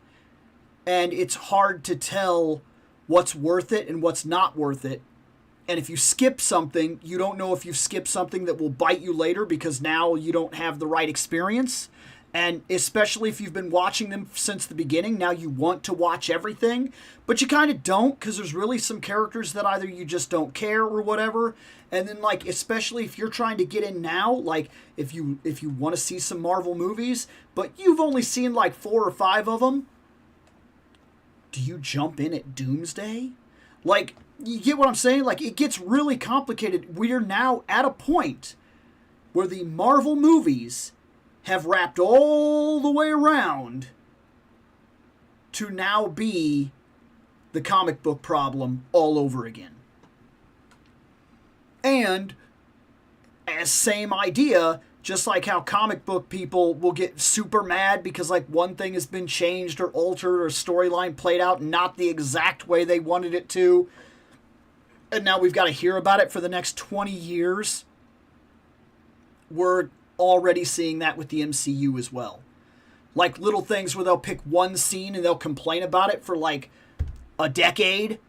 and it's hard to tell what's worth it and what's not worth it. And if you skip something, you don't know if you've skipped something that will bite you later because now you don't have the right experience. And especially if you've been watching them since the beginning, now you want to watch everything, but you kind of don't because there's really some characters that either you just don't care or whatever. And then, like, especially if you're trying to get in now, like if you want to see some Marvel movies, but you've only seen like 4 or 5 of them, do you jump in at Doomsday? Like, you get what I'm saying? Like, it gets really complicated. We're now at a point where the Marvel movies have wrapped all the way around to now be the comic book problem all over again. And, as same idea, just like how comic book people will get super mad because, like, one thing has been changed or altered or storyline played out not the exact way they wanted it to, and now we've got to hear about it for the next 20 years. We're already seeing that with the MCU as well. Like little things where they'll pick one scene and they'll complain about it for like a decade.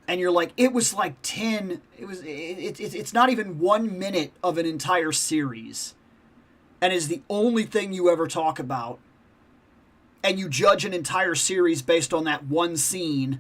And you're like, it was like 10, it's not even 1 minute of an entire series. And is the only thing you ever talk about. And you judge an entire series based on that one scene.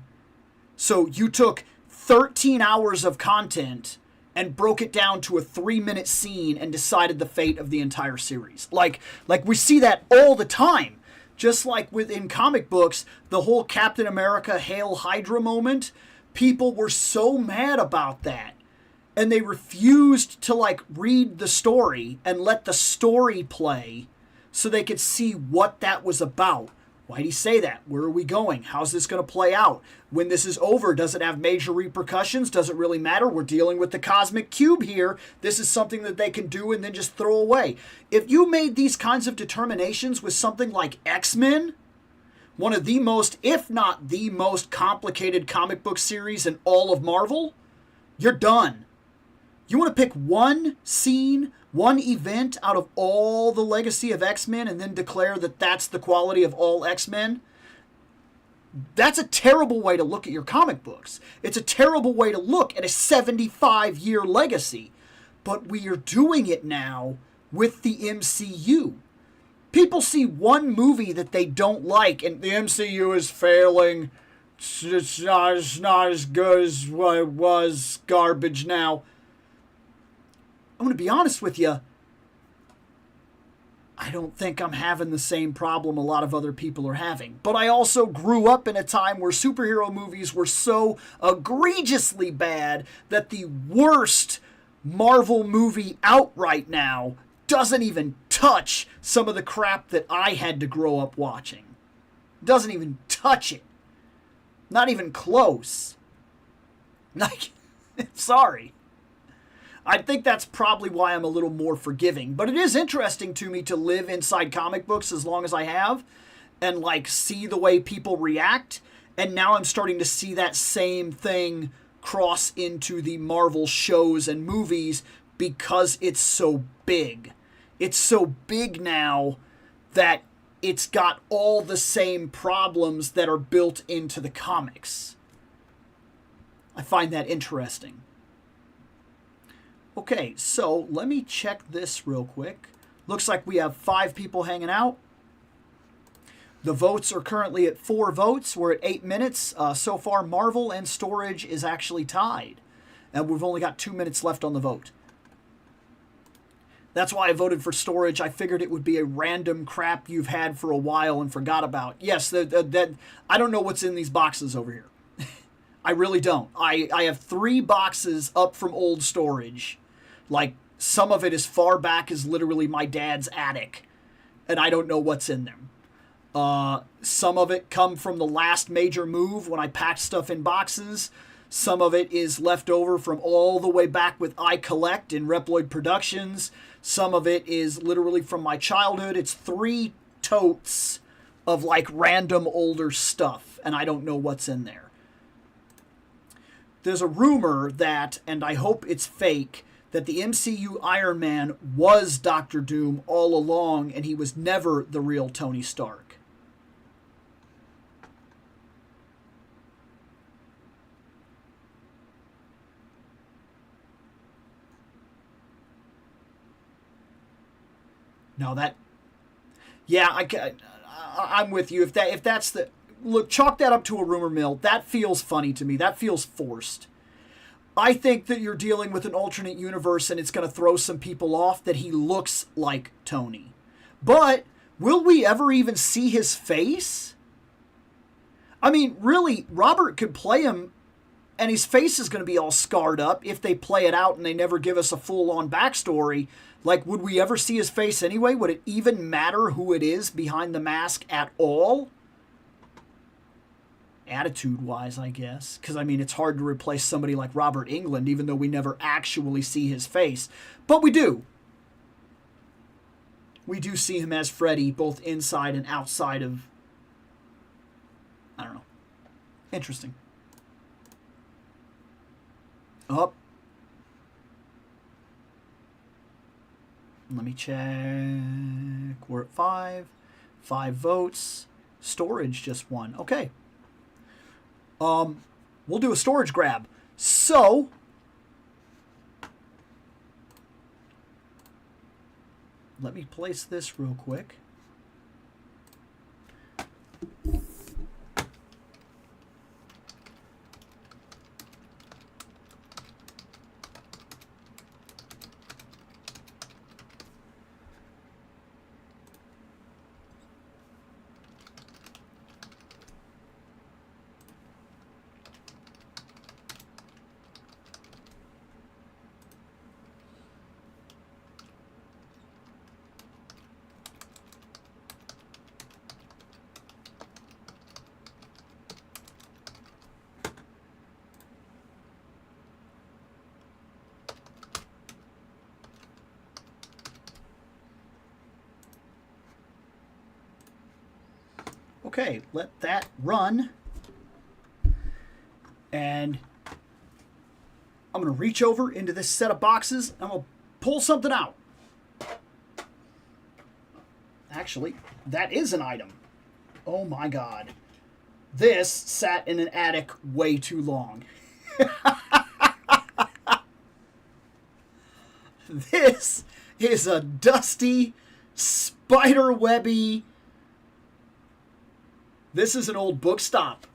So you took 13 hours of content and broke it down to a 3-minute scene and decided the fate of the entire series. Like we see that all the time. Just like within comic books, the whole Captain America Hail Hydra moment, people were so mad about that. And they refused to like read the story and let the story play so they could see what that was about. Why'd he say that? Where are we going? How's this going to play out? When this is over, does it have major repercussions? Does it really matter? We're dealing with the cosmic cube here. This is something that they can do and then just throw away. If you made these kinds of determinations with something like X-Men, one of the most, if not the most complicated comic book series in all of Marvel, you're done. You want to pick one scene, one event out of all the legacy of X-Men and then declare that that's the quality of all X-Men? That's a terrible way to look at your comic books. It's a terrible way to look at a 75-year legacy. But we are doing it now with the MCU. People see one movie that they don't like and the MCU is failing. It's not as good as what it was. Garbage now. I'm going to be honest with you. I don't think I'm having the same problem a lot of other people are having. But I also grew up in a time where superhero movies were so egregiously bad that the worst Marvel movie out right now doesn't even touch some of the crap that I had to grow up watching. Doesn't even touch it. Not even close. Like, sorry. I think that's probably why I'm a little more forgiving. But it is interesting to me to live inside comic books as long as I have and like see the way people react. And now I'm starting to see that same thing cross into the Marvel shows and movies because it's so big. It's so big now that it's got all the same problems that are built into the comics. I find that interesting. Okay, so let me check this real quick. Looks like we have 5 people hanging out. The votes are currently at 4 votes. We're at 8 minutes. So far, Marvel and Storage is actually tied. And we've only got 2 minutes left on the vote. That's why I voted for Storage. I figured it would be a random crap you've had for a while and forgot about. Yes, I don't know what's in these boxes over here. I really don't. I have 3 boxes up from old Storage. Like, some of it as far back as literally my dad's attic. And I don't know what's in them. Some of it come from the last major move when I packed stuff in boxes. Some of it is left over from all the way back with I Collect in Reploid Productions. Some of it is literally from my childhood. It's 3 totes of like random older stuff. And I don't know what's in there. There's a rumor that, and I hope it's fake, that the MCU Iron Man was Doctor Doom all along and he was never the real Tony Stark. No, that... Yeah, I'm with you. If that's the... Look, chalk that up to a rumor mill. That feels funny to me. That feels forced. I think that you're dealing with an alternate universe and it's going to throw some people off that he looks like Tony. But will we ever even see his face? I mean, really, Robert could play him and his face is going to be all scarred up if they play it out and they never give us a full-on backstory. Like, would we ever see his face anyway? Would it even matter who it is behind the mask at all? Attitude-wise, I guess. Because, I mean, it's hard to replace somebody like Robert Englund, even though we never actually see his face. But we do. We do see him as Freddy, both inside and outside of... I don't know. Interesting. Up. Let me check. We're at 5. 5 votes. Storage just 1. Okay. We'll do a storage grab. So, let me place this real quick. Okay, let that run. And I'm going to reach over into this set of boxes. And I'm going to pull something out. Actually, that is an item. Oh my God. This sat in an attic way too long. This is a dusty, spider-webby... This is an old book stop.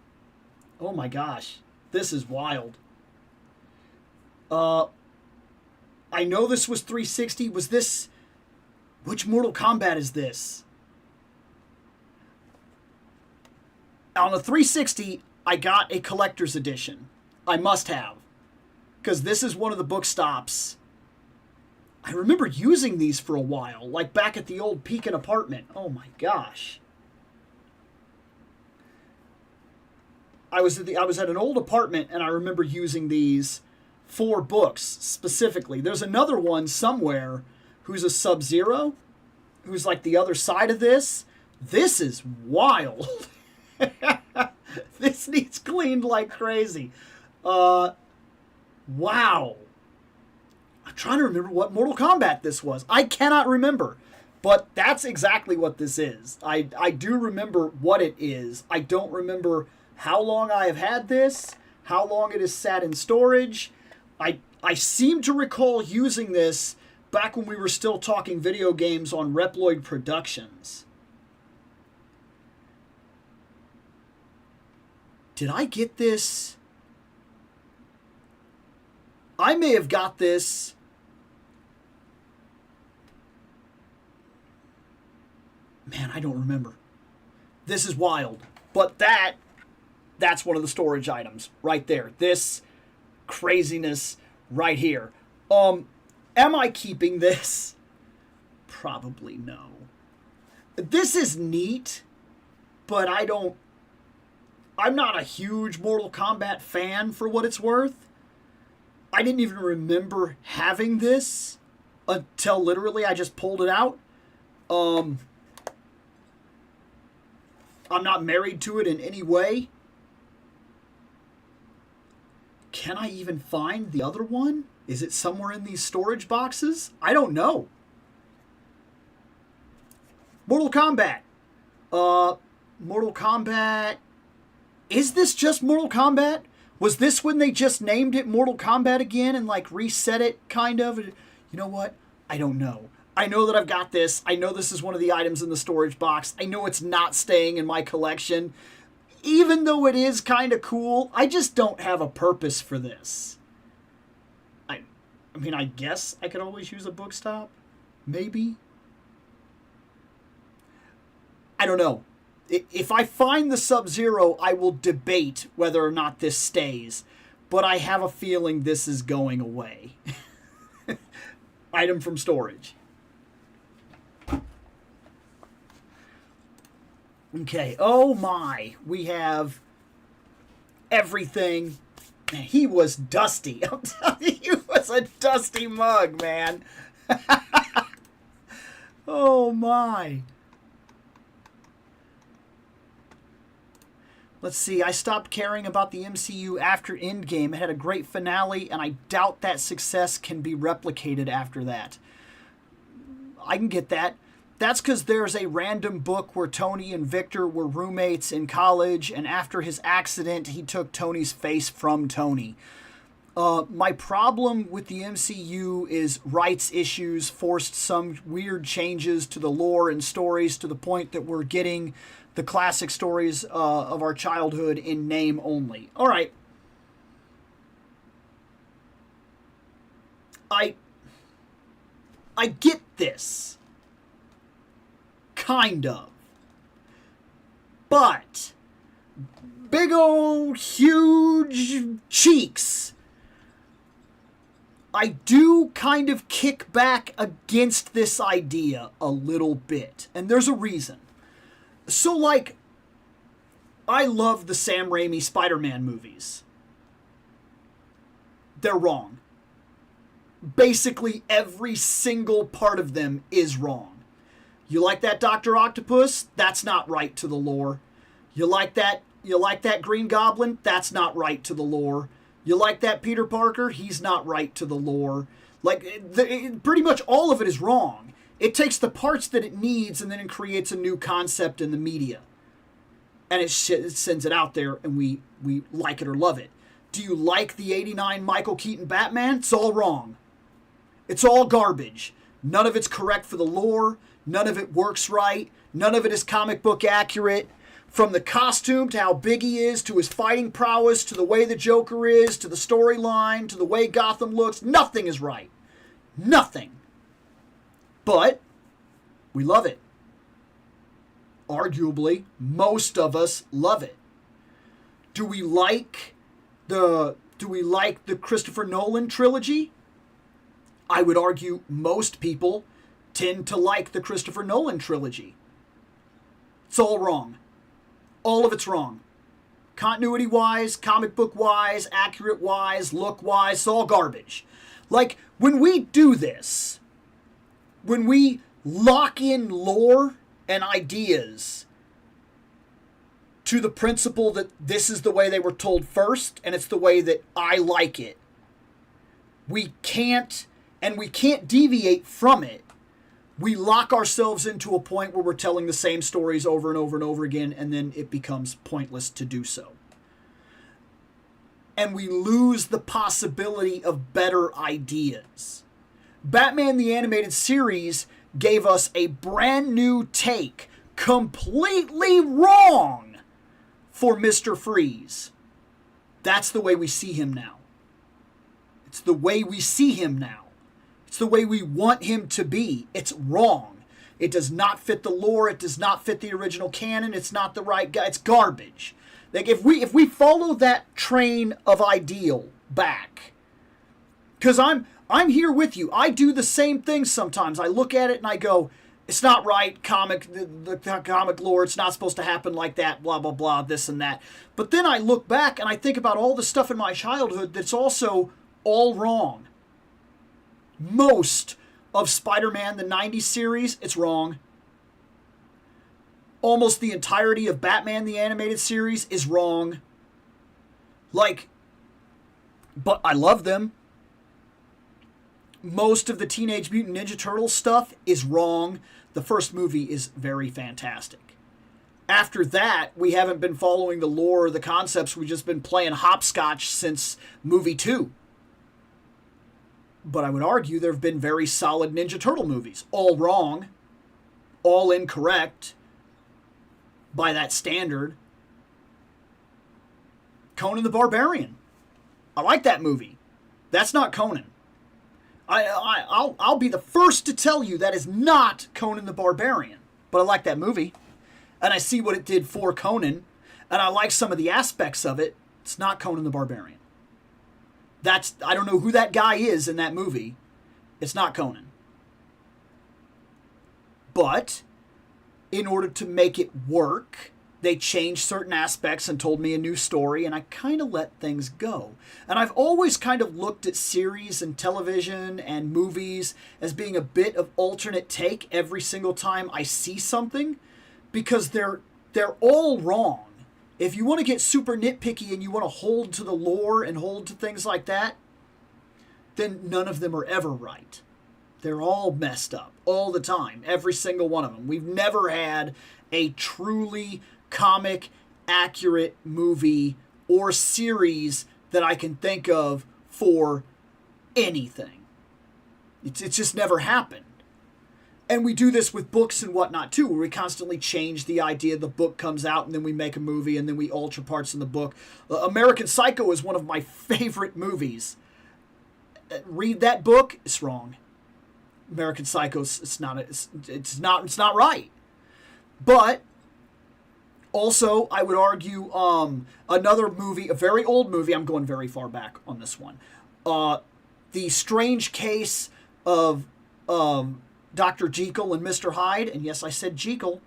Oh my gosh. This is wild. I know this was 360. Was this... Which Mortal Kombat is this? On the 360, I got a collector's edition. I must have. Because this is one of the book stops. I remember using these for a while. Like back at the old Pekin apartment. Oh my gosh. I was at an old apartment and I remember using these for books specifically. There's another one somewhere who's a Sub-Zero, who's like the other side of this. This is wild. This needs cleaned like crazy. Wow. I'm trying to remember what Mortal Kombat this was. I cannot remember. But that's exactly what this is. I do remember what it is. I don't remember how long I have had this, how long it has sat in storage. I seem to recall using this back when we were still talking video games on Reploid Productions. Did I get this? I may have got this. Man, I don't remember. This is wild. But that's one of the storage items right there. This craziness right here. Am I keeping this? Probably no. This is neat, but I'm not a huge Mortal Kombat fan for what it's worth. I didn't even remember having this until literally I just pulled it out. I'm not married to it in any way. Can I even find the other one? Is it somewhere in these storage boxes? I don't know. Mortal Kombat. Mortal Kombat. Is this just Mortal Kombat? Was this when they just named it Mortal Kombat again and like reset it kind of? You know what? I don't know. I know that I've got this. I know this is one of the items in the storage box. I know it's not staying in my collection. Even though it is kind of cool, I just don't have a purpose for this. I mean, I guess I could always use a book stop. Maybe. I don't know. If I find the Sub-Zero, I will debate whether or not this stays. But I have a feeling this is going away. Item from storage. Okay, oh my. We have everything. He was dusty. I'm telling you, he was a dusty mug, man. Oh my. Let's see, I stopped caring about the MCU after Endgame. It had a great finale, and I doubt that success can be replicated after that. I can get that. That's because there's a random book where Tony and Victor were roommates in college, and after his accident, he took Tony's face from Tony. My problem with the MCU is rights issues forced some weird changes to the lore and stories to the point that we're getting the classic stories of our childhood in name only. All right. I get this. Kind of. But big old huge cheeks. I do kind of kick back against this idea a little bit. And there's a reason. So, like, I love the Sam Raimi Spider-Man movies. They're wrong. Basically, every single part of them is wrong. You like that Dr. Octopus? That's not right to the lore. You like that Green Goblin? That's not right to the lore. You like that Peter Parker? He's not right to the lore. Like, pretty much all of it is wrong. It takes the parts that it needs and then it creates a new concept in the media. And it sends it out there and we like it or love it. Do you like the 89 Michael Keaton Batman? It's all wrong. It's all garbage. None of it's correct for the lore. None of it works right. None of it is comic book accurate. From the costume to how big he is, to his fighting prowess, to the way the Joker is, to the storyline, to the way Gotham looks, nothing is right. Nothing. But we love it. Arguably, most of us love it. Do we like the Christopher Nolan trilogy? I would argue most people tend to like the Christopher Nolan trilogy. It's all wrong. All of it's wrong. Continuity-wise, comic book-wise, accurate-wise, look-wise, it's all garbage. Like, when we do this, when we lock in lore and ideas to the principle that this is the way they were told first, and it's the way that I like it, we can't deviate from it. We lock ourselves into a point where we're telling the same stories over and over and over again, and then it becomes pointless to do so. And we lose the possibility of better ideas. Batman the Animated Series gave us a brand new take, completely wrong, for Mr. Freeze. That's the way we see him now. It's the way we see him now. It's the way we want him to be. It's wrong. It does not fit the lore. It does not fit the original canon. It's not the right guy. It's garbage. Like, if we follow that train of ideal back, because I'm here with you. I do the same thing sometimes. I look at it and I go, it's not right, the comic lore, it's not supposed to happen like that, blah, blah, blah, this and that. But then I look back and I think about all the stuff in my childhood that's also all wrong. Most of Spider-Man, the 90s series, it's wrong. Almost the entirety of Batman, the animated series, is wrong. Like, but I love them. Most of the Teenage Mutant Ninja Turtles stuff is wrong. The first movie is very fantastic. After that, we haven't been following the lore or the concepts. We've just been playing hopscotch since movie 2. But I would argue there have been very solid Ninja Turtle movies. All wrong, all incorrect by that standard. Conan the Barbarian. I like that movie. That's not Conan. I'll be the first to tell you that is not Conan the Barbarian. But I like that movie. And I see what it did for Conan. And I like some of the aspects of it. It's not Conan the Barbarian. I don't know who that guy is in that movie. It's not Conan. But in order to make it work, they changed certain aspects and told me a new story, and I kind of let things go. And I've always kind of looked at series and television and movies as being a bit of alternate take every single time I see something, because they're all wrong. If you want to get super nitpicky and you want to hold to the lore and hold to things like that, then none of them are ever right. They're all messed up all the time, every single one of them. We've never had a truly comic accurate movie or series that I can think of for anything. It's just never happened. And we do this with books and whatnot too, where we constantly change the idea. The book comes out and then we make a movie and then we alter parts in the book. American Psycho is one of my favorite movies. Read that book, it's wrong. American Psycho, it's not right. But also, I would argue another movie, a very old movie. I'm going very far back on this one. The Strange Case of Dr. Jekyll and Mr. Hyde, and yes, I said Jekyll.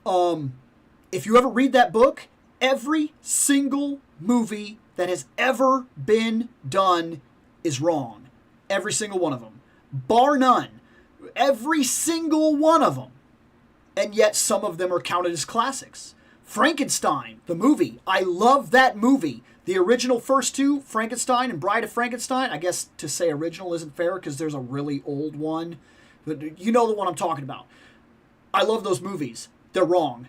If you ever read that book, every single movie that has ever been done is wrong. Every single one of them. Bar none. Every single one of them. And yet some of them are counted as classics. Frankenstein, the movie. I love that movie. The original first two, Frankenstein and Bride of Frankenstein. I guess to say original isn't fair because there's a really old one. But you know the one I'm talking about. I love those movies. They're wrong.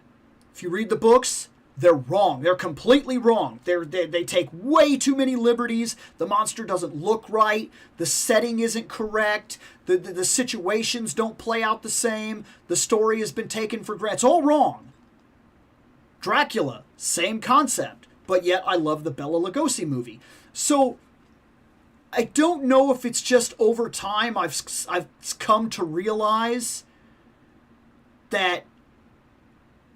If you read the books, they're wrong. They're completely wrong. They take way too many liberties. The monster doesn't look right. The setting isn't correct. The situations don't play out the same. The story has been taken for granted. It's all wrong. Dracula, same concept. But yet I love the Bela Lugosi movie. So I don't know if it's just over time I've come to realize that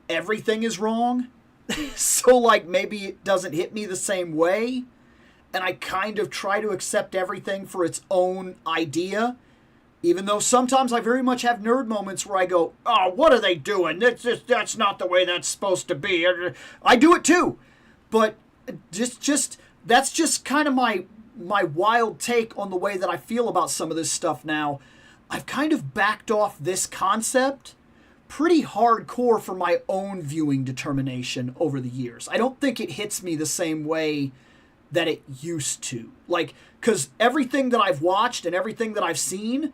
everything is wrong. So like maybe it doesn't hit me the same way. And I kind of try to accept everything for its own idea. Even though sometimes I very much have nerd moments where I go, oh, what are they doing? That's not the way that's supposed to be. I do it too. But that's just kind of my wild take on the way that I feel about some of this stuff now. I've kind of backed off this concept pretty hardcore for my own viewing determination over the years. I don't think it hits me the same way that it used to. Like, because everything that I've watched and everything that I've seen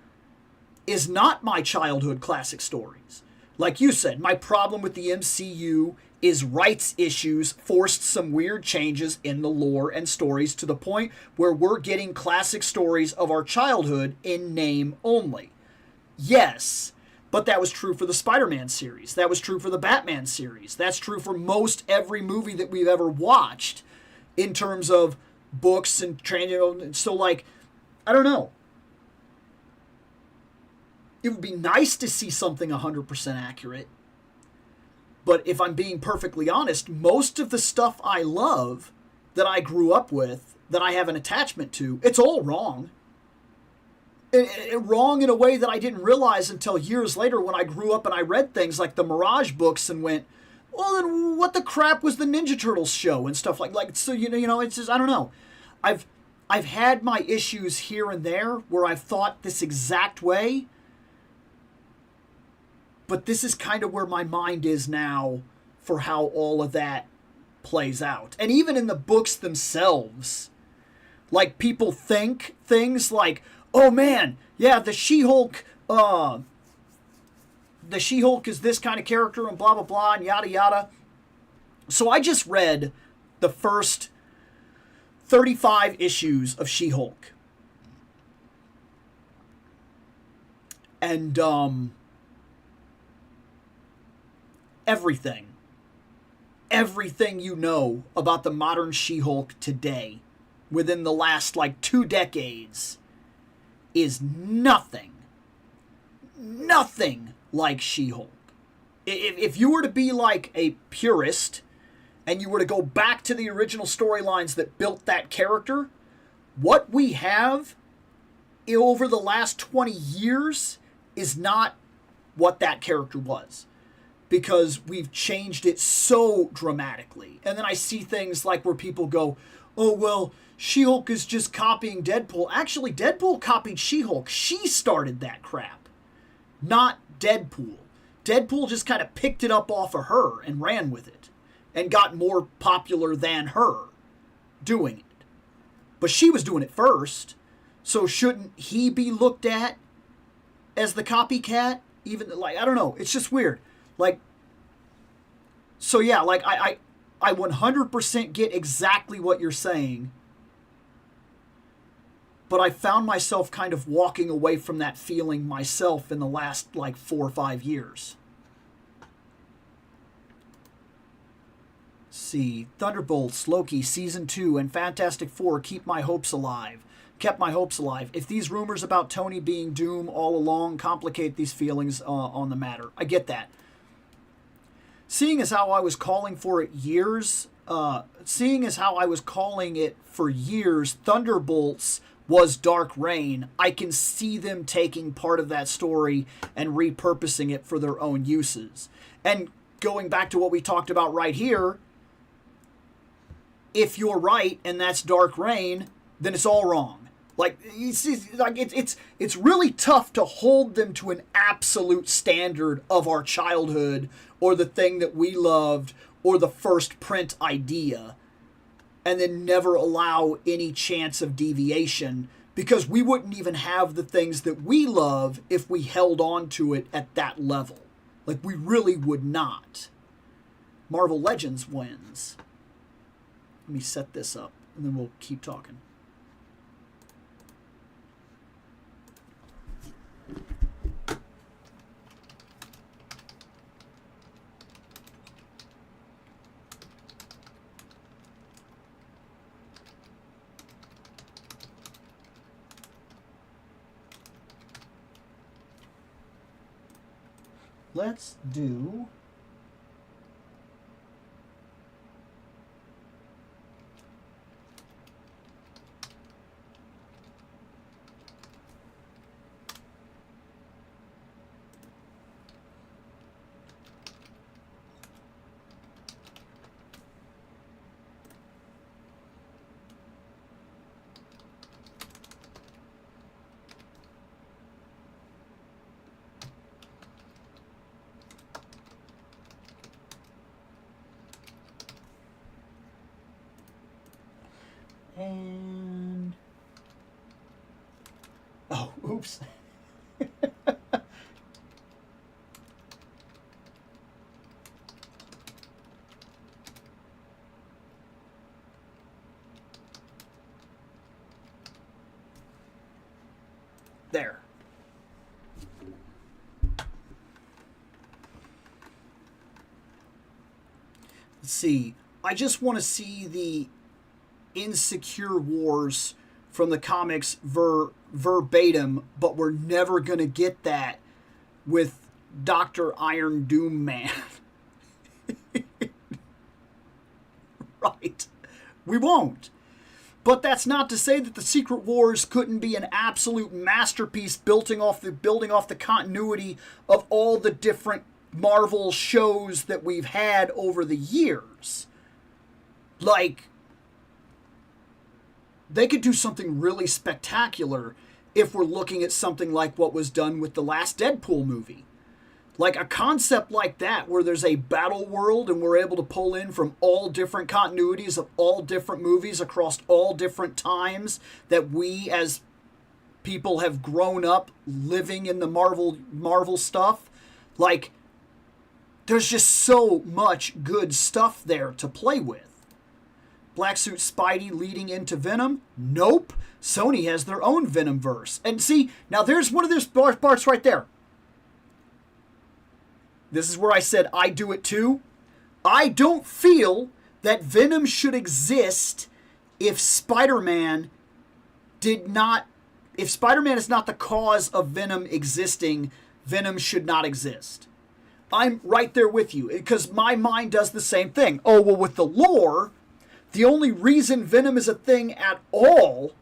is not my childhood classic stories. Like you said, my problem with the MCU is rights issues forced some weird changes in the lore and stories to the point where we're getting classic stories of our childhood in name only. Yes, but that was true for the Spider-Man series. That was true for the Batman series. That's true for most every movie that we've ever watched in terms of books and training. So, like, I don't know. It would be nice to see something 100% accurate. But if I'm being perfectly honest, most of the stuff I love that I grew up with, that I have an attachment to, it's all wrong. Wrong in a way that I didn't realize until years later when I grew up and I read things like the Mirage books and went, well, then what the crap was the Ninja Turtles show and stuff like so you know it's just, I don't know. I've had my issues here and there where I've thought this exact way. But this is kind of where my mind is now for how all of that plays out. And even in the books themselves, like people think things like, oh man, yeah, the She-Hulk is this kind of character and blah, blah, blah, and yada, yada. So I just read the first 35 issues of She-Hulk. And everything you know about the modern She-Hulk today, within the last, like, 2 decades, is nothing like She-Hulk. If you were to be, like, a purist, and you were to go back to the original storylines that built that character, what we have over the last 20 years is not what that character was. Because we've changed it so dramatically. And then I see things like where people go, oh, well, She-Hulk is just copying Deadpool. Actually, Deadpool copied She-Hulk. She started that crap, not Deadpool. Deadpool just kind of picked it up off of her and ran with it and got more popular than her doing it. But she was doing it first, so shouldn't he be looked at as the copycat? Even, like, I don't know. It's just weird. Like, so yeah, like, I 100% get exactly what you're saying, but I found myself kind of walking away from that feeling myself in the last, like, 4 or 5 years. Let's see, Thunderbolts, Loki, Season 2, and Fantastic Four kept my hopes alive. If these rumors about Tony being Doom all along complicate these feelings on the matter. I get that. Seeing as how I was calling it for years, Thunderbolts was Dark Reign, I can see them taking part of that story and repurposing it for their own uses. And going back to what we talked about right here, if you're right and that's Dark Reign, then it's all wrong. Like, it's really tough to hold them to an absolute standard of our childhood or the thing that we loved or the first print idea, and then never allow any chance of deviation, because we wouldn't even have the things that we love if we held on to it at that level. Like, we really would not. Marvel Legends wins. Let me set this up, and then we'll keep talking. Let's do and oh, oops. There. Let's see. I just want to see the Insecure Wars from the comics verbatim, but we're never going to get that with Dr. Iron Doom Man. Right. We won't. But that's not to say that the Secret Wars couldn't be an absolute masterpiece building off the continuity of all the different Marvel shows that we've had over the years. Like, they could do something really spectacular if we're looking at something like what was done with the last Deadpool movie. Like a concept like that, where there's a battle world and we're able to pull in from all different continuities of all different movies across all different times that we as people have grown up living in the Marvel stuff. Like, there's just so much good stuff there to play with. Black Suit Spidey leading into Venom? Nope. Sony has their own Venomverse. And see, now there's one of those parts right there. this is where I said I do it too. I don't feel that Venom should exist if Spider-Man if Spider-Man is not the cause of Venom existing, Venom should not exist. I'm right there with you, because my mind does the same thing. Oh, well, with the lore, the only reason Venom is a thing at all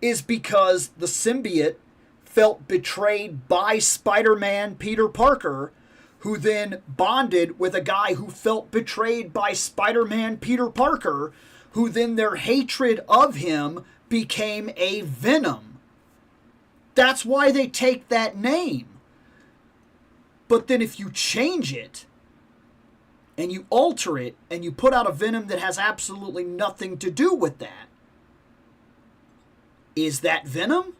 is because the symbiote felt betrayed by Spider-Man Peter Parker, who then bonded with a guy who felt betrayed by Spider-Man Peter Parker, who then their hatred of him became a Venom. That's why they take that name. But then if you change it, and you alter it, and you put out a Venom that has absolutely nothing to do with that, is that Venom?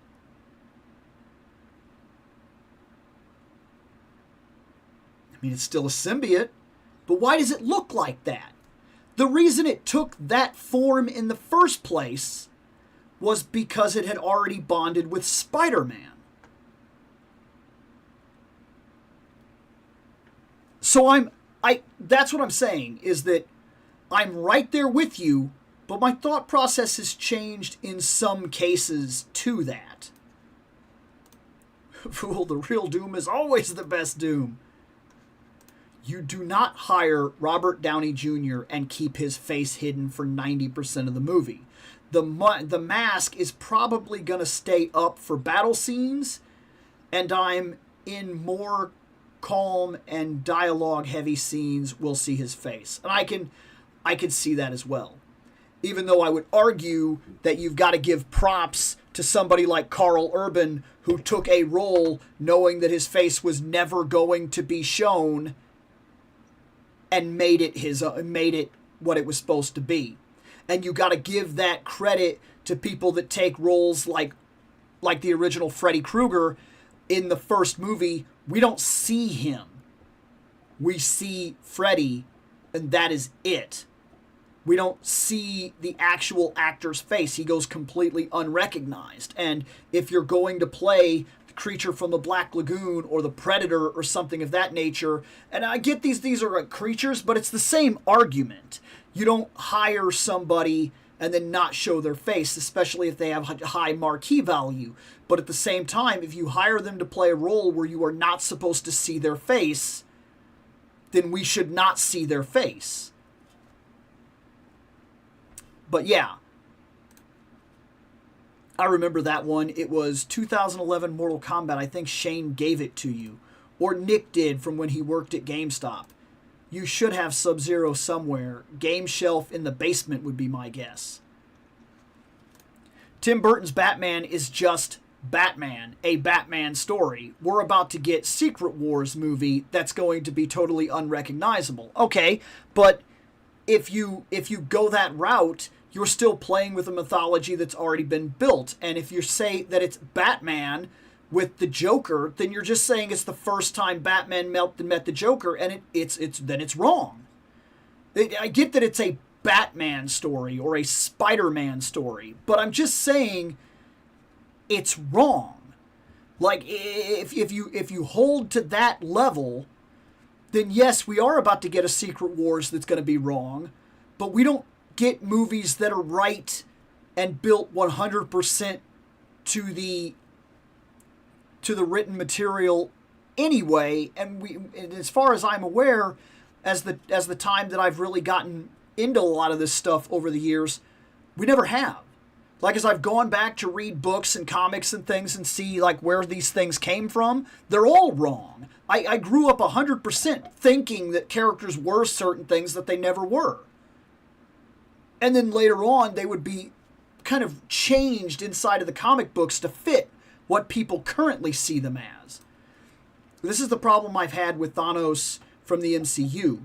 I mean, it's still a symbiote, but why does it look like that? The reason it took that form in the first place was because it had already bonded with Spider-Man. So that's what I'm saying, is that I'm right there with you, but my thought process has changed in some cases to that. Fool, the real Doom is always the best Doom. You do not hire Robert Downey Jr. and keep his face hidden for 90% of the movie. The mask is probably going to stay up for battle scenes, and I'm in more calm and dialogue heavy scenes will see his face. And I can see that as well. Even though I would argue that you've got to give props to somebody like Carl Urban, who took a role knowing that his face was never going to be shown and made it what it was supposed to be. And you got to give that credit to people that take roles like the original Freddy Krueger. In the first movie, we don't see him. We see Freddy, and that is it. We don't see the actual actor's face. He goes completely unrecognized. And if you're going to play the creature from the Black Lagoon or the Predator or something of that nature, and I get these are like creatures, but it's the same argument. You don't hire somebody and then not show their face, especially if they have high marquee value. But at the same time, if you hire them to play a role where you are not supposed to see their face, then we should not see their face. But yeah, I remember that one. It was 2011 Mortal Kombat. I think Shane gave it to you. Or Nick did from when he worked at GameStop. You should have Sub-Zero somewhere. Game shelf in the basement would be my guess. Tim Burton's Batman is just Batman, a Batman story. We're about to get Secret Wars movie that's going to be totally unrecognizable. Okay, but if you go that route, you're still playing with a mythology that's already been built. And if you say that it's Batman with the Joker, then you're just saying it's the first time Batman met the Joker, and it's wrong. I get that it's a Batman story or a Spider-Man story, but I'm just saying it's wrong. Like, if you hold to that level, then yes, we are about to get a Secret Wars that's going to be wrong, but we don't get movies that are right and built 100% to the written material anyway. And as far as I'm aware, as the time that I've really gotten into a lot of this stuff over the years, we never have. Like, as I've gone back to read books and comics and things and see like where these things came from, they're all wrong. I grew up 100% thinking that characters were certain things that they never were. And then later on, they would be kind of changed inside of the comic books to fit what people currently see them as. This is the problem I've had with Thanos from the MCU.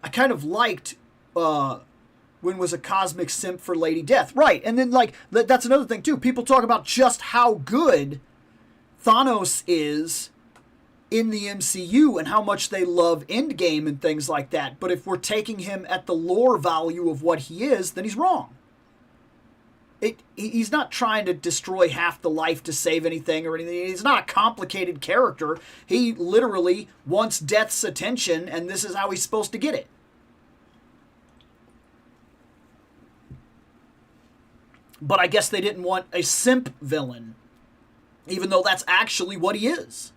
I kind of liked when was a cosmic simp for Lady Death. Right, and then like that's another thing too. People talk about just how good Thanos is in the MCU and how much they love Endgame and things like that. But if we're taking him at the lore value of what he is, then he's wrong. He's not trying to destroy half the life to save anything or anything. He's not a complicated character. He literally wants Death's attention, and this is how he's supposed to get it. But I guess they didn't want a simp villain, even though that's actually what he is.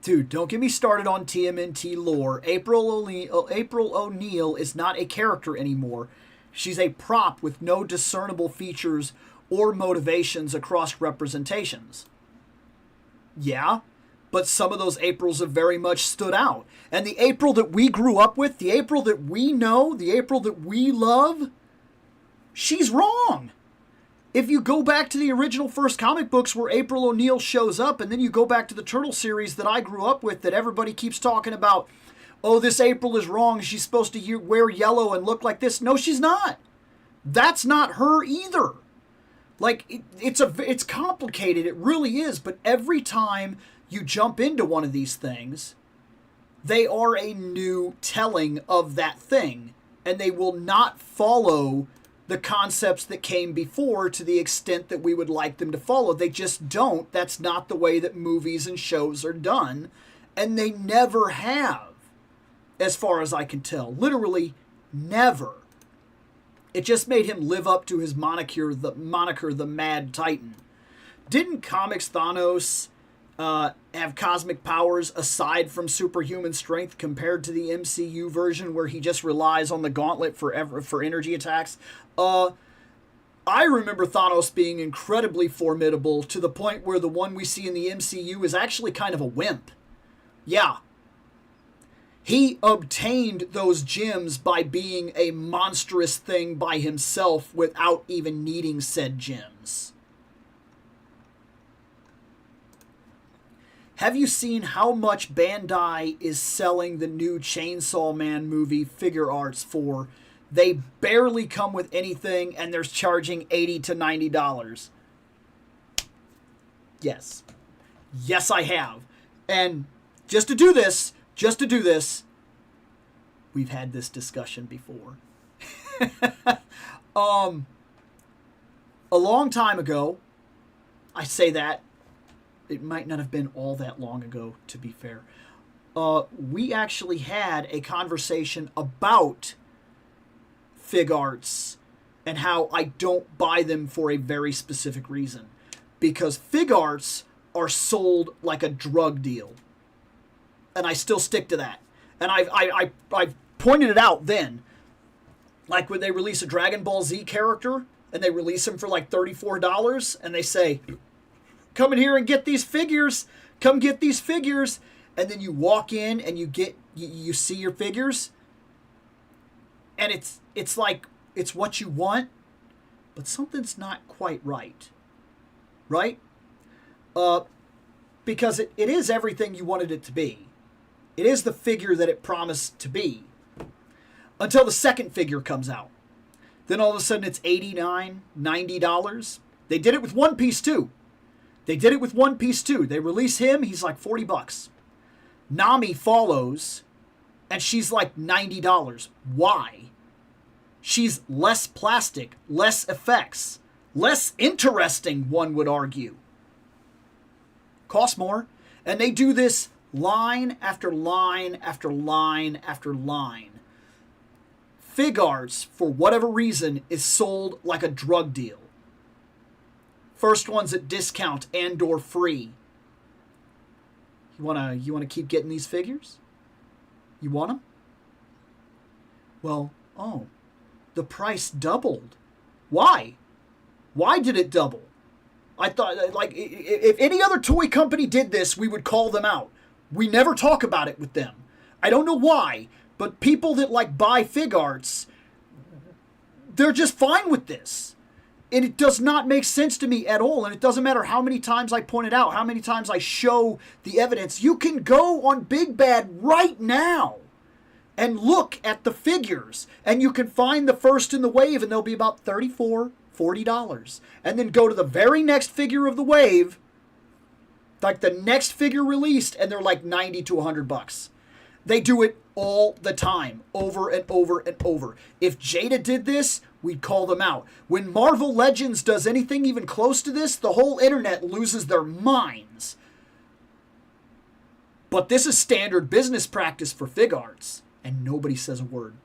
Dude, don't get me started on TMNT lore. April O'Neil is not a character anymore. She's a prop with no discernible features or motivations across representations. Yeah, but some of those Aprils have very much stood out. And the April that we grew up with, the April that we know, the April that we love, she's wrong. If you go back to the original first comic books where April O'Neil shows up, and then you go back to the Turtle series that I grew up with that everybody keeps talking about, oh, this April is wrong, she's supposed to wear yellow and look like this. No, she's not. That's not her either. Like, it's complicated, it really is, but every time you jump into one of these things, they are a new telling of that thing, and they will not follow the concepts that came before to the extent that we would like them to follow. They just don't. That's not the way that movies and shows are done, and they never have, as far as I can tell. Literally never. It just made him live up to his moniker, the Mad Titan. Didn't Comics Thanos have cosmic powers aside from superhuman strength compared to the MCU version where he just relies on the gauntlet for energy attacks? I remember Thanos being incredibly formidable to the point where the one we see in the MCU is actually kind of a wimp. Yeah. He obtained those gems by being a monstrous thing by himself without even needing said gems. Have you seen how much Bandai is selling the new Chainsaw Man movie figure arts for? They barely come with anything, and they're charging $80 to $90. Yes. Yes, I have. And just to do this, we've had this discussion before. A long time ago, I say that, it might not have been all that long ago, to be fair. We actually had a conversation about fig arts and how I don't buy them for a very specific reason. Because fig arts are sold like a drug deal. And I still stick to that. And I pointed it out then. Like when they release a Dragon Ball Z character and they release them for like $34 and they say, come in here and get these figures. Come get these figures. And then you walk in and you see your figures. And it's like, it's what you want, but something's not quite right. Right? Because it is everything you wanted it to be. It is the figure that it promised to be. Until the second figure comes out. Then all of a sudden it's $89, $90. They did it with One Piece too. They release him, he's like $40. Nami follows, and she's like $90. Why? She's less plastic, less effects, less interesting, one would argue. Costs more. And they do this line after line after line after line. Fig arts, for whatever reason, is sold like a drug deal. First one's at discount and or free. You wanna keep getting these figures? You want them? Well, the price doubled. Why? Why did it double? I thought, like, if any other toy company did this, we would call them out. We never talk about it with them. I don't know why, but people that, like, buy fig arts, they're just fine with this. And it does not make sense to me at all. And it doesn't matter how many times I point it out, how many times I show the evidence. You can go on Big Bad right now and look at the figures. And you can find the first in the wave, and they'll be about $34, $40. And then go to the very next figure of the wave, like the next figure released, and they're like $90 to $100. They do it all the time, over and over and over. If Jada did this, we'd call them out. When Marvel Legends does anything even close to this, the whole internet loses their minds. But this is standard business practice for Fig Arts, and nobody says a word.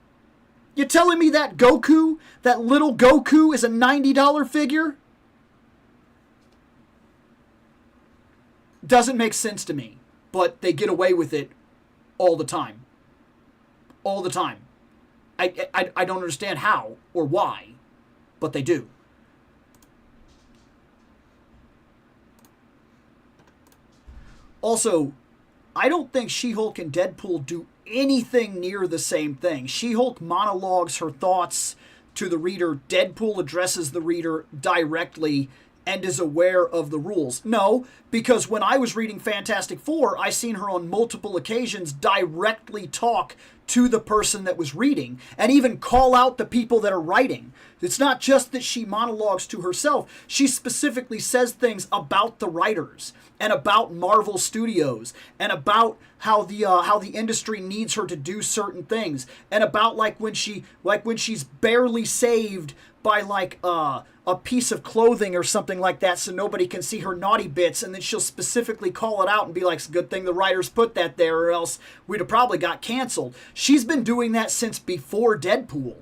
You telling me that Goku, that little Goku, is a $90 figure? Doesn't make sense to me, but they get away with it all the time. All the time. I don't understand how or why, but they do. Also, I don't think She-Hulk and Deadpool do anything near the same thing. She-Hulk monologues her thoughts to the reader. Deadpool addresses the reader directly and is aware of the rules. No, because when I was reading Fantastic Four, I seen her on multiple occasions directly talk to the person that was reading and even call out the people that are writing. It's not just that she monologues to herself. She specifically says things about the writers and about Marvel Studios and about how the industry needs her to do certain things and about when she's barely saved by a piece of clothing or something like that so nobody can see her naughty bits, and then she'll specifically call it out and be like, it's a good thing the writers put that there or else we'd have probably got canceled. She's been doing that since before Deadpool,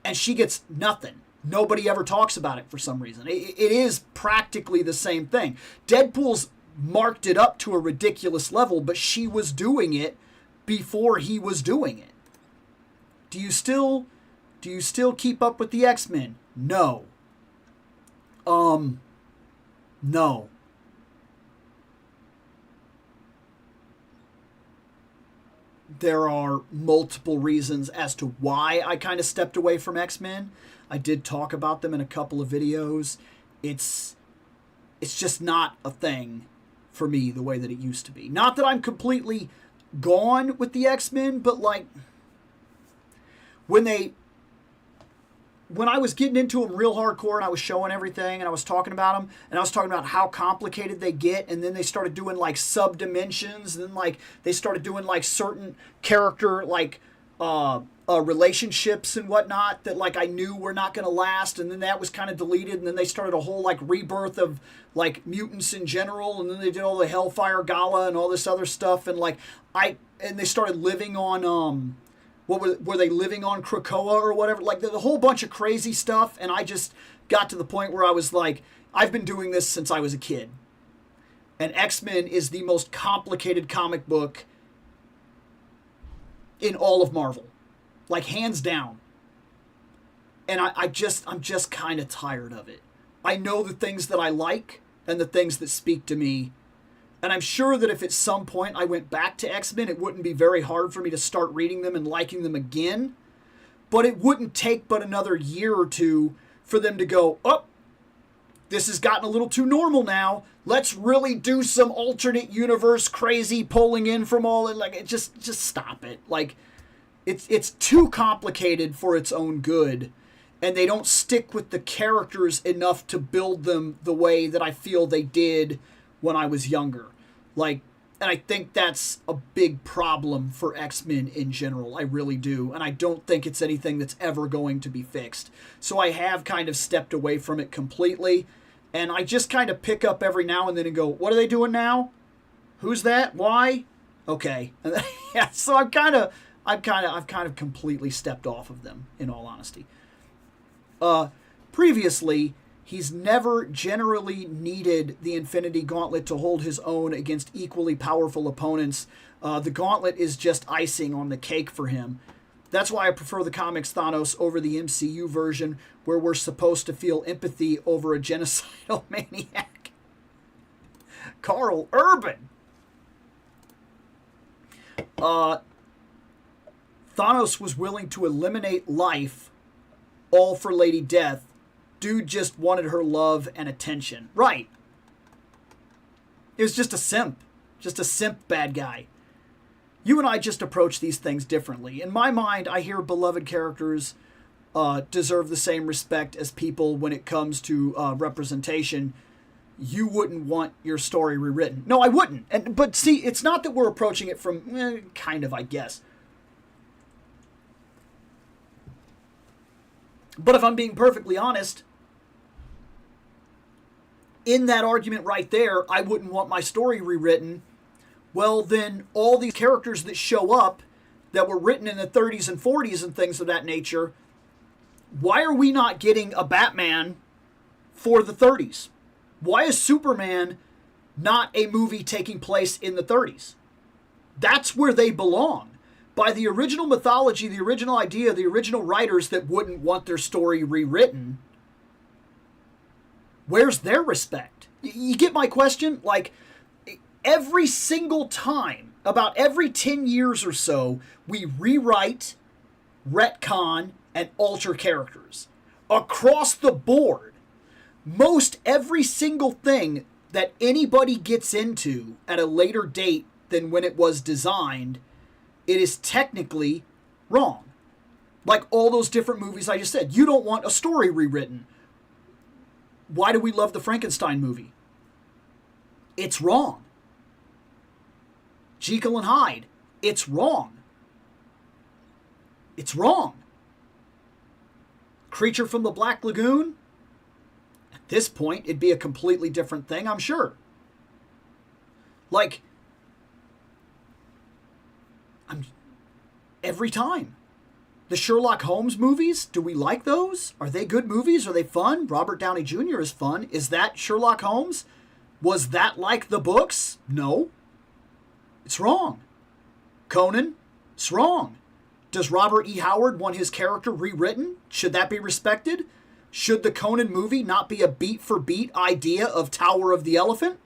and she gets nothing. Nobody ever talks about it for some reason. It is practically the same thing. Deadpool's marked it up to a ridiculous level, but she was doing it before he was doing it. Do you still keep up with the X-Men? No. No. There are multiple reasons as to why I kind of stepped away from X-Men. I did talk about them in a couple of videos. It's just not a thing for me the way that it used to be. Not that I'm completely gone with the X-Men, but when I was getting into them real hardcore and I was showing everything and I was talking about them and I was talking about how complicated they get, and then they started doing sub-dimensions, and then they started doing certain character relationships and whatnot that I knew were not going to last, and then that was kind of deleted, and then they started a whole rebirth of mutants in general, and then they did all the Hellfire Gala and all this other stuff, and they started living on were they living on Krakoa or whatever? The whole bunch of crazy stuff, and I just got to the point where I was I've been doing this since I was a kid. And X-Men is the most complicated comic book in all of Marvel. Hands down. And I'm just kind of tired of it. I know the things that I like and the things that speak to me. And I'm sure that if at some point I went back to X-Men, it wouldn't be very hard for me to start reading them and liking them again. But it wouldn't take but another year or two for them to go, oh, this has gotten a little too normal now. Let's really do some alternate universe crazy pulling in from all it. Just stop it. It's too complicated for its own good. And they don't stick with the characters enough to build them the way that I feel they did when I was younger. And I think that's a big problem for X-Men in general. I really do. And I don't think it's anything that's ever going to be fixed. So I have kind of stepped away from it completely. And I just kind of pick up every now and then and go, what are they doing now? Who's that? Why? Okay. Yeah, so I've kind of completely stepped off of them, in all honesty. Previously, he's never generally needed the Infinity Gauntlet to hold his own against equally powerful opponents. The Gauntlet is just icing on the cake for him. That's why I prefer the comics Thanos over the MCU version, where we're supposed to feel empathy over a genocidal maniac. Carl Urban. Thanos was willing to eliminate life, all for Lady Death. Dude just wanted her love and attention. Right. It was just a simp. Just a simp bad guy. You and I just approach these things differently. In my mind, I hear beloved characters deserve the same respect as people when it comes to representation. you wouldn't want your story rewritten. No, I wouldn't. But see, it's not that we're approaching it from, kind of, I guess. But if I'm being perfectly honest, in that argument right there, I wouldn't want my story rewritten. Well, then all these characters that show up that were written in the 30s and 40s and things of that nature, why are we not getting a Batman for the 30s? Why is Superman not a movie taking place in the 30s? That's where they belong. By the original mythology, the original idea, the original writers that wouldn't want their story rewritten, where's their respect? You get my question? Like, every single time, about every 10 years or so, we rewrite, retcon, and alter characters. Across the board. Most every single thing that anybody gets into at a later date than when it was designed, it is technically wrong. Like all those different movies I just said. You don't want a story rewritten. Why do we love the Frankenstein movie? It's wrong. Jekyll and Hyde. It's wrong. It's wrong. Creature from the Black Lagoon. At this point, it'd be a completely different thing, I'm sure. Like, every time. The Sherlock Holmes movies, do we like those? Are they good movies? Are they fun? Robert Downey Jr. is fun. Is that Sherlock Holmes? Was that like the books? No. It's wrong. Conan? It's wrong. Does Robert E. Howard want his character rewritten? Should that be respected? Should the Conan movie not be a beat-for-beat idea of Tower of the Elephant?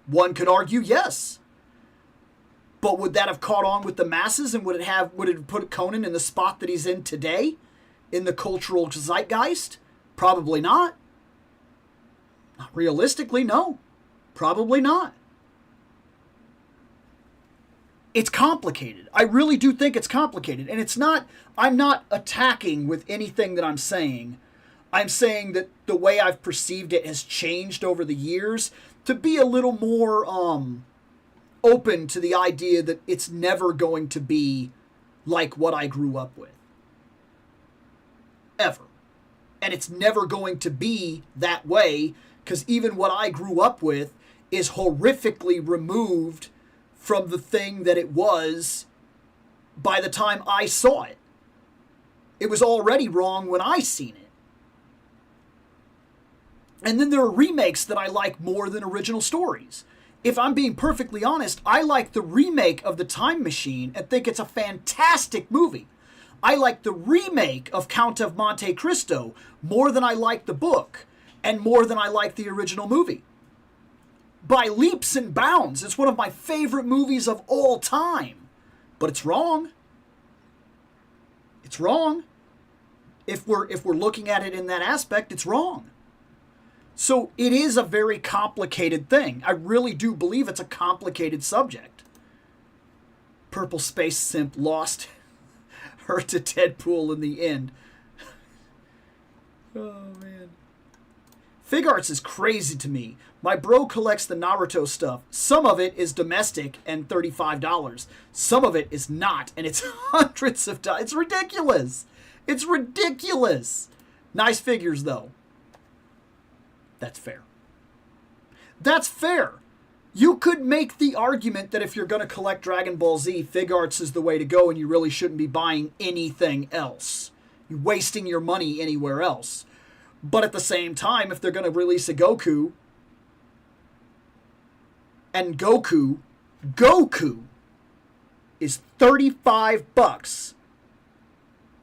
One could argue yes. But would that have caught on with the masses, and would it put Conan in the spot that he's in today in the cultural zeitgeist? Probably not. Realistically, no. Probably not. It's complicated. I really do think it's complicated. And it's not, I'm not attacking with anything that I'm saying. I'm saying that the way I've perceived it has changed over the years to be a little more open to the idea that it's never going to be like what I grew up with. Ever. And it's never going to be that way, because even what I grew up with is horrifically removed from the thing that it was by the time I saw it. It was already wrong when I seen it. And then there are remakes that I like more than original stories. If I'm being perfectly honest, I like the remake of The Time Machine and think it's a fantastic movie. I like the remake of Count of Monte Cristo more than I like the book, and more than I like the original movie. By leaps and bounds, it's one of my favorite movies of all time. But it's wrong. It's wrong. If we're looking at it in that aspect, it's wrong. So it is a very complicated thing. I really do believe it's a complicated subject. Purple Space Simp lost her to Deadpool in the end. Oh, man. Fig Arts is crazy to me. My bro collects the Naruto stuff. Some of it is domestic and $35. Some of it is not, and it's hundreds of dollars. It's ridiculous. It's ridiculous. Nice figures, though. That's fair. That's fair. You could make the argument that if you're going to collect Dragon Ball Z, Fig Arts is the way to go and you really shouldn't be buying anything else. You're wasting your money anywhere else. But at the same time, if they're going to release a Goku, and Goku is $35.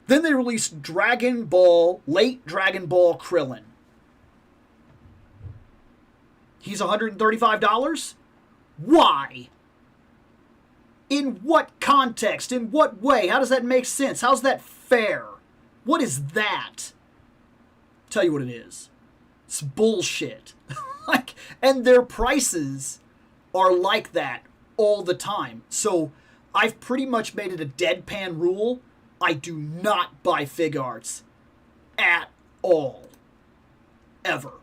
Then they release Dragon Ball, late Dragon Ball Krillin. He's $135? Why? In what context? In what way? How does that make sense? How's that fair? What is that? Tell you what it is. It's bullshit. And their prices are like that all the time. So I've pretty much made it a deadpan rule. I do not buy Fig Arts at all. Ever.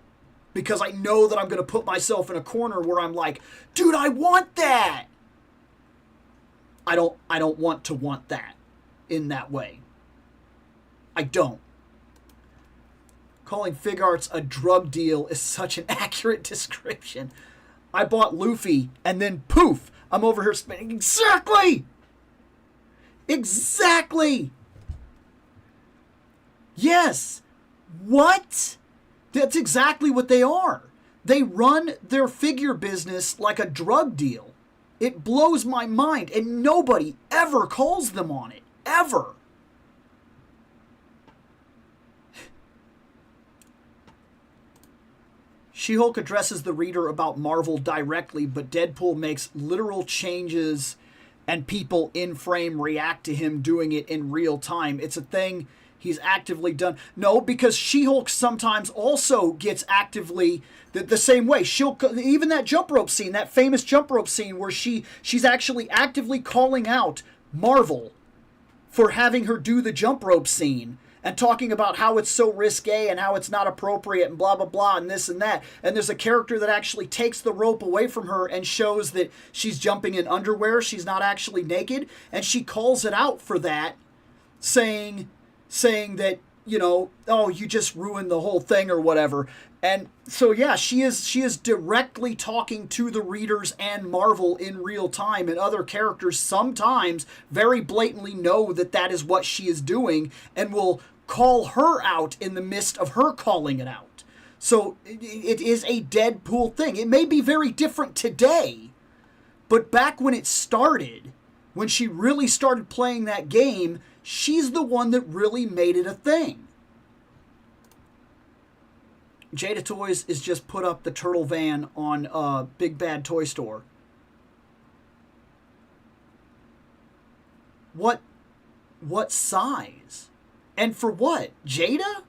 because I know that I'm going to put myself in a corner where I'm like, dude, I want that. I don't want to want that in that way. I don't. Calling fig arts a drug deal is such an accurate description. I bought Luffy and then poof, I'm over here spending exactly. Yes. What? That's exactly what they are. They run their figure business like a drug deal. It blows my mind, and nobody ever calls them on it. Ever. She-Hulk addresses the reader about Marvel directly, but Deadpool makes literal changes and people in frame react to him doing it in real time. It's a thing he's actively done. No, because She-Hulk sometimes also gets actively the same way. Even that jump rope scene, that famous jump rope scene where she's actually actively calling out Marvel for having her do the jump rope scene and talking about how it's so risque and how it's not appropriate and blah, blah, blah, and this and that. And there's a character that actually takes the rope away from her and shows that she's jumping in underwear. She's not actually naked. And she calls it out for that, saying that, you know, oh, you just ruined the whole thing or whatever. And so, yeah, she is directly talking to the readers and Marvel in real time, and other characters sometimes very blatantly know that that is what she is doing and will call her out in the midst of her calling it out. So it is a Deadpool thing. It may be very different today, but back when it started, when she really started playing that game, she's the one that really made it a thing. Jada Toys is just put up the turtle van on Big Bad Toy Store. What size? And for what? Jada?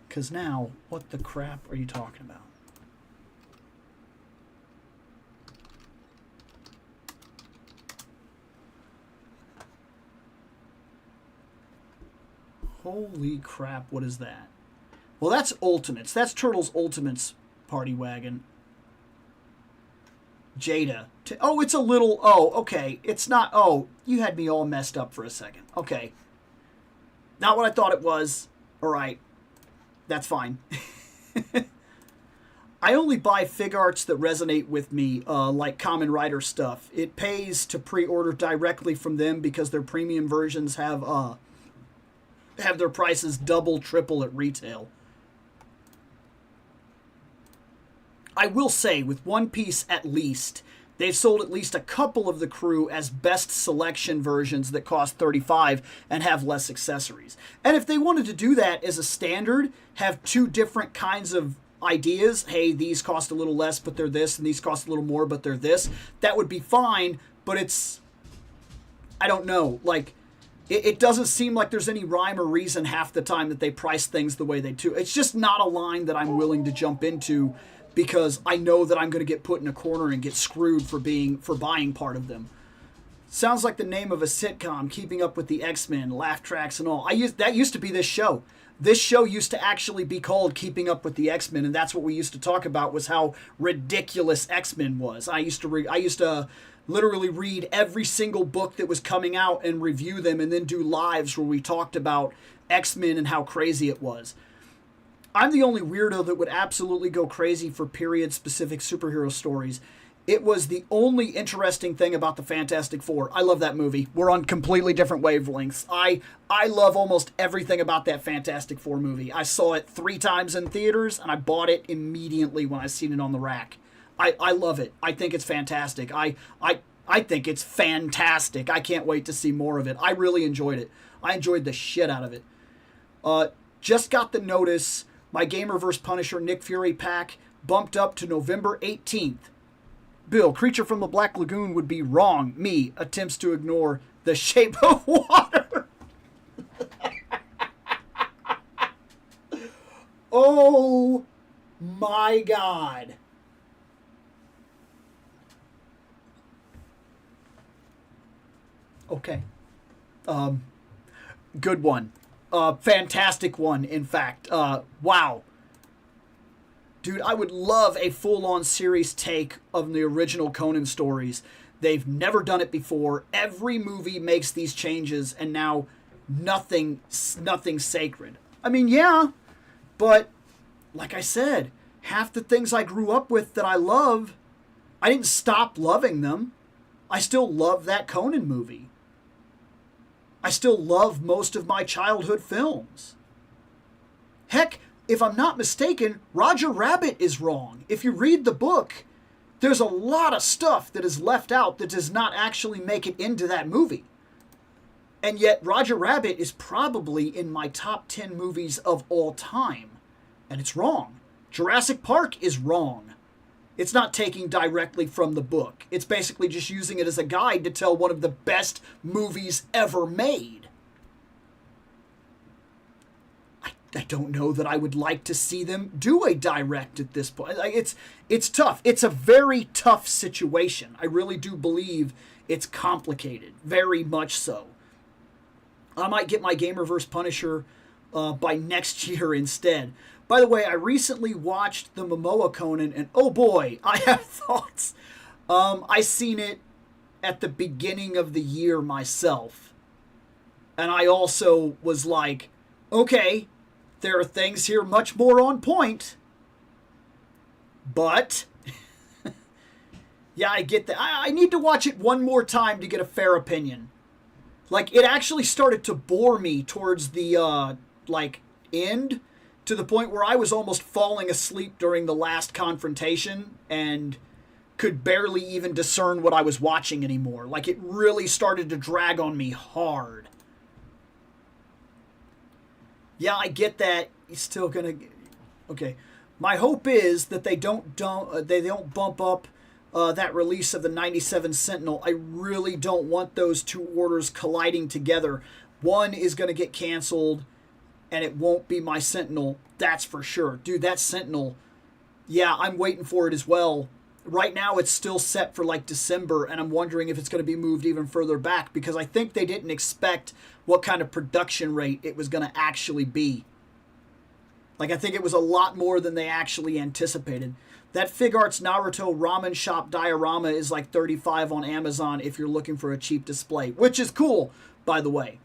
Because now, what the crap are you talking about? Holy crap, what is that? Well, that's Ultimates. That's Turtles Ultimates Party Wagon. Jada. Oh, it's a little... Oh, okay. It's not... Oh, you had me all messed up for a second. Okay. Not what I thought it was. All right. That's fine. I only buy fig arts that resonate with me, like Kamen Rider stuff. It pays to pre-order directly from them because their premium versions have their prices double, triple at retail. I will say, with One Piece at least, they've sold at least a couple of the crew as best selection versions that cost $35 and have less accessories. And if they wanted to do that as a standard, have two different kinds of ideas, hey, these cost a little less, but they're this, and these cost a little more, but they're this, that would be fine, but it's... I don't know, like... It doesn't seem like there's any rhyme or reason half the time that they price things the way they do. It's just not a line that I'm willing to jump into because I know that I'm going to get put in a corner and get screwed for buying part of them. Sounds like the name of a sitcom, Keeping Up with the X-Men, laugh tracks and all. That used to be this show. This show used to actually be called Keeping Up with the X-Men, and that's what we used to talk about was how ridiculous X-Men was. I used to literally read every single book that was coming out and review them and then do lives where we talked about X-Men and how crazy it was. I'm the only weirdo that would absolutely go crazy for period-specific superhero stories. It was the only interesting thing about the Fantastic Four. I love that movie. We're on completely different wavelengths. I love almost everything about that Fantastic Four movie. I saw it 3 times in theaters, and I bought it immediately when I seen it on the rack. I love it. I think it's fantastic. I think it's fantastic. I can't wait to see more of it. I really enjoyed it. I enjoyed the shit out of it. Just got the notice. My Gamer vs. Punisher Nick Fury pack bumped up to November 18th. Bill, Creature from the Black Lagoon would be wrong. Me attempts to ignore The Shape of Water. Oh my God. Okay. Good one. Fantastic one, in fact. Wow. Dude, I would love a full-on series take of the original Conan stories. They've never done it before. Every movie makes these changes, and now nothing's sacred. I mean, yeah, but like I said, half the things I grew up with that I love, I didn't stop loving them. I still love that Conan movie. I still love most of my childhood films. Heck, if I'm not mistaken, Roger Rabbit is wrong. If you read the book, there's a lot of stuff that is left out that does not actually make it into that movie. And yet, Roger Rabbit is probably in my top 10 movies of all time. And it's wrong. Jurassic Park is wrong. It's not taking directly from the book. It's basically just using it as a guide to tell one of the best movies ever made. I don't know that I would like to see them do a direct at this point. It's tough. It's a very tough situation. I really do believe it's complicated. Very much so. I might get my Gamerverse Punisher by next year instead. By the way, I recently watched the Momoa Conan, and oh boy, I have thoughts. I seen it at the beginning of the year myself. And I also was like, okay, there are things here much more on point. But, yeah, I get that. I need to watch it one more time to get a fair opinion. Like, it actually started to bore me towards the, end, to the point where I was almost falling asleep during the last confrontation and could barely even discern what I was watching anymore. Like, it really started to drag on me hard. Yeah, I get that. He's still gonna... Okay. My hope is that they don't bump up that release of the 97 Sentinel. I really don't want those two orders colliding together. One is going to get canceled, and it won't be my Sentinel. That's for sure. Dude, that Sentinel, yeah, I'm waiting for it as well. Right now, it's still set for, like, December, and I'm wondering if it's going to be moved even further back, because I think they didn't expect what kind of production rate it was going to actually be. Like, I think it was a lot more than they actually anticipated. That FigArts Naruto Ramen Shop diorama is like $35 on Amazon if you're looking for a cheap display, which is cool, by the way.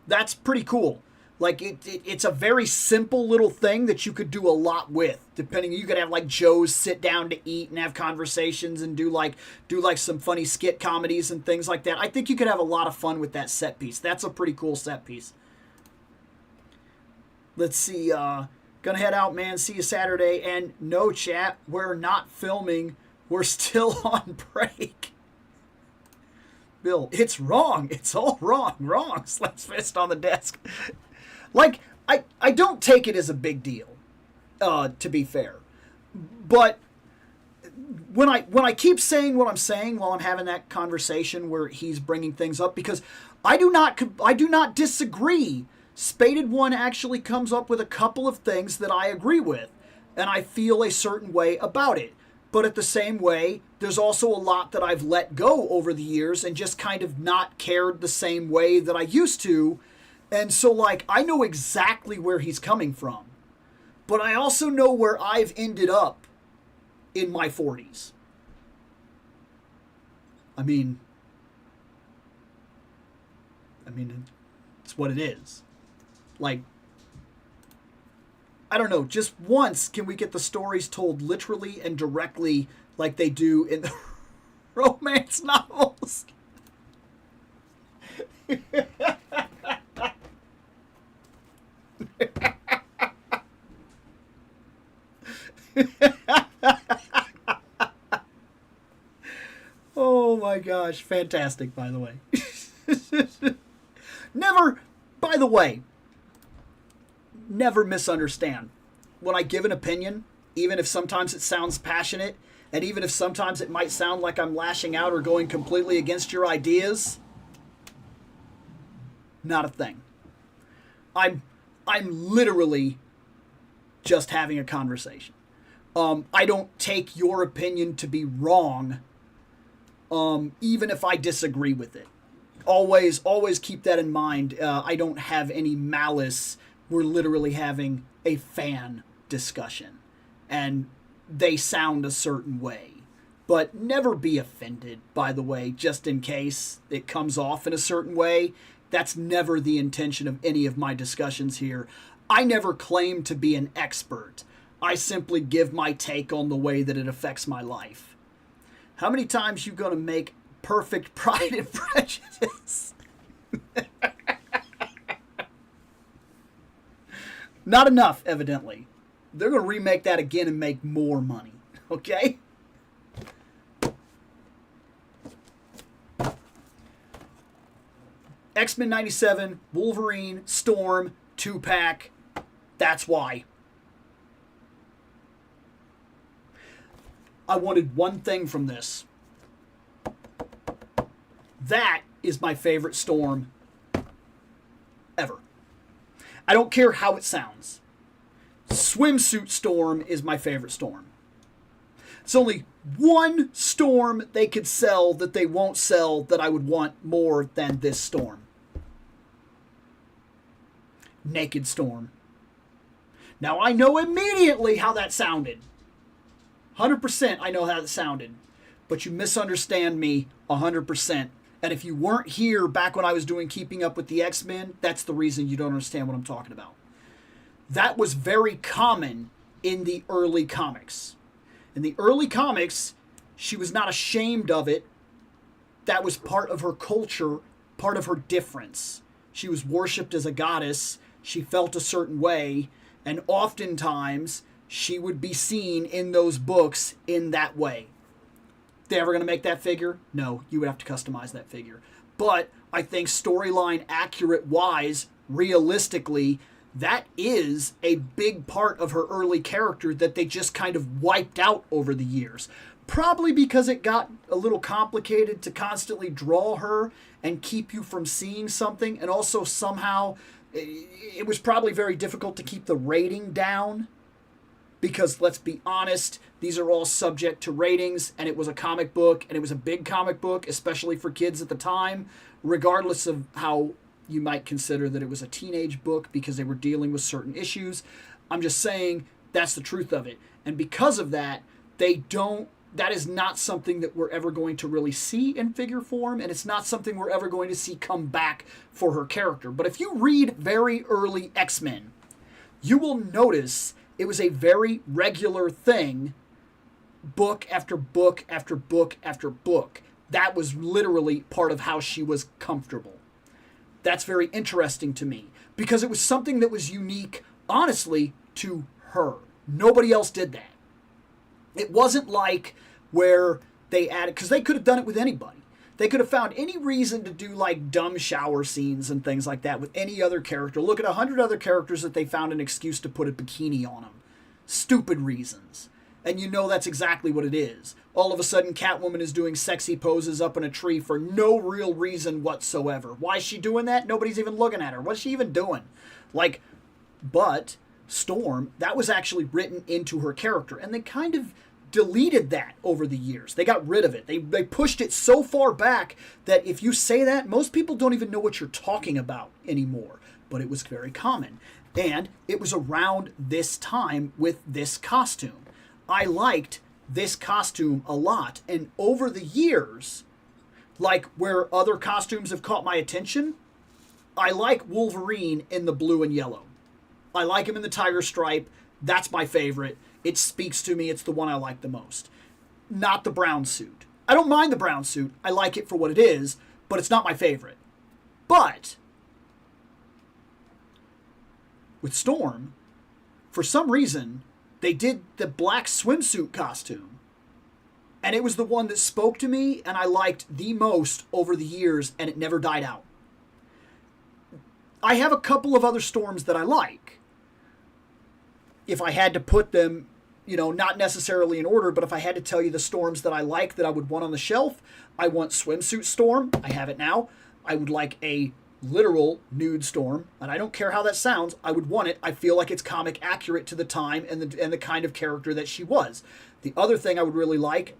That's pretty cool. Like, it's a very simple little thing that you could do a lot with. Depending, you could have, like, Joe's sit down to eat and have conversations and do some funny skit comedies and things like that. I think you could have a lot of fun with that set piece. That's a pretty cool set piece. Let's see, gonna head out, man. See you Saturday. And no, chat, we're not filming. We're still on break. Bill, it's wrong. It's all wrong. Wrong. Slaps fist on the desk. Like, I don't take it as a big deal, to be fair. But when I keep saying what I'm saying while I'm having that conversation where he's bringing things up, because I do not disagree. Spaded One actually comes up with a couple of things that I agree with, and I feel a certain way about it. But at the same way, there's also a lot that I've let go over the years and just kind of not cared the same way that I used to. And so, like, I know exactly where he's coming from. But I also know where I've ended up in my 40s. I mean, it's what it is. Like, I don't know, just once can we get the stories told literally and directly like they do in the romance novels. Oh my gosh, fantastic, by the way. By the way, never misunderstand. When I give an opinion, even if sometimes it sounds passionate, and even if sometimes it might sound like I'm lashing out or going completely against your ideas, not a thing. I'm literally just having a conversation. I don't take your opinion to be wrong, even if I disagree with it. always keep that in mind. I don't have any malice. We're literally having a fan discussion, and they sound a certain way. But never be offended, by the way, just in case it comes off in a certain way. That's never the intention of any of my discussions here. I never claim to be an expert. I simply give my take on the way that it affects my life. How many times you gonna make perfect Pride and Prejudice? Not enough, evidently. They're gonna remake that again and make more money. Okay? X-Men 97, Wolverine, Storm, 2-pack. That's why. I wanted one thing from this. That is my favorite Storm ever. I don't care how it sounds. Swimsuit Storm is my favorite Storm. It's only one Storm they could sell that they won't sell that I would want more than this Storm. Naked Storm. Now I know immediately how that sounded. 100% I know how that sounded. But you misunderstand me 100%. And if you weren't here back when I was doing Keeping Up with the X-Men, that's the reason you don't understand what I'm talking about. That was very common in the early comics. In the early comics, she was not ashamed of it. That was part of her culture, part of her difference. She was worshipped as a goddess. She felt a certain way. And oftentimes, she would be seen in those books in that way. They ever going to make that figure? No, you would have to customize that figure. But I think storyline accurate wise, realistically, that is a big part of her early character that they just kind of wiped out over the years. Probably because it got a little complicated to constantly draw her and keep you from seeing something. And also somehow it was probably very difficult to keep the rating down. Because let's be honest, these are all subject to ratings, and it was a comic book, and it was a big comic book, especially for kids at the time, regardless of how you might consider that it was a teenage book because they were dealing with certain issues. I'm just saying that's the truth of it. And because of that, that is not something that we're ever going to really see in figure form, and it's not something we're ever going to see come back for her character. But if you read very early X-Men, you will notice it was a very regular thing, book after book after book after book. That was literally part of how she was comfortable. That's very interesting to me because it was something that was unique, honestly, to her. Nobody else did that. It wasn't like where they added, because they could have done it with anybody. They could have found any reason to do like dumb shower scenes and things like that with any other character. Look at 100 other characters that they found an excuse to put a bikini on them. Stupid reasons. And you know that's exactly what it is. All of a sudden, Catwoman is doing sexy poses up in a tree for no real reason whatsoever. Why is she doing that? Nobody's even looking at her. What's she even doing? But Storm, that was actually written into her character. And they kind of deleted that over the years. They got rid of it. They pushed it so far back that if you say that, most people don't even know what you're talking about anymore. But it was very common. And it was around this time with this costume. I liked this costume a lot. And over the years, like where other costumes have caught my attention, I like Wolverine in the blue and yellow. I like him in the tiger stripe. That's my favorite. It speaks to me. It's the one I like the most. Not the brown suit. I don't mind the brown suit. I like it for what it is, but it's not my favorite. But with Storm, for some reason, they did the black swimsuit costume. And it was the one that spoke to me and I liked the most over the years, and it never died out. I have a couple of other Storms that I like. If I had to put them, not necessarily in order, but if I had to tell you the Storms that I like that I would want on the shelf, I want Swimsuit Storm. I have it now. I would like a literal nude Storm, and I don't care how that sounds. I would want it. I feel like it's comic accurate to the time and the kind of character that she was. The other thing I would really like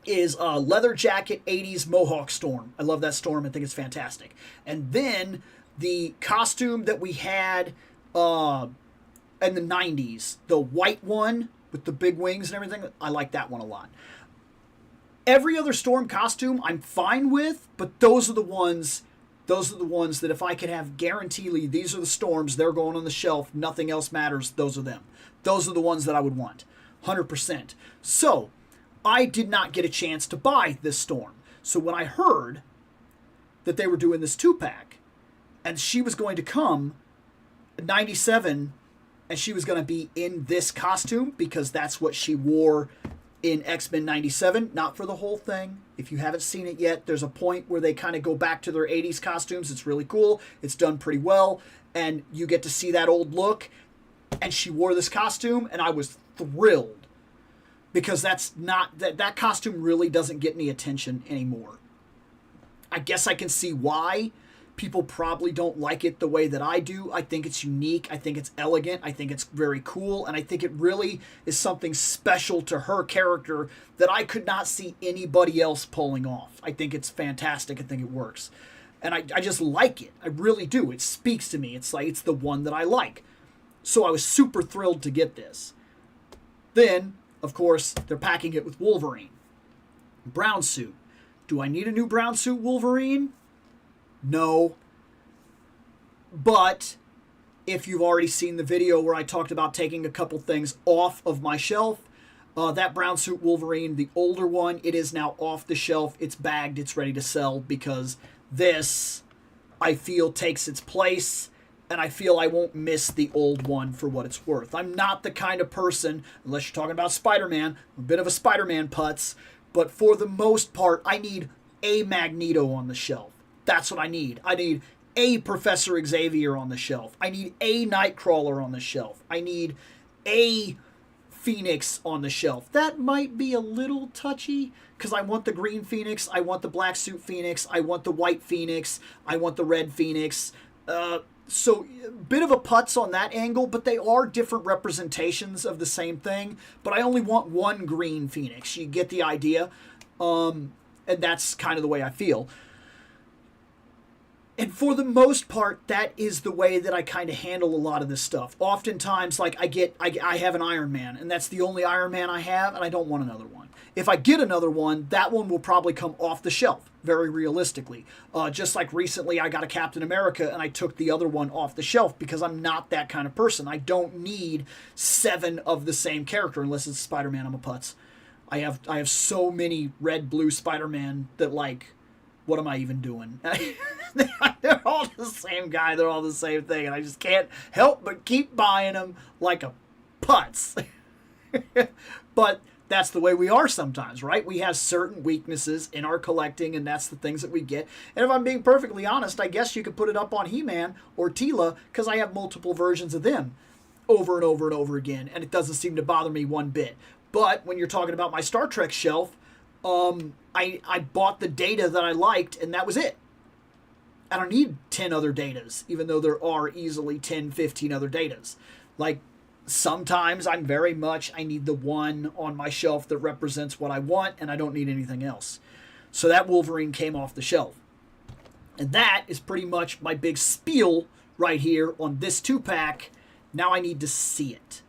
is a leather jacket 80s Mohawk storm. I love that storm. I think it's fantastic. And then the costume that we had in the 90s, the white one with the big wings and everything, I like that one a lot. Every other storm costume I'm fine with, but those are the ones that if I could have guaranteedly, these are the storms, they're going on the shelf, nothing else matters, those are them. Those are the ones that I would want, 100%. So, I did not get a chance to buy this storm. So when I heard that they were doing this 2-pack, and she was going to come 97, and she was going to be in this costume, because that's what she wore in X-Men 97, not for the whole thing. If you haven't seen it yet, there's a point where they kind of go back to their 80s costumes. It's really cool. It's done pretty well, and you get to see that old look. And she wore this costume, and I was thrilled, because that costume really doesn't get any attention anymore. I guess I can see why. People probably don't like it the way that I do. I think it's unique. I think it's elegant. I think it's very cool. And I think it really is something special to her character that I could not see anybody else pulling off. I think it's fantastic. I think it works. And I just like it. I really do. It speaks to me. It's like it's the one that I like. So I was super thrilled to get this. Then, of course, they're packing it with Wolverine. Brown suit. Do I need a new brown suit Wolverine? No. But if you've already seen the video where I talked about taking a couple things off of my shelf, that brown suit Wolverine, the older one, it is now off the shelf. It's bagged. It's ready to sell, because this, I feel, takes its place, and I feel I won't miss the old one for what it's worth. I'm not the kind of person, unless you're talking about Spider-Man, I'm a bit of a Spider-Man putz, but for the most part, I need a Magneto on the shelf. That's what I need. I need a Professor Xavier on the shelf. I need a Nightcrawler on the shelf. I need a Phoenix on the shelf. That might be a little touchy, because I want the green Phoenix, I want the black suit Phoenix, I want the white Phoenix, I want the red Phoenix. So a bit of a putz on that angle, but they are different representations of the same thing. But I only want one green Phoenix. You get the idea. And that's kind of the way I feel. And for the most part, that is the way that I kind of handle a lot of this stuff. Oftentimes, like I have an Iron Man, and that's the only Iron Man I have, and I don't want another one. If I get another one, that one will probably come off the shelf, very realistically. Just like recently, I got a Captain America, and I took the other one off the shelf, because I'm not that kind of person. I don't need 7 of the same character, unless it's Spider-Man. I'm a putz. I have so many red, blue Spider-Man that, like, what am I even doing? They're all the same guy. They're all the same thing. And I just can't help but keep buying them like a putz. But that's the way we are sometimes, right? We have certain weaknesses in our collecting, and that's the things that we get. And if I'm being perfectly honest, I guess you could put it up on He-Man or Teela, because I have multiple versions of them over and over and over again, and it doesn't seem to bother me one bit. But when you're talking about my Star Trek shelf, I bought the data that I liked, and that was it. I don't need 10 other datas, even though there are easily 10, 15 other datas. Like, sometimes I need the one on my shelf that represents what I want, and I don't need anything else. So that Wolverine came off the shelf. And that is pretty much my big spiel right here on this 2-pack. Now I need to see it.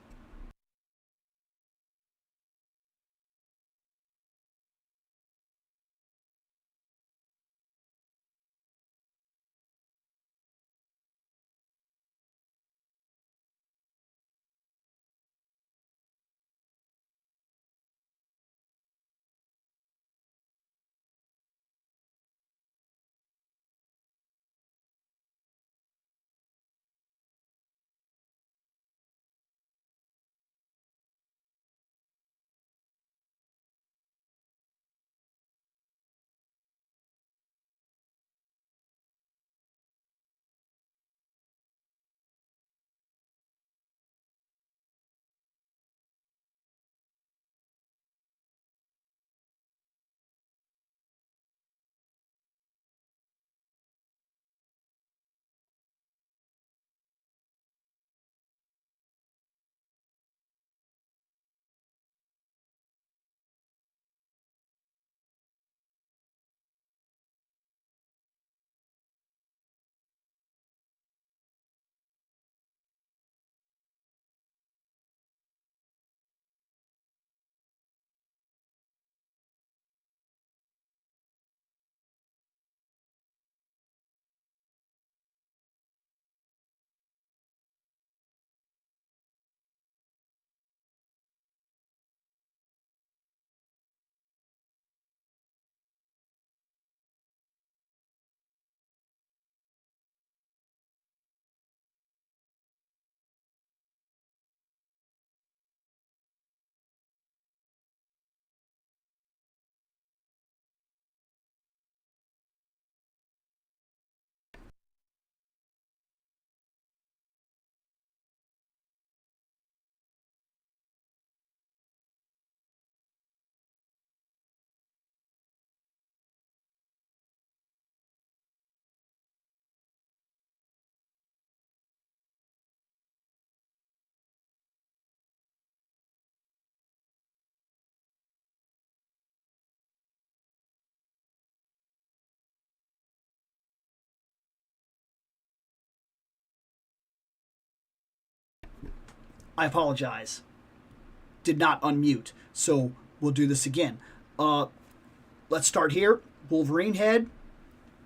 I apologize. Did not unmute. So we'll do this again. Let's start here. Wolverine head.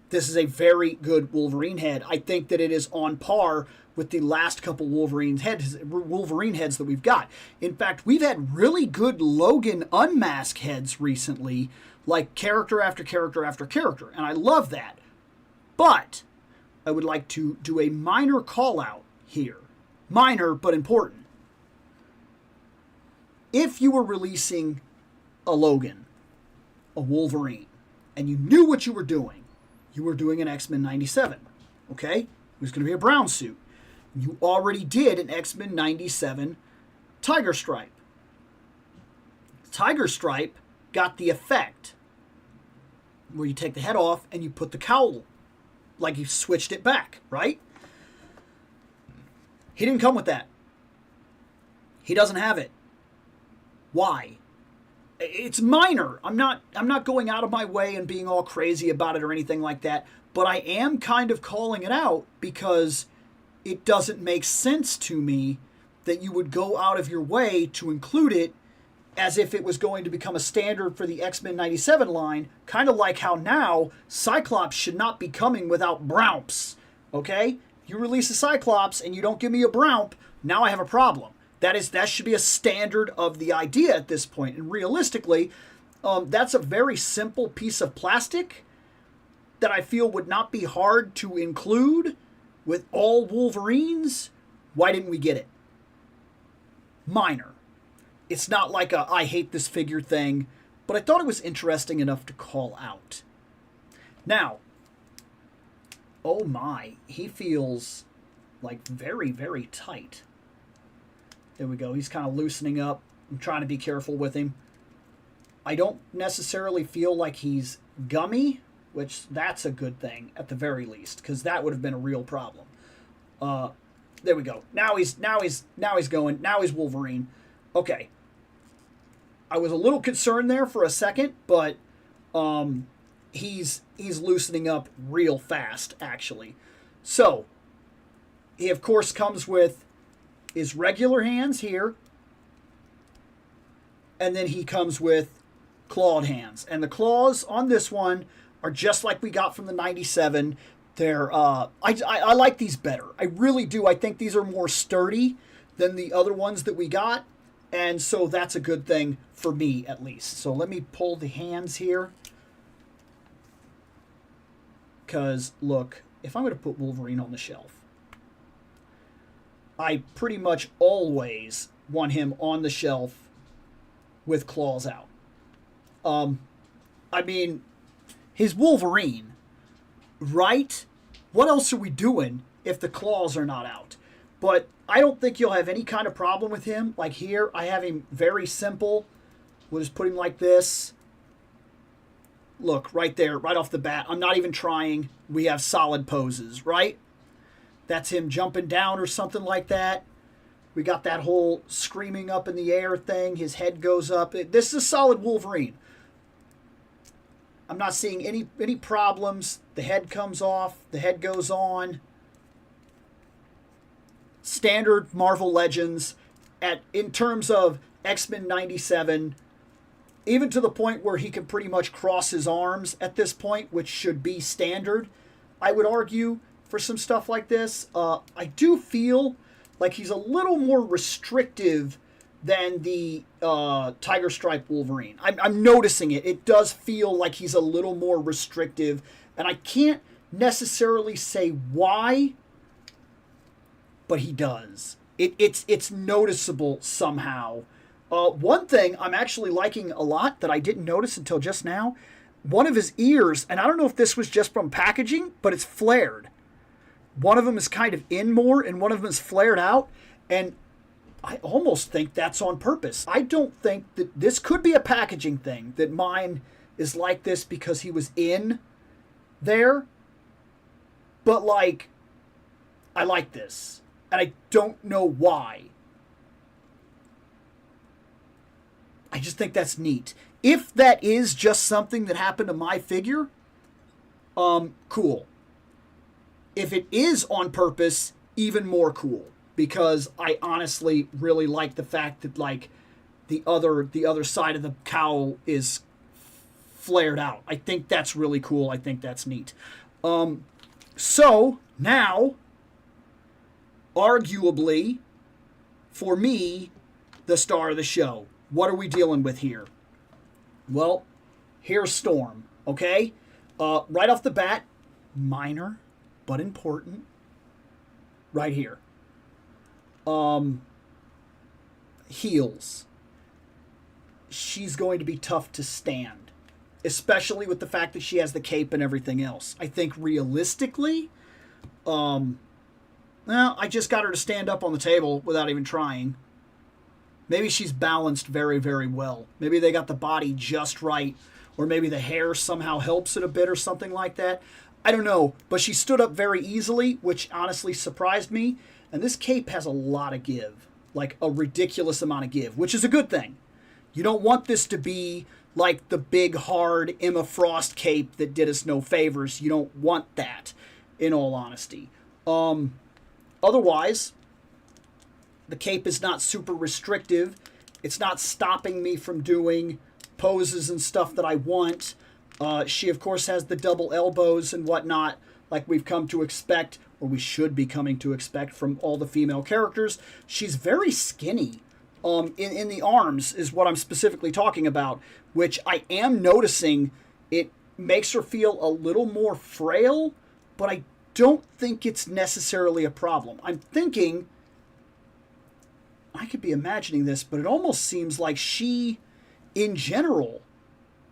This is a very good Wolverine head. I think that it is on par with the last couple Wolverine heads that we've got. In fact, we've had really good Logan unmask heads recently, like character after character after character, and I love that. But I would like to do a minor call out here. Minor, but important. If you were releasing a Logan, a Wolverine, and you knew what you were doing an X-Men 97, okay? It was going to be a brown suit. You already did an X-Men 97 Tiger Stripe. Tiger Stripe got the effect where you take the head off and you put the cowl, like you switched it back, right? He didn't come with that. He doesn't have it. Why? It's minor. I'm not going out of my way and being all crazy about it or anything like that, but I am kind of calling it out because it doesn't make sense to me that you would go out of your way to include it as if it was going to become a standard for the X-Men 97 line, kind of like how now Cyclops should not be coming without Brownps, okay? You release a Cyclops and you don't give me a Brownp, now I have a problem. That should be a standard of the idea at this point. And realistically, that's a very simple piece of plastic that I feel would not be hard to include with all Wolverines. Why didn't we get it? Minor. It's not like a I hate this figure thing, but I thought it was interesting enough to call out. Now, oh my, he feels like very, very tight. There we go. He's kind of loosening up. I'm trying to be careful with him. I don't necessarily feel like he's gummy, which that's a good thing at the very least, because that would have been a real problem. There we go. Now he's going. Now he's Wolverine. Okay. I was a little concerned there for a second, but he's loosening up real fast, actually. So he of course comes with his regular hands here, and then he comes with clawed hands. And the claws on this one are just like we got from the 97. They're I like these better. I really do. I think these are more sturdy than the other ones that we got, and so that's a good thing for me at least. So let me pull the hands here, because look, if I'm going to put Wolverine on the shelf, I pretty much always want him on the shelf with claws out. I mean, his Wolverine, right? What else are we doing if the claws are not out? But I don't think you'll have any kind of problem with him. Like here, I have him very simple. We'll just put him like this. Look, right there, right off the bat. I'm not even trying. We have solid poses, right? That's him jumping down or something like that. We got that whole screaming up in the air thing. His head goes up. This is a solid Wolverine. I'm not seeing any problems. The head comes off. The head goes on. Standard Marvel Legends. In terms of X-Men 97, even to the point where he can pretty much cross his arms at this point, which should be standard, I would argue, for some stuff like this. I do feel like he's a little more restrictive than the Tiger Stripe Wolverine. I'm noticing it. It does feel like he's a little more restrictive, and I can't necessarily say why, but he does. It's noticeable somehow. One thing I'm actually liking a lot that I didn't notice until just now, one of his ears, and I don't know if this was just from packaging, but it's flared. One of them is kind of in more, and one of them is flared out, and I almost think that's on purpose. I don't think that this could be a packaging thing, that mine is like this because he was in there, but like, I like this, and I don't know why. I just think that's neat. If that is just something that happened to my figure, cool. If it is on purpose, even more cool. because I honestly really like the fact that like the other side of the cowl is flared out. I think that's really cool. I think that's neat. So now, arguably, for me, the star of the show. What are we dealing with here? Well, here's Storm, okay? Right off the bat, minor but important. Right here. Heels. She's going to be tough to stand, especially with the fact that she has the cape and everything else. I think realistically, well, I just got her to stand up on the table without even trying. Maybe she's balanced very, very well. Maybe they got the body just right, or maybe the hair somehow helps it a bit or something like that. I don't know, but she stood up very easily, which honestly surprised me. And this cape has a lot of give, like a ridiculous amount of give, which is a good thing. You don't want this to be like the big, hard Emma Frost cape that did us no favors. You don't want that, in all honesty. Otherwise, the cape is not super restrictive. It's not stopping me from doing poses and stuff that I want. She, of course, has the double elbows and whatnot, like we've come to expect, or we should be coming to expect from all the female characters. She's very skinny. In the arms is what I'm specifically talking about, which I am noticing it makes her feel a little more frail, but I don't think it's necessarily a problem. I'm thinking, I could be imagining this, but it almost seems like she, in general,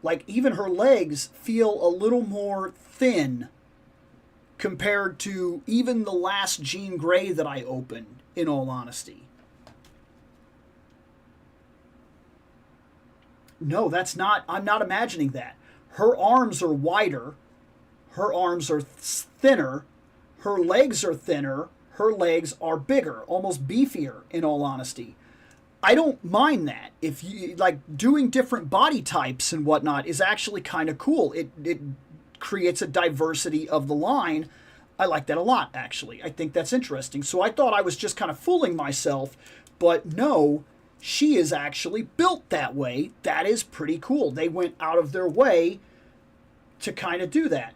like even her legs feel a little more thin compared to even the last Jean Grey that I opened, in all honesty. No, that's not, I'm not imagining that. Her arms are wider, her arms are thinner, her legs are thinner, her legs are bigger, almost beefier, in all honesty. I don't mind that. If you like doing different body types and whatnot is actually kind of cool. It creates a diversity of the line. I like that a lot, actually. I think that's interesting. So I thought I was just kind of fooling myself, but no, she is actually built that way. That is pretty cool. They went out of their way to kind of do that.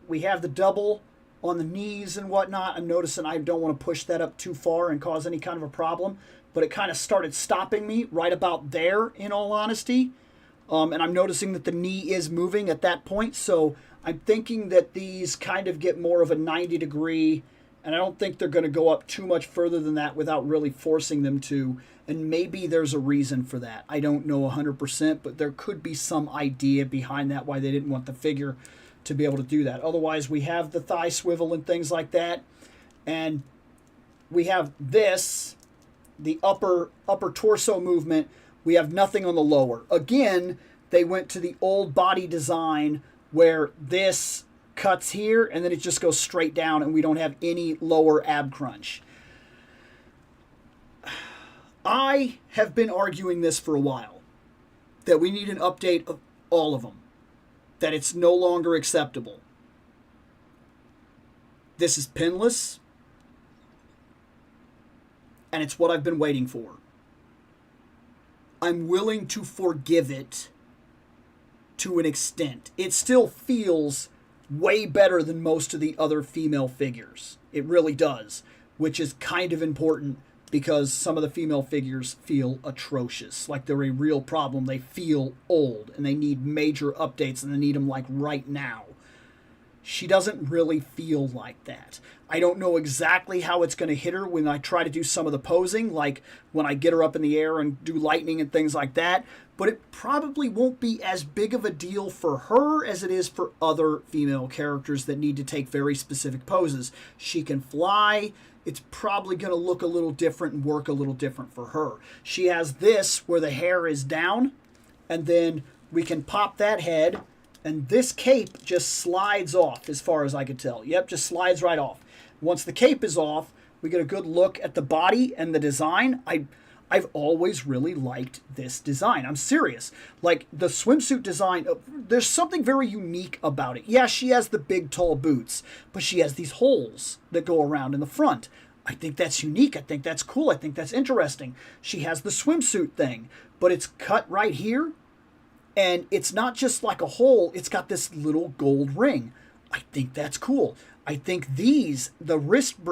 We have the double on the knees and whatnot. I'm noticing I don't want to push that up too far and cause any kind of a problem, but it kind of started stopping me right about there, in all honesty. And I'm noticing that the knee is moving at that point, so I'm thinking that these kind of get more of a 90 degree, and I don't think they're going to go up too much further than that without really forcing them to. And maybe there's a reason for that. I don't know 100%, but there could be some idea behind that why they didn't want the figure to be able to do that. Otherwise, we have the thigh swivel and things like that. And we have this, the upper torso movement. We have nothing on the lower. Again, they went to the old body design where this cuts here and then it just goes straight down and we don't have any lower ab crunch. I have been arguing this for a while, that we need an update of all of them, that it's no longer acceptable. This is pinless, and it's what I've been waiting for. I'm willing to forgive it to an extent. It still feels way better than most of the other female figures. It really does, which is kind of important because some of the female figures feel atrocious, like they're a real problem. They feel old, and they need major updates, and they need them like right now. She doesn't really feel like that. I don't know exactly how it's going to hit her when I try to do some of the posing, like when I get her up in the air and do lightning and things like that, but it probably won't be as big of a deal for her as it is for other female characters that need to take very specific poses. She can fly. It's probably going to look a little different and work a little different for her. She has this where the hair is down, and then we can pop that head, and this cape just slides off as far as I could tell. Yep, just slides right off. Once the cape is off, we get a good look at the body and the design. I've always really liked this design. I'm serious. Like, the swimsuit design, there's something very unique about it. Yeah, she has the big, tall boots, but she has these holes that go around in the front. I think that's unique. I think that's cool. I think that's interesting. She has the swimsuit thing, but it's cut right here. And it's not just like a hole, it's got this little gold ring. I think that's cool. I think the wrist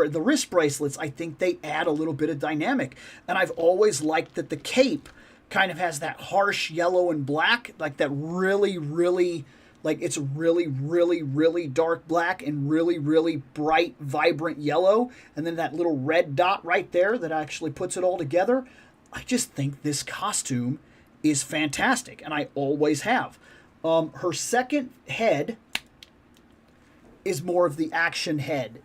bracelets, I think they add a little bit of dynamic. And I've always liked that the cape kind of has that harsh yellow and black, like that really, really, like it's really, really, really dark black and really, really bright, vibrant yellow. And then that little red dot right there that actually puts it all together. I just think this costume is fantastic, and I always have. Her second head is more of the action head.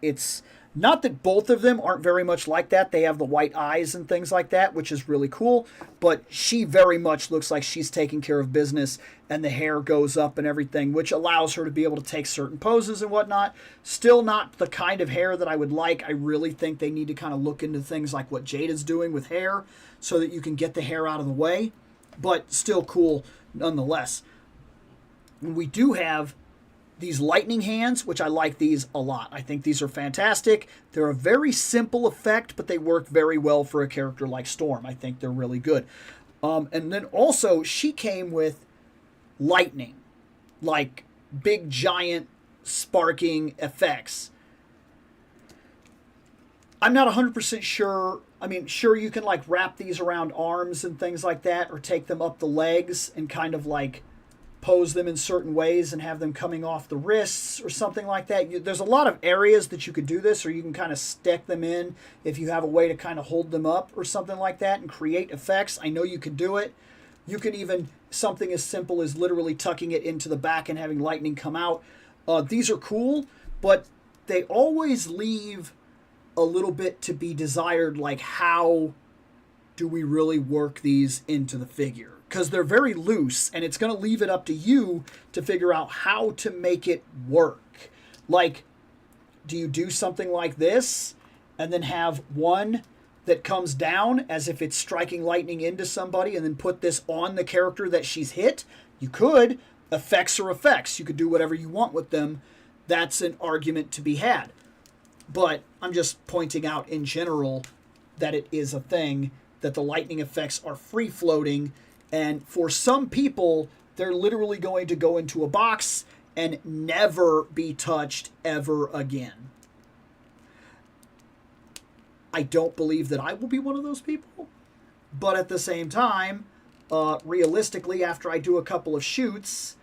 It's not that both of them aren't very much like that. They have the white eyes and things like that, which is really cool. But she very much looks like she's taking care of business, and the hair goes up and everything, which allows her to be able to take certain poses and whatnot. Still not the kind of hair that I would like. I really think they need to kind of look into things like what Jada's doing with hair so that you can get the hair out of the way. But still cool nonetheless. We do have these lightning hands, which I like these a lot. I think these are fantastic. They're a very simple effect, but they work very well for a character like Storm. I think they're really good. And then also, she came with lightning, like big, giant, sparking effects. I'm not 100% sure. I mean, sure, you can like wrap these around arms and things like that, or take them up the legs and kind of like pose them in certain ways and have them coming off the wrists or something like that. There's a lot of areas that you could do this, or you can kind of stick them in if you have a way to kind of hold them up or something like that and create effects. I know you could do it. You could even, something as simple as literally tucking it into the back and having lightning come out. These are cool, but they always leave a little bit to be desired, like how do we really work these into the figure? Because they're very loose, and it's going to leave it up to you to figure out how to make it work. Like, do you do something like this and then have one that comes down as if it's striking lightning into somebody and then put this on the character that she's hit? You could. Effects are effects. You could do whatever you want with them. That's an argument to be had. But I'm just pointing out in general that it is a thing, that the lightning effects are free-floating. And for some people, they're literally going to go into a box and never be touched ever again. I don't believe that I will be one of those people. But at the same time, realistically, after I do a couple of shoots,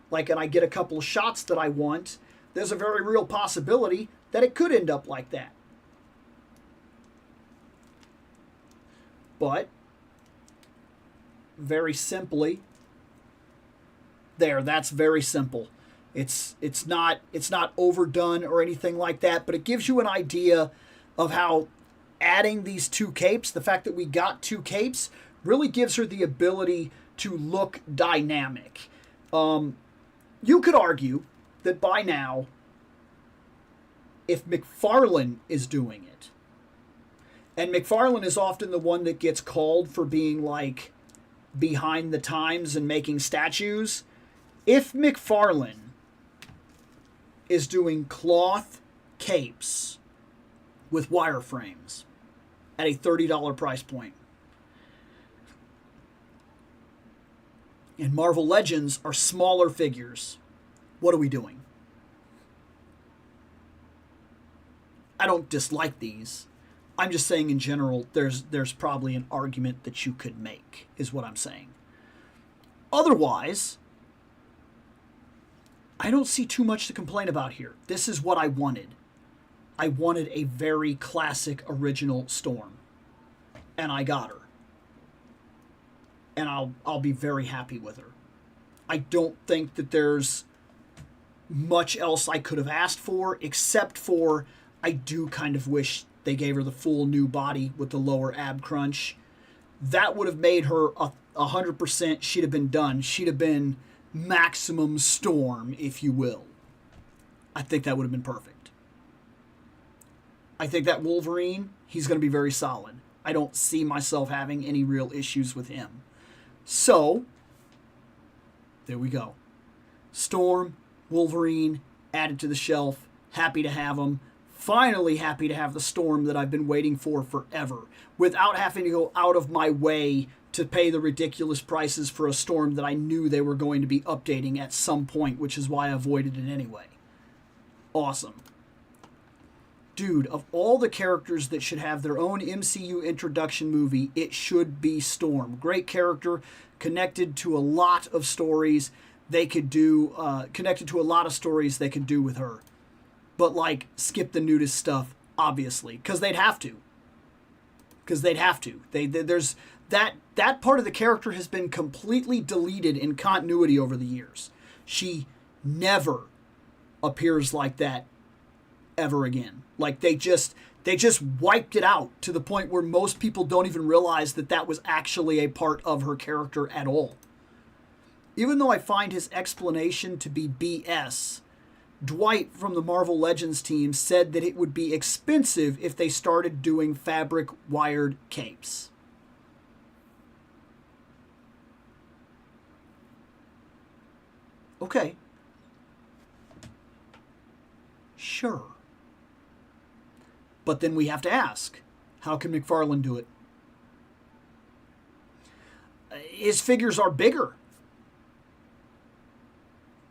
and I get a couple of shots that I want, there's a very real possibility that it could end up like that. But very simply, that's very simple. It's not overdone or anything like that, but it gives you an idea of how adding these two capes, the fact that we got two capes, really gives her the ability to look dynamic. You could argue that by now, if McFarlane is doing it, and McFarlane is often the one that gets called for being like behind the times and making statues. If McFarlane is doing cloth capes with wireframes at a $30 price point, and Marvel Legends are smaller figures, what are we doing? I don't dislike these. I'm just saying in general, there's probably an argument that you could make, is what I'm saying. Otherwise, I don't see too much to complain about here. This is what I wanted. I wanted a very classic original Storm. And I got her. And I'll be very happy with her. I don't think that there's much else I could have asked for, except for I do kind of wish they gave her the full new body with the lower ab crunch. That would have made her 100%. She'd have been done. She'd have been maximum Storm, if you will. I think that would have been perfect. I think that Wolverine, he's going to be very solid. I don't see myself having any real issues with him. So, there we go. Storm, Wolverine, added to the shelf. Happy to have them. Finally happy to have the Storm that I've been waiting for forever, without having to go out of my way to pay the ridiculous prices for a Storm that I knew they were going to be updating at some point, which is why I avoided it anyway. Awesome. Dude, of all the characters that should have their own MCU introduction movie, it should be Storm. Great character, connected to a lot of stories they could do, they could do with her. But, like, skip the nudist stuff, obviously, because they'd have to. There's that part of the character has been completely deleted in continuity over the years. She never appears like that ever again. Like, they just wiped it out to the point where most people don't even realize that that was actually a part of her character at all. Even though I find his explanation to be BS, Dwight from the Marvel Legends team said that it would be expensive if they started doing fabric wired capes. Okay. Sure. But then we have to ask, how can McFarlane do it? His figures are bigger.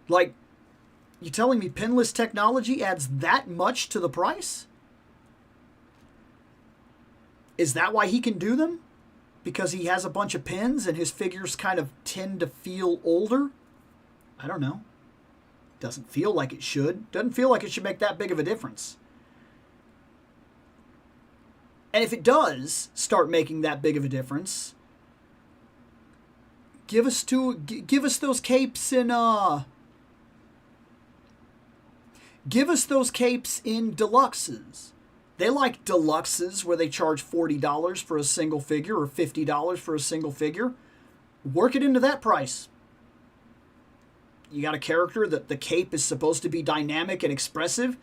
Like, you telling me pinless technology adds that much to the price? Is that why he can do them? Because he has a bunch of pins and his figures kind of tend to feel older? I don't know. Doesn't feel like it should. Doesn't feel like it should make that big of a difference. And if it does start making that big of a difference, give us those capes in deluxes. They like deluxes where they charge $40 for a single figure or $50 for a single figure. Work it into that price. You got a character that the cape is supposed to be dynamic and expressive.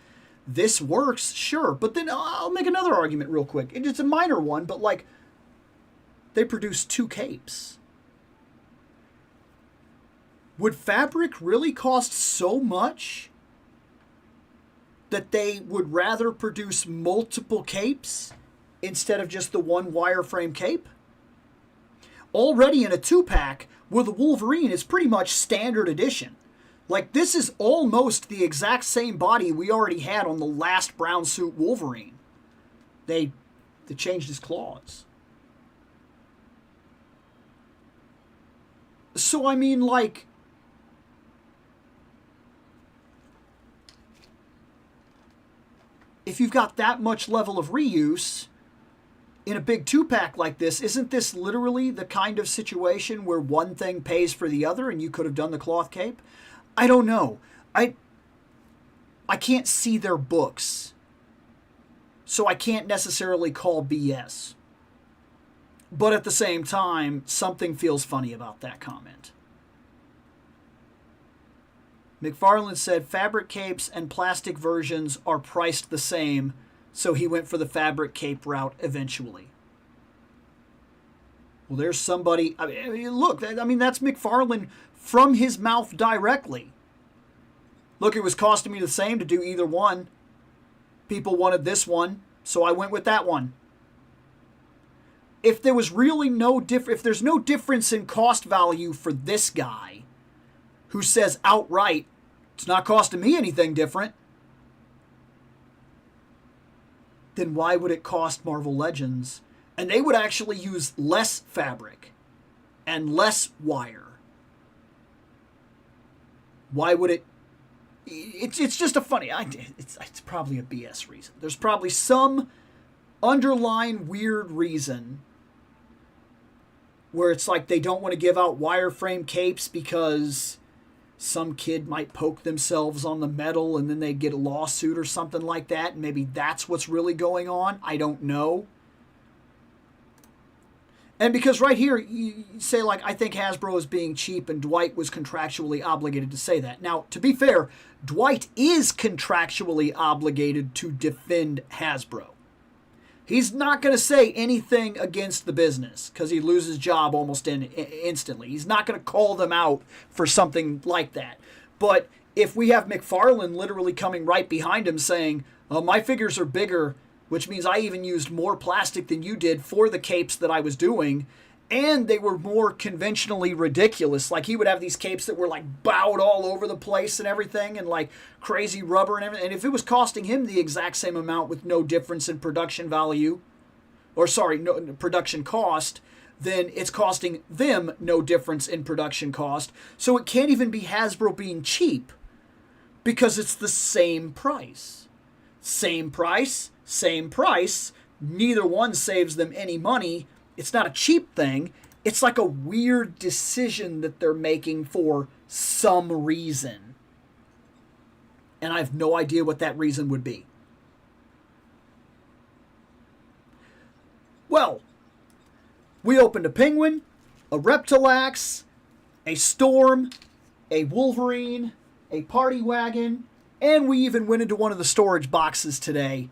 This works, sure. But then I'll make another argument real quick. It's a minor one, but like, they produce 2 capes. Would fabric really cost so much that they would rather produce multiple capes instead of just the one wireframe cape? Already in a 2-pack, where the Wolverine is pretty much standard edition. Like, this is almost the exact same body we already had on the last brown suit Wolverine. They changed his claws. So, I mean, like, if you've got that much level of reuse in a big 2-pack like this, isn't this literally the kind of situation where one thing pays for the other and you could have done the cloth cape? I don't know. I can't see their books, so I can't necessarily call BS. But at the same time, something feels funny about that comment. McFarlane said fabric capes and plastic versions are priced the same, so he went for the fabric cape route eventually. Well, there's somebody... look, that's McFarlane from his mouth directly. Look, it was costing me the same to do either one. People wanted this one, so I went with that one. If there was really if there's no difference in cost value for this guy, who says outright, it's not costing me anything different, then why would it cost Marvel Legends? And they would actually use less fabric and less wire. Why would it? It's just a funny. It's probably a BS reason. There's probably some underlying weird reason where it's like they don't want to give out wireframe capes because some kid might poke themselves on the metal and then they get a lawsuit or something like that. And maybe that's what's really going on. I don't know. And because right here, you say, like, I think Hasbro is being cheap, and Dwight was contractually obligated to say that. Now, to be fair, Dwight is contractually obligated to defend Hasbro. He's not going to say anything against the business, because he'd lose his job almost instantly. He's not going to call them out for something like that. But if we have McFarlane literally coming right behind him saying, My figures are bigger, which means I even used more plastic than you did for the capes that I was doing. And they were more conventionally ridiculous. Like, he would have these capes that were like bowed all over the place and everything, and like crazy rubber and everything. And if it was costing him the exact same amount with no difference in production value, or sorry, no production cost, then it's costing them no difference in production cost. So it can't even be Hasbro being cheap, because it's the same price. Same price, same price. Neither one saves them any money. It's not a cheap thing. It's like a weird decision that they're making for some reason. And I have no idea what that reason would be. Well, we opened a Penguin, a Reptilax, a Storm, a Wolverine, a Party Wagon, and we even went into one of the storage boxes today.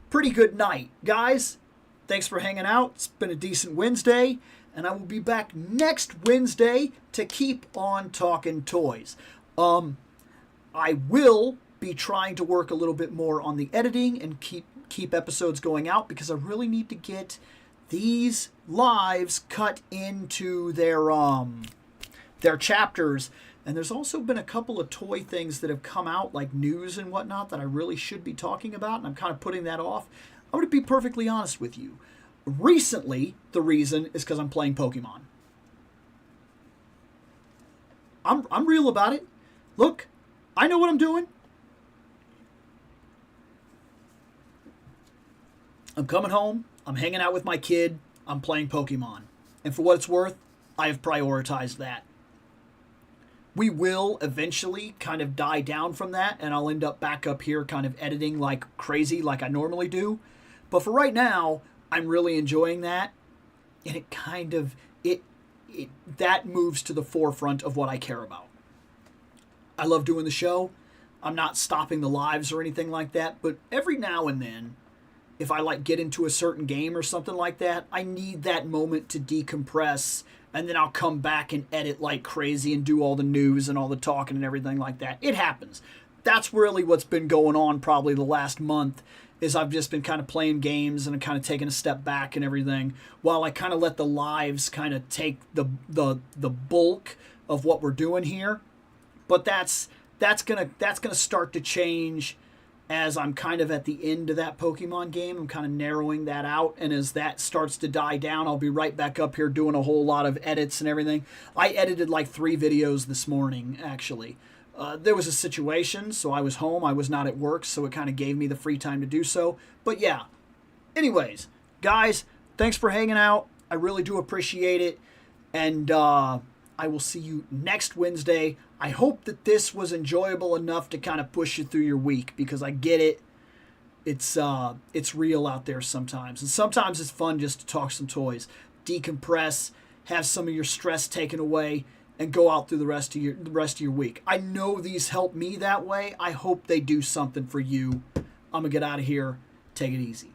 Pretty good night. Guys, thanks for hanging out. It's been a decent Wednesday, and I will be back next Wednesday to keep on talking toys. I will be trying to work a little bit more on the editing and keep episodes going out, because I really need to get these lives cut into their chapters. And there's also been a couple of toy things that have come out, like news and whatnot, that I really should be talking about, and I'm kind of putting that off. I'm going to be perfectly honest with you. Recently, the reason is because I'm playing Pokemon. I'm real about it. Look, I know what I'm doing. I'm coming home. I'm hanging out with my kid. I'm playing Pokemon. And for what it's worth, I have prioritized that. We will eventually kind of die down from that, and I'll end up back up here kind of editing like crazy like I normally do. But for right now, I'm really enjoying that, and it kind of, that moves to the forefront of what I care about. I love doing the show. I'm not stopping the lives or anything like that, but every now and then, if I like get into a certain game or something like that, I need that moment to decompress, and then I'll come back and edit like crazy and do all the news and all the talking and everything like that. It happens. That's really what's been going on probably the last month, is I've just been kind of playing games and kind of taking a step back and everything, while I kind of let the lives kind of take the bulk of what we're doing here. But that's gonna start to change as I'm kind of at the end of that Pokemon game. I'm kind of narrowing that out, and as that starts to die down, I'll be right back up here doing a whole lot of edits and everything. I edited like 3 videos this morning, actually. There was a situation, so I was home. I was not at work, so it kind of gave me the free time to do so. But yeah. Anyways, guys, thanks for hanging out. I really do appreciate it. And I will see you next Wednesday. I hope that this was enjoyable enough to kind of push you through your week, because I get it. It's real out there sometimes. And sometimes it's fun just to talk some toys, decompress, have some of your stress taken away, and go out through the rest of your week. I know these help me that way. I hope they do something for you. I'm going to get out of here. Take it easy.